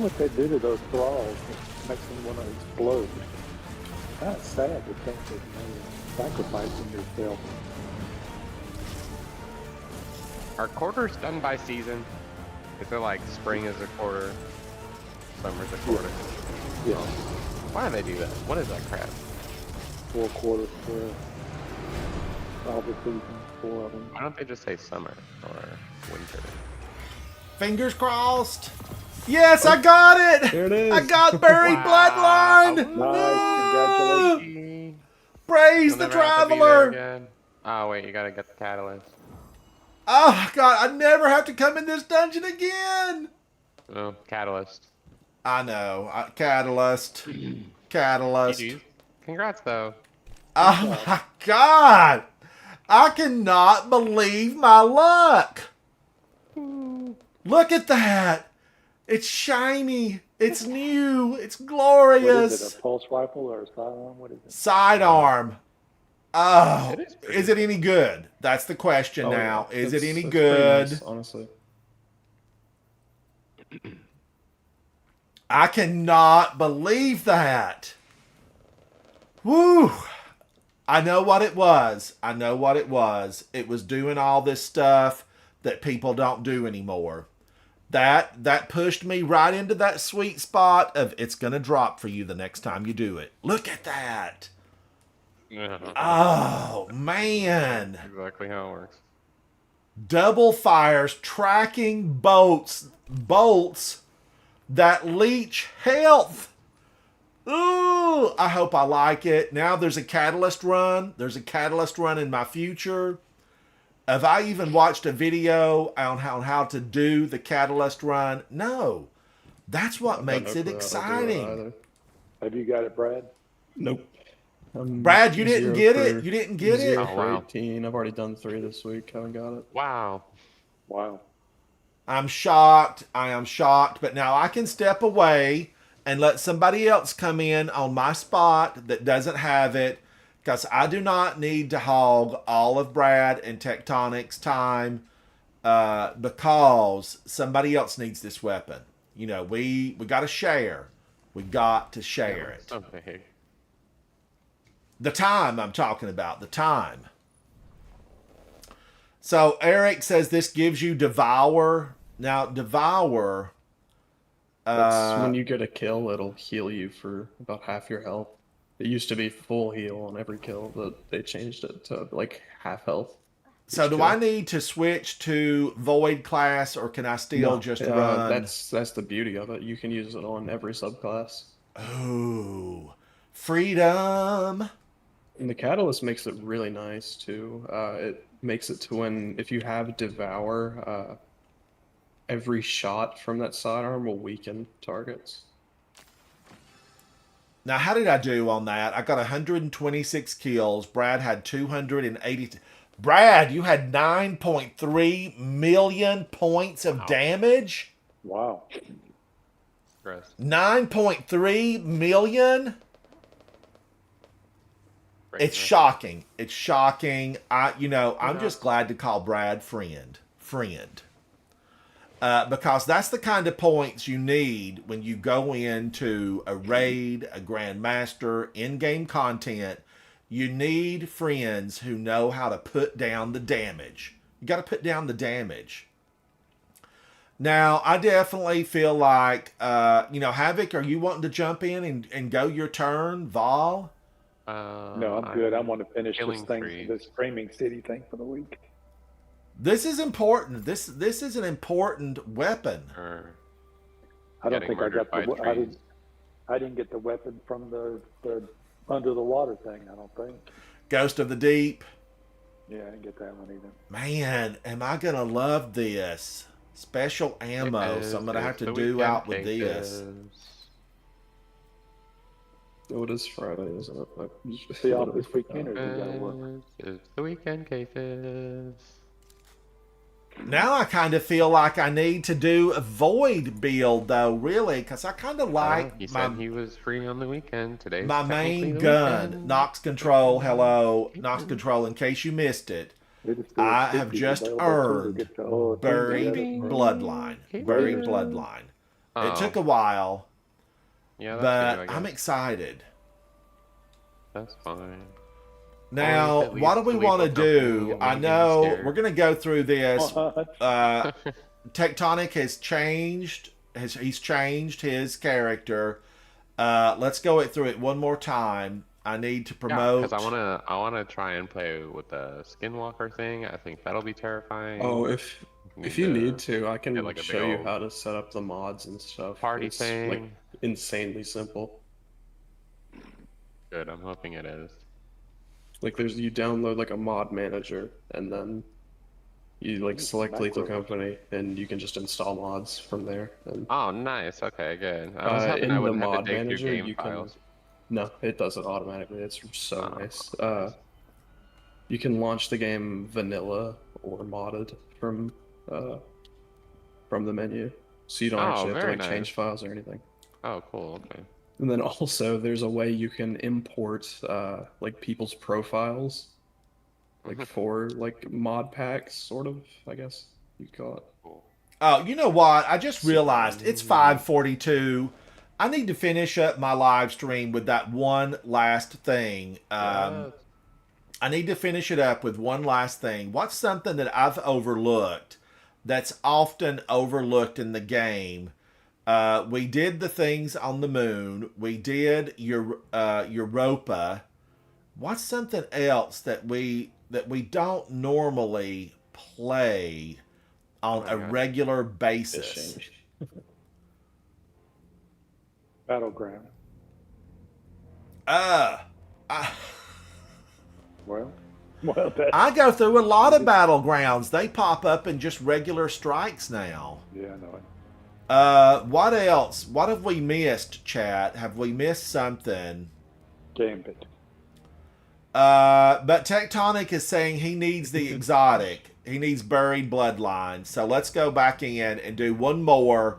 Speaker 7: wonder what they do to those thralls that makes them want to explode. Kind of sad to think that you're sacrificing yourself.
Speaker 3: Are quarters done by season? Is it like spring is a quarter, summer's a quarter?
Speaker 7: Yeah.
Speaker 3: Why do they do that? What is that crap?
Speaker 7: 4 quarters for all the seasons, 4 of them.
Speaker 3: Why don't they just say summer or winter?
Speaker 1: Fingers crossed. Yes, I got it.
Speaker 5: There it is.
Speaker 1: I got buried bloodline.
Speaker 7: Nice, congratulations.
Speaker 1: Praise
Speaker 3: You'll
Speaker 1: the
Speaker 3: never have to be there
Speaker 1: traveler.
Speaker 3: again. Oh wait, you gotta get the catalyst.
Speaker 1: Oh God, I never have to come in this dungeon again.
Speaker 3: Oh, catalyst.
Speaker 1: I know. Catalyst. Catalyst.
Speaker 3: GG's. Congrats though.
Speaker 1: Oh my God. I cannot believe my luck. Look at that. It's shiny. It's new. It's
Speaker 7: What
Speaker 1: glorious.
Speaker 7: is it, a pulse rifle or a sidearm? What is it?
Speaker 1: Sidearm. Oh,
Speaker 3: It is pretty
Speaker 1: is it any good? That's the question
Speaker 5: Oh,
Speaker 1: now.
Speaker 5: yeah.
Speaker 1: Is it any
Speaker 5: It's
Speaker 1: good?
Speaker 5: pretty nice, honestly.
Speaker 1: I cannot believe that. Woo! I know what it was. I know what it was. It was doing all this stuff that people don't do anymore. That pushed me right into that sweet spot of it's going to drop for you the next time you do it. Look at that. Oh, man.
Speaker 3: Exactly how it works.
Speaker 1: Double fires, tracking bolts that leech health. Ooh, I hope I like it. Now there's a catalyst run. There's a catalyst run in my future. Have I even watched a video on how to do the catalyst run? No. That's what makes it exciting.
Speaker 7: Have you got it, Brad?
Speaker 5: Nope.
Speaker 1: Brad, you didn't get it? You didn't get it?
Speaker 5: 0
Speaker 3: Oh,
Speaker 5: for
Speaker 3: wow.
Speaker 5: 18. I've already done 3 this week. Haven't got it.
Speaker 3: Wow.
Speaker 7: Wow.
Speaker 1: I'm shocked. I am shocked. But now I can step away and let somebody else come in on my spot that doesn't have it, because I do not need to hog all of Brad and Tectonic's time, because somebody else needs this weapon. You know, we got to share. We got to share it.
Speaker 3: So big.
Speaker 1: The time I'm talking about, the time. So Eric says this gives you Devour. Now, Devour...
Speaker 5: That's when you get a kill, it'll heal you for about half your health. It used to be full heal on every kill, but they changed it to like half health.
Speaker 1: So do
Speaker 5: kill.
Speaker 1: I need to switch to Void class, or can I still just run?
Speaker 5: That's the beauty of it. You can use it on every subclass.
Speaker 1: Ooh, freedom.
Speaker 5: And the catalyst makes it really nice too. It makes it to when if you have Devour, every shot from that sidearm will weaken targets.
Speaker 1: Now, how did I do on that? I got 126 kills. Brad had 280. Brad, you had 9.3 million points of damage?
Speaker 7: Wow.
Speaker 3: Gross.
Speaker 1: 9.3 million?
Speaker 3: Great
Speaker 1: It's
Speaker 3: gross.
Speaker 1: shocking. It's shocking. I'm just glad to call Brad friend. Because that's the kind of points you need when you go into a raid, a Grandmaster, in-game content. You need friends who know how to put down the damage. You got to put down the damage. Now, I definitely feel like, Havoc, are you wanting to jump in and go your turn? Vol?
Speaker 7: No, I'm good. I want to finish
Speaker 3: killing trees.
Speaker 7: this Screaming City thing for the week.
Speaker 1: This is important. This is an important weapon.
Speaker 3: Or
Speaker 7: I don't
Speaker 3: getting
Speaker 7: think I got
Speaker 3: murdered by
Speaker 7: I
Speaker 3: trees.
Speaker 7: didn't get the weapon from the under the water thing. I don't think.
Speaker 1: Ghost of the Deep.
Speaker 7: Yeah, I didn't get that one either.
Speaker 1: Man, am I going to love this. Special ammo, so I'm going to have to do out with this.
Speaker 5: Oh, it is Friday, isn't it?
Speaker 7: See y'all this weekend, or do you gotta work?
Speaker 3: It's the weekend cases.
Speaker 1: Now I kind of feel like I need to do a Void build, though, really, because I kind of like
Speaker 3: He
Speaker 1: my,
Speaker 3: said he was free on the weekend today.
Speaker 1: my main gun. Nox Control, hello. Nox Control, in case you missed it.
Speaker 7: It is still
Speaker 1: I have
Speaker 7: 50
Speaker 1: just
Speaker 7: available, too, to
Speaker 1: earned
Speaker 7: get the whole thing
Speaker 1: Buried
Speaker 7: together.
Speaker 1: Bloodline. Buried Bloodline. It took a
Speaker 3: Oh,
Speaker 1: while,
Speaker 3: yeah, that's
Speaker 1: but
Speaker 3: good, I
Speaker 1: I'm
Speaker 3: guess.
Speaker 1: excited.
Speaker 3: That's fine.
Speaker 1: Now,
Speaker 3: At
Speaker 1: what
Speaker 3: least
Speaker 1: do we
Speaker 3: the
Speaker 1: want to
Speaker 3: lethal
Speaker 1: do?
Speaker 3: company
Speaker 1: I
Speaker 3: made games
Speaker 1: know
Speaker 3: here.
Speaker 1: we're going to go through this.
Speaker 7: What?
Speaker 1: Tectonic has changed. He's changed his character. Let's go through it one more time. I need to
Speaker 3: Yeah, because
Speaker 1: promote.
Speaker 3: I wanna try and play with the Skinwalker thing. I think that'll be terrifying.
Speaker 5: Oh,
Speaker 3: We
Speaker 5: if
Speaker 3: need
Speaker 5: you
Speaker 3: to
Speaker 5: need to, I
Speaker 3: get
Speaker 5: can
Speaker 3: like a big
Speaker 5: show you
Speaker 3: old
Speaker 5: how to set up the mods and stuff.
Speaker 3: party
Speaker 5: It's like
Speaker 3: thing.
Speaker 5: insanely simple.
Speaker 3: Good, I'm hoping it is.
Speaker 5: Like you download like a mod manager and then you like select Lethal
Speaker 7: Macro.
Speaker 5: Company and you can just install mods from there. And
Speaker 3: Oh, nice. Okay, good. I was hoping I
Speaker 5: in the
Speaker 3: wouldn't have to
Speaker 5: mod
Speaker 3: dig through
Speaker 5: manager,
Speaker 3: game
Speaker 5: you can.
Speaker 3: files.
Speaker 5: No, it does it automatically. It's so
Speaker 3: Oh,
Speaker 5: nice.
Speaker 3: nice.
Speaker 5: You can launch the game vanilla or modded from the menu, so you don't
Speaker 3: Oh,
Speaker 5: actually have to
Speaker 3: very
Speaker 5: like change
Speaker 3: nice.
Speaker 5: files or anything.
Speaker 3: Oh, cool. Okay.
Speaker 5: And then also there's a way you can import like people's profiles, like for like mod packs, sort of, I guess you'd call it.
Speaker 3: Cool.
Speaker 1: Oh, you know what? I just
Speaker 5: So-
Speaker 1: realized it's 5:42. I need to finish up my live stream with that one last thing.
Speaker 3: Yes.
Speaker 1: I need to finish it up with one last thing. What's something that I've overlooked that's often overlooked in the game? We did the things on the moon. We did Europa. What's something else that we don't normally play on a
Speaker 3: gosh.
Speaker 1: regular basis?
Speaker 5: Fishing.
Speaker 7: Battleground.
Speaker 1: I,
Speaker 7: Well, that.
Speaker 1: I go through a lot of battlegrounds. They pop up in just regular strikes now.
Speaker 7: Yeah, I know it.
Speaker 1: What else? What have we missed, chat? Have we missed something?
Speaker 7: Gambit.
Speaker 1: But Tectonic is saying he needs the exotic. He needs buried bloodline. So let's go back in and do one more.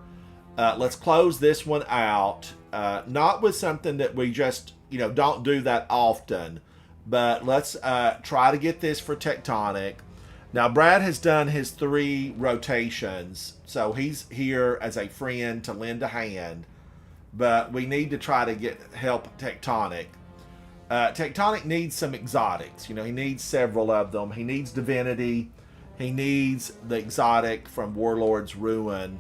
Speaker 1: Let's close this one out. Not with something that we just, don't do that often. But let's try to get this for Tectonic. Now, Brad has done his 3 rotations. So he's here as a friend to lend a hand. But we need to try to help Tectonic. Tectonic needs some exotics. He needs several of them. He needs Divinity. He needs the exotic from Warlord's Ruin.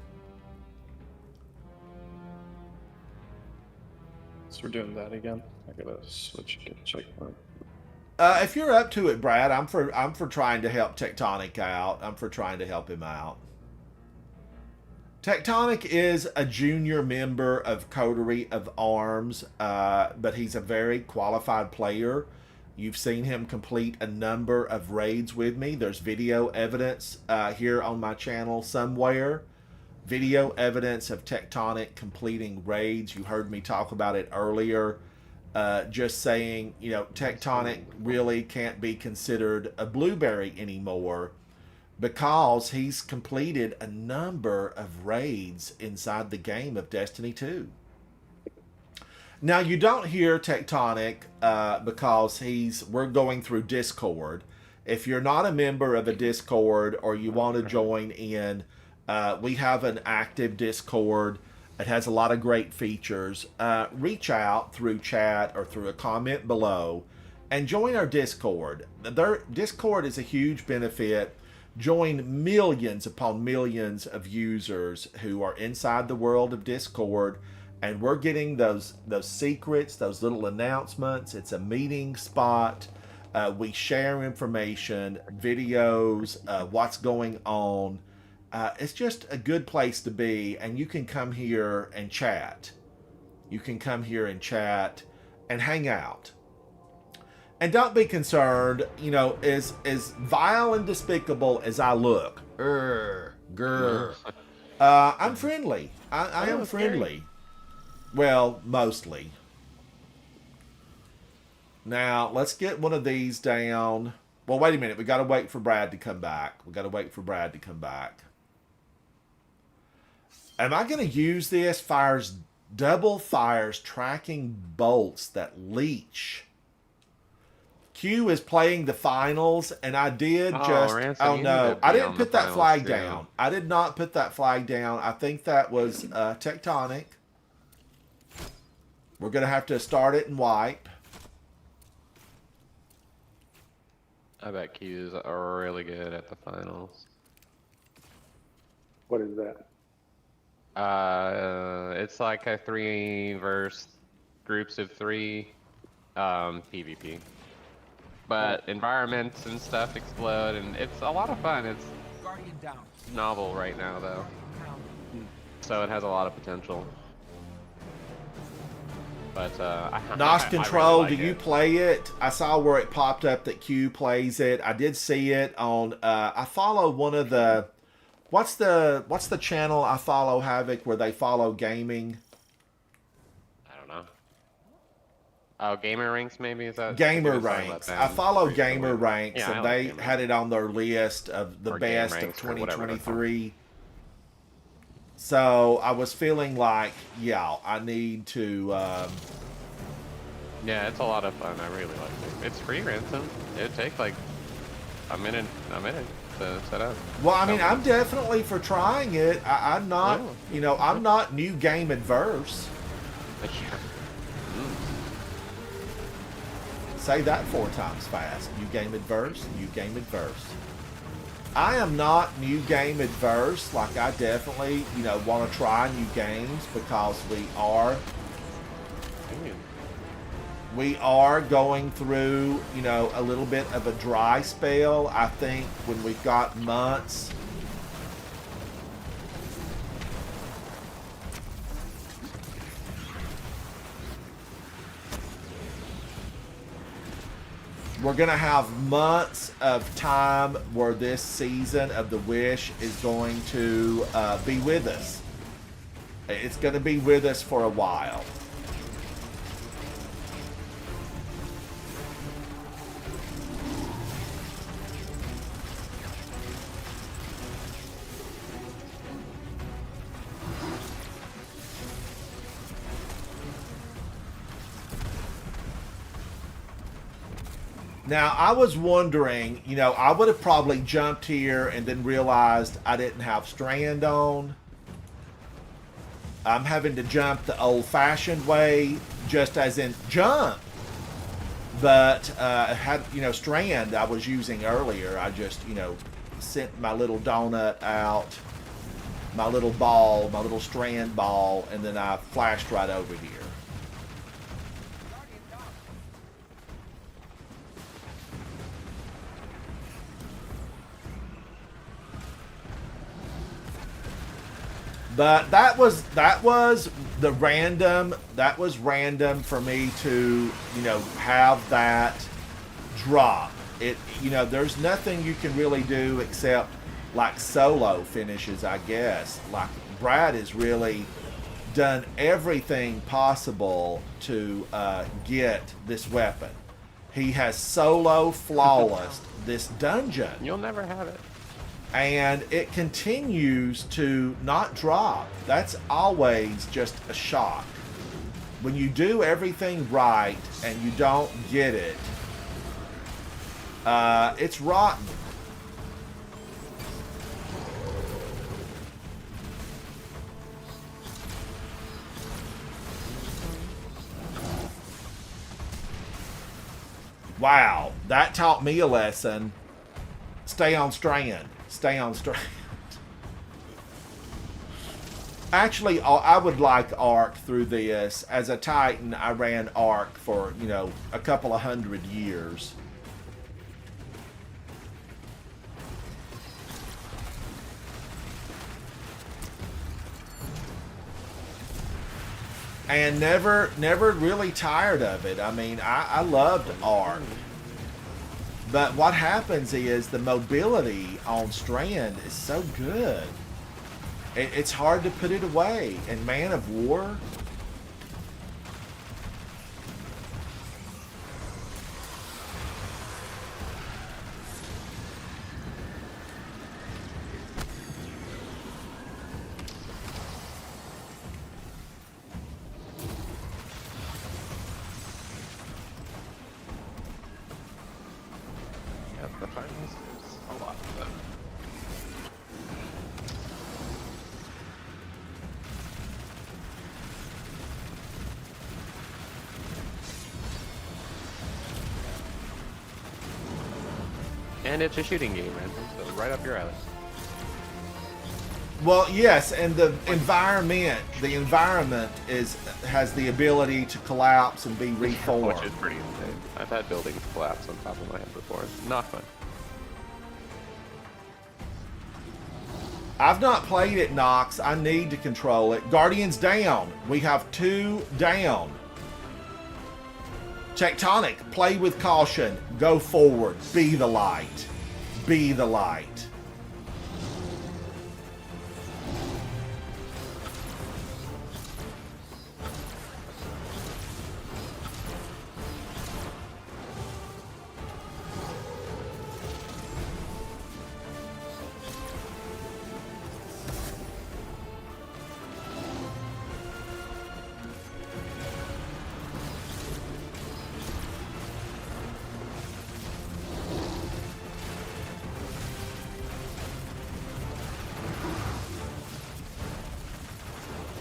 Speaker 5: So we're doing that again. I gotta switch and get a checkpoint.
Speaker 1: If you're up to it, Brad, I'm for trying to help Tectonic out. I'm for trying to help him out. Tectonic is a junior member of Coterie of Arms, but he's a very qualified player. You've seen him complete a number of raids with me. There's video evidence here on my channel somewhere. Video evidence of Tectonic completing raids. You heard me talk about it earlier. Just saying, Tectonic really can't be considered a blueberry anymore because he's completed a number of raids inside the game of Destiny 2. Now, you don't hear Tectonic because we're going through Discord. If you're not a member of a Discord or you want to join in, we have an active Discord. It has a lot of great features. Reach out through chat or through a comment below and join our Discord. Discord is a huge benefit. Join millions upon millions of users who are inside the world of Discord, and we're getting those secrets, those little announcements. It's a meeting spot. We share information, videos, what's going on. It's just a good place to be, and you can come here and chat. You can come here and chat and hang out. And don't be concerned, as vile and despicable as I look. I'm friendly. I am friendly. Well, mostly. Now, let's get one of these down. Well, wait a minute. We got to wait for Brad to come back. Am I going to use this? Fires double tracking bolts that leech. Q is playing the finals, and I did
Speaker 3: Oh,
Speaker 1: just.
Speaker 3: Ransom,
Speaker 1: Oh
Speaker 3: you need
Speaker 1: no,
Speaker 3: to
Speaker 1: I
Speaker 3: be
Speaker 1: didn't
Speaker 3: on the
Speaker 1: put that
Speaker 3: finals,
Speaker 1: flag
Speaker 3: too.
Speaker 1: down. I did not put that flag down. I think that was tectonic. We're gonna have to start it and wipe.
Speaker 3: I bet Q's are really good at the finals.
Speaker 7: What is that?
Speaker 3: It's like a 3 versus groups of 3 PvP. But environments and stuff explode, and it's a lot of fun. It's
Speaker 2: Guardian down.
Speaker 3: novel right now, though,
Speaker 2: Down.
Speaker 3: so it has a lot of potential. But
Speaker 1: Nos
Speaker 3: I
Speaker 1: Control,
Speaker 3: really like
Speaker 1: do you
Speaker 3: it.
Speaker 1: play it? I saw where it popped up that Q plays it. I did see it on. I follow one of the. What's the channel I follow, Havoc, where they follow gaming?
Speaker 3: I don't know. Oh, Gamer Ranks maybe? Is that?
Speaker 1: Gamer
Speaker 3: we were talking about
Speaker 1: Ranks.
Speaker 3: them
Speaker 1: I follow
Speaker 3: recently.
Speaker 1: Gamer Ranks,
Speaker 3: Yeah, I
Speaker 1: and
Speaker 3: like
Speaker 1: they
Speaker 3: Gamer
Speaker 1: had
Speaker 3: Ranks.
Speaker 1: it on their list of the
Speaker 3: Or Game
Speaker 1: best of
Speaker 3: Ranks or whatever they're called.
Speaker 1: 2023. So I was feeling like, yeah, I need to.
Speaker 3: Yeah, it's a lot of fun. I really like it. It's free, Ransom. It'd take like a minute to set up.
Speaker 1: Well, I mean, I'm definitely for trying it. I'm not,
Speaker 3: Oh.
Speaker 1: I'm not new game adverse. Say that 4 times fast. New game adverse, new game adverse. I am not new game adverse. Like, I definitely, want to try new games because we are going through, a little bit of a dry spell. I think when we've got months. We're going to have months of time where this season of the Wish is going to be with us. It's going to be with us for a while. Now, I was wondering, I would have probably jumped here and then realized I didn't have Strand on. I'm having to jump the old-fashioned way, just as in jump. But had Strand I was using earlier. I just, sent my little donut out, my little ball, my little Strand ball, and then I flashed right over here. But that was the random. That was random for me to have that drop. It there's nothing you can really do except like solo finishes, I guess. Like Brad has really done everything possible to get this weapon. He has solo flawless this dungeon.
Speaker 3: You'll never have it.
Speaker 1: And it continues to not drop. That's always just a shock. When you do everything right and you don't get it, it's rotten. Wow, that taught me a lesson. Stay on Strand. Stay on Strand. Actually, I would like Arc through this. As a Titan, I ran Arc for, a couple of 100 years. And never really tired of it. I mean, I loved Arc. But what happens is the mobility on Strand is so good. It's hard to put it away. And Man of War,
Speaker 3: the Titans. There's a lot of them. And it's a shooting game, man. So right up your alley.
Speaker 1: Well, yes, and the environment has the ability to collapse and be reformed.
Speaker 3: Which is pretty insane. I've had buildings collapse on top of my head before. Not fun.
Speaker 1: I've not played it, Nox. I need to control it. Guardians down. We have 2 down. Tectonic, play with caution. Go forward. Be the light. Be the light.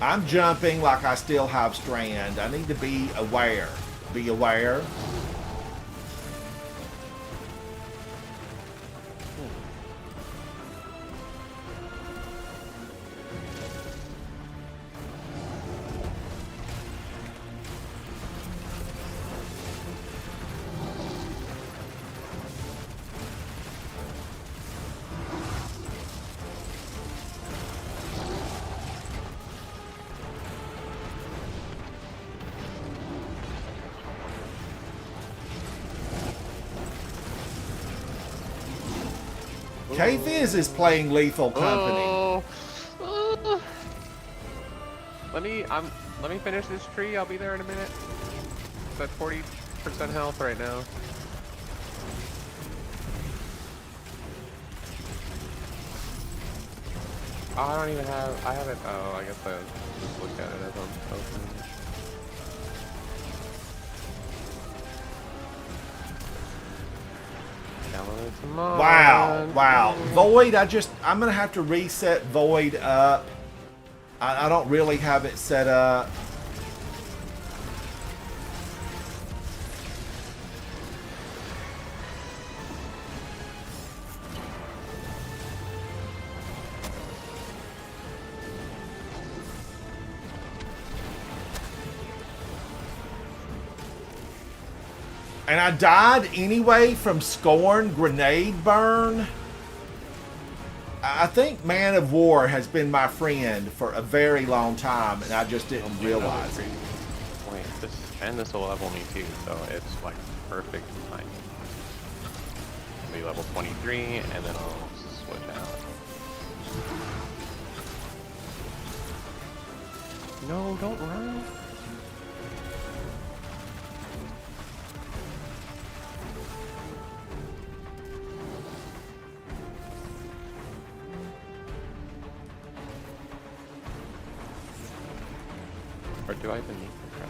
Speaker 1: I'm jumping like I still have strand. I need to be aware. Be aware. K-Fizz is playing Lethal Company.
Speaker 3: Oh. Let me finish this tree. I'll be there in a minute. It's at 40% health right now. Oh, I don't even have. I haven't. Oh, I guess I just look at it as I'm opening.
Speaker 1: Wow, wow. Void, I'm going to have to reset Void up. I don't really have it set up. And I died anyway from Scorn Grenade Burn. I think Man of War has been my friend for a very long time, and I just didn't realize it.
Speaker 3: Wait, this will level me too, so it's like perfect timing. I'll be level 23, and then I'll switch out. No, don't run. Or do I even need the crap?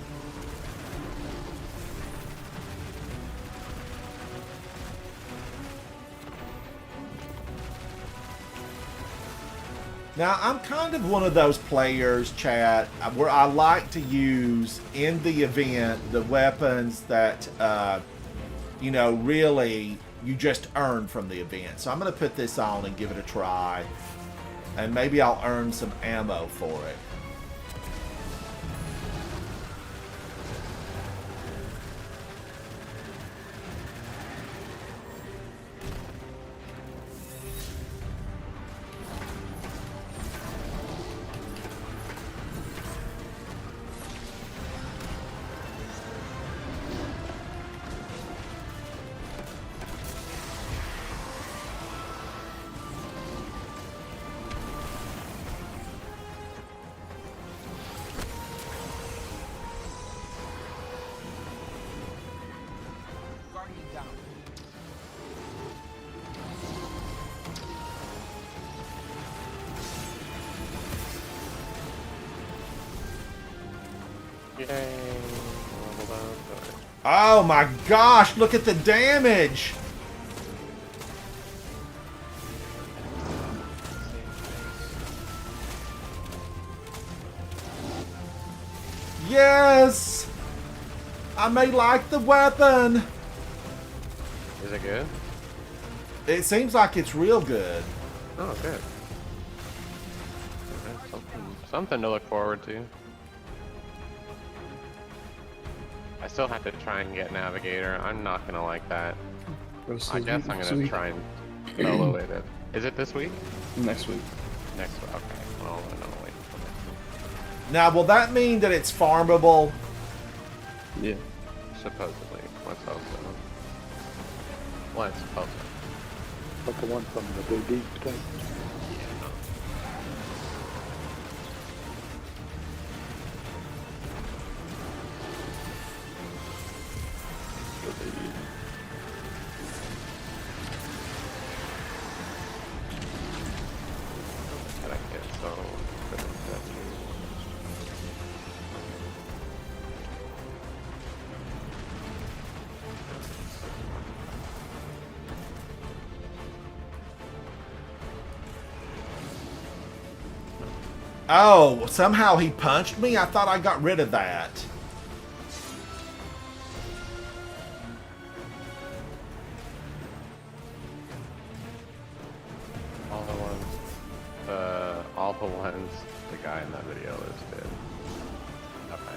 Speaker 1: Now, I'm kind of one of those players, chat, where I like to use in the event the weapons that, you know, really you just earn from the event. So I'm going to put this on and give it a try. And maybe I'll earn some ammo for it. Oh my gosh, look at the damage! Yes! I may like the weapon.
Speaker 3: Is it good?
Speaker 1: It seems like it's real good.
Speaker 3: Oh, good. Something to look forward to. I still have to try and get Navigator. I'm not gonna like that. I guess I'm gonna try and solo it. Is it this week?
Speaker 5: Next week.
Speaker 3: Next week. Okay. Well, then I'll wait for next week.
Speaker 1: Now, will that mean that it's farmable?
Speaker 5: Yeah.
Speaker 3: Supposedly. Let's hope so. Let's hope so.
Speaker 7: Like the one from the Big Deep thing.
Speaker 3: But I get so good at that.
Speaker 1: Oh, somehow he punched me? I thought I got rid of that.
Speaker 3: All the ones the guy in that video is did. Okay.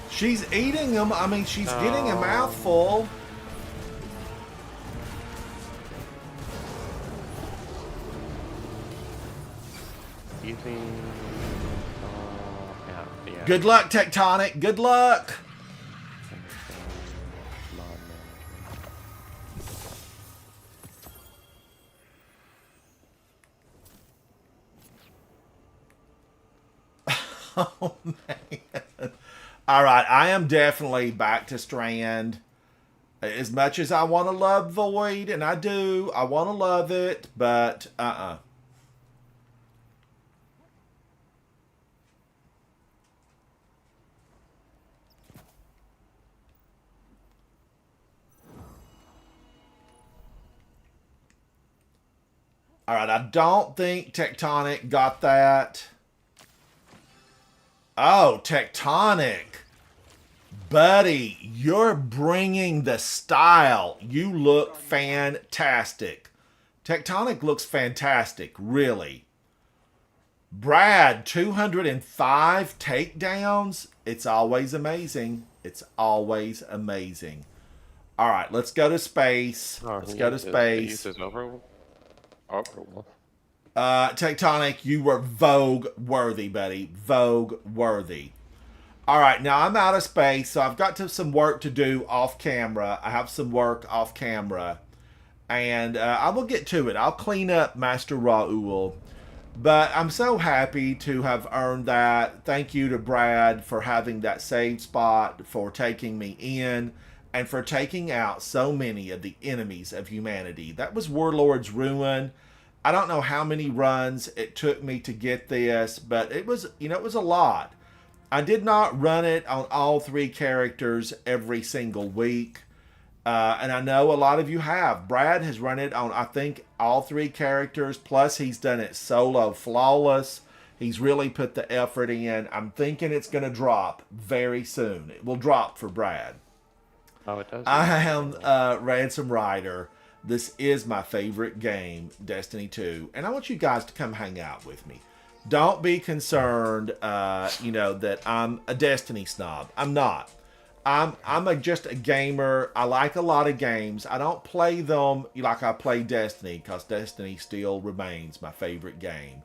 Speaker 1: She's eating them. I mean, she's getting a mouthful.
Speaker 3: Using. Yeah.
Speaker 1: Good luck, Tectonic. Good luck. Oh, man. All right, I am definitely back to Strand. As much as I want to love Void, and I do, I want to love it, but All right, I don't think Tectonic got that. Oh, Tectonic. Buddy, you're bringing the style. You look fantastic. Tectonic looks fantastic, really. Brad, 205 takedowns. It's always amazing. It's always amazing. All right, let's go to space. Let's go to space. Tectonic, you were Vogue worthy, buddy. Vogue worthy. All right, now I'm out of space, so I've got some work to do off camera. I have some work off camera, and I will get to it. I'll clean up Master Raul, but I'm so happy to have earned that. Thank you to Brad for having that save spot, for taking me in, and for taking out so many of the enemies of humanity. That was Warlord's Ruin. I don't know how many runs it took me to get this, but it was, it was a lot. I did not run it on all three characters every single week. And I know a lot of you have. Brad has run it on, I think, all three characters. Plus, he's done it solo flawless. He's really put the effort in. I'm thinking it's going to drop very soon. It will drop for Brad.
Speaker 3: Oh, it does.
Speaker 1: I am Ransom Rider. This is my favorite game, Destiny 2, and I want you guys to come hang out with me. Don't be concerned, that I'm a Destiny snob. I'm not. Just a gamer. I like a lot of games. I don't play them like I play Destiny, because Destiny still remains my favorite game.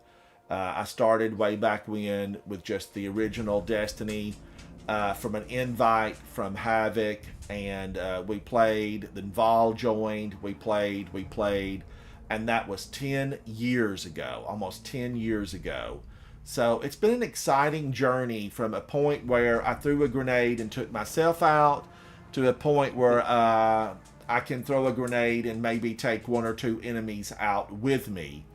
Speaker 1: I started way back when with just the original Destiny, from an invite from Havoc, and we played. Then Vol joined. We played, and that was 10 years ago, almost 10 years ago. So it's been an exciting journey from a point where I threw a grenade and took myself out to a point where I can throw a grenade and maybe take 1 or 2 enemies out with me.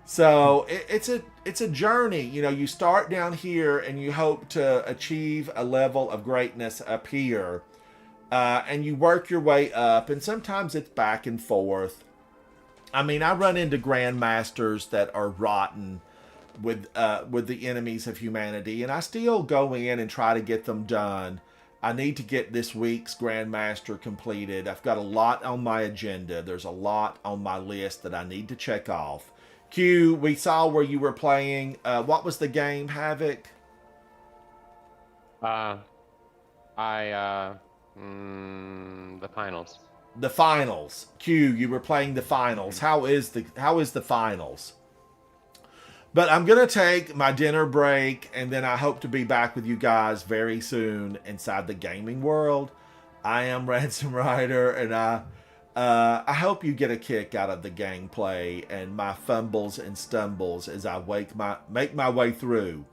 Speaker 1: So it's a journey. You start down here and you hope to achieve a level of greatness up here, and you work your way up, and sometimes it's back and forth. I mean, I run into grandmasters that are rotten with the enemies of humanity, and I still go in and try to get them done. I need to get this week's grandmaster completed. I've got a lot on my agenda. There's a lot on my list that I need to check off. Q, we saw where you were playing. What was the game, Havoc?
Speaker 3: The finals.
Speaker 1: The finals. Q, you were playing the finals. How is the finals? But I'm going to take my dinner break, and then I hope to be back with you guys very soon inside the gaming world. I am Ransom Rider, and I hope you get a kick out of the gameplay and my fumbles and stumbles as I make my way through.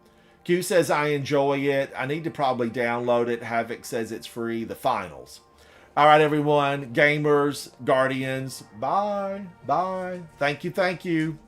Speaker 1: Q says I enjoy it. I need to probably download it. Havoc says it's free. The finals. All right, everyone. Gamers, Guardians. Bye. Bye. Thank you.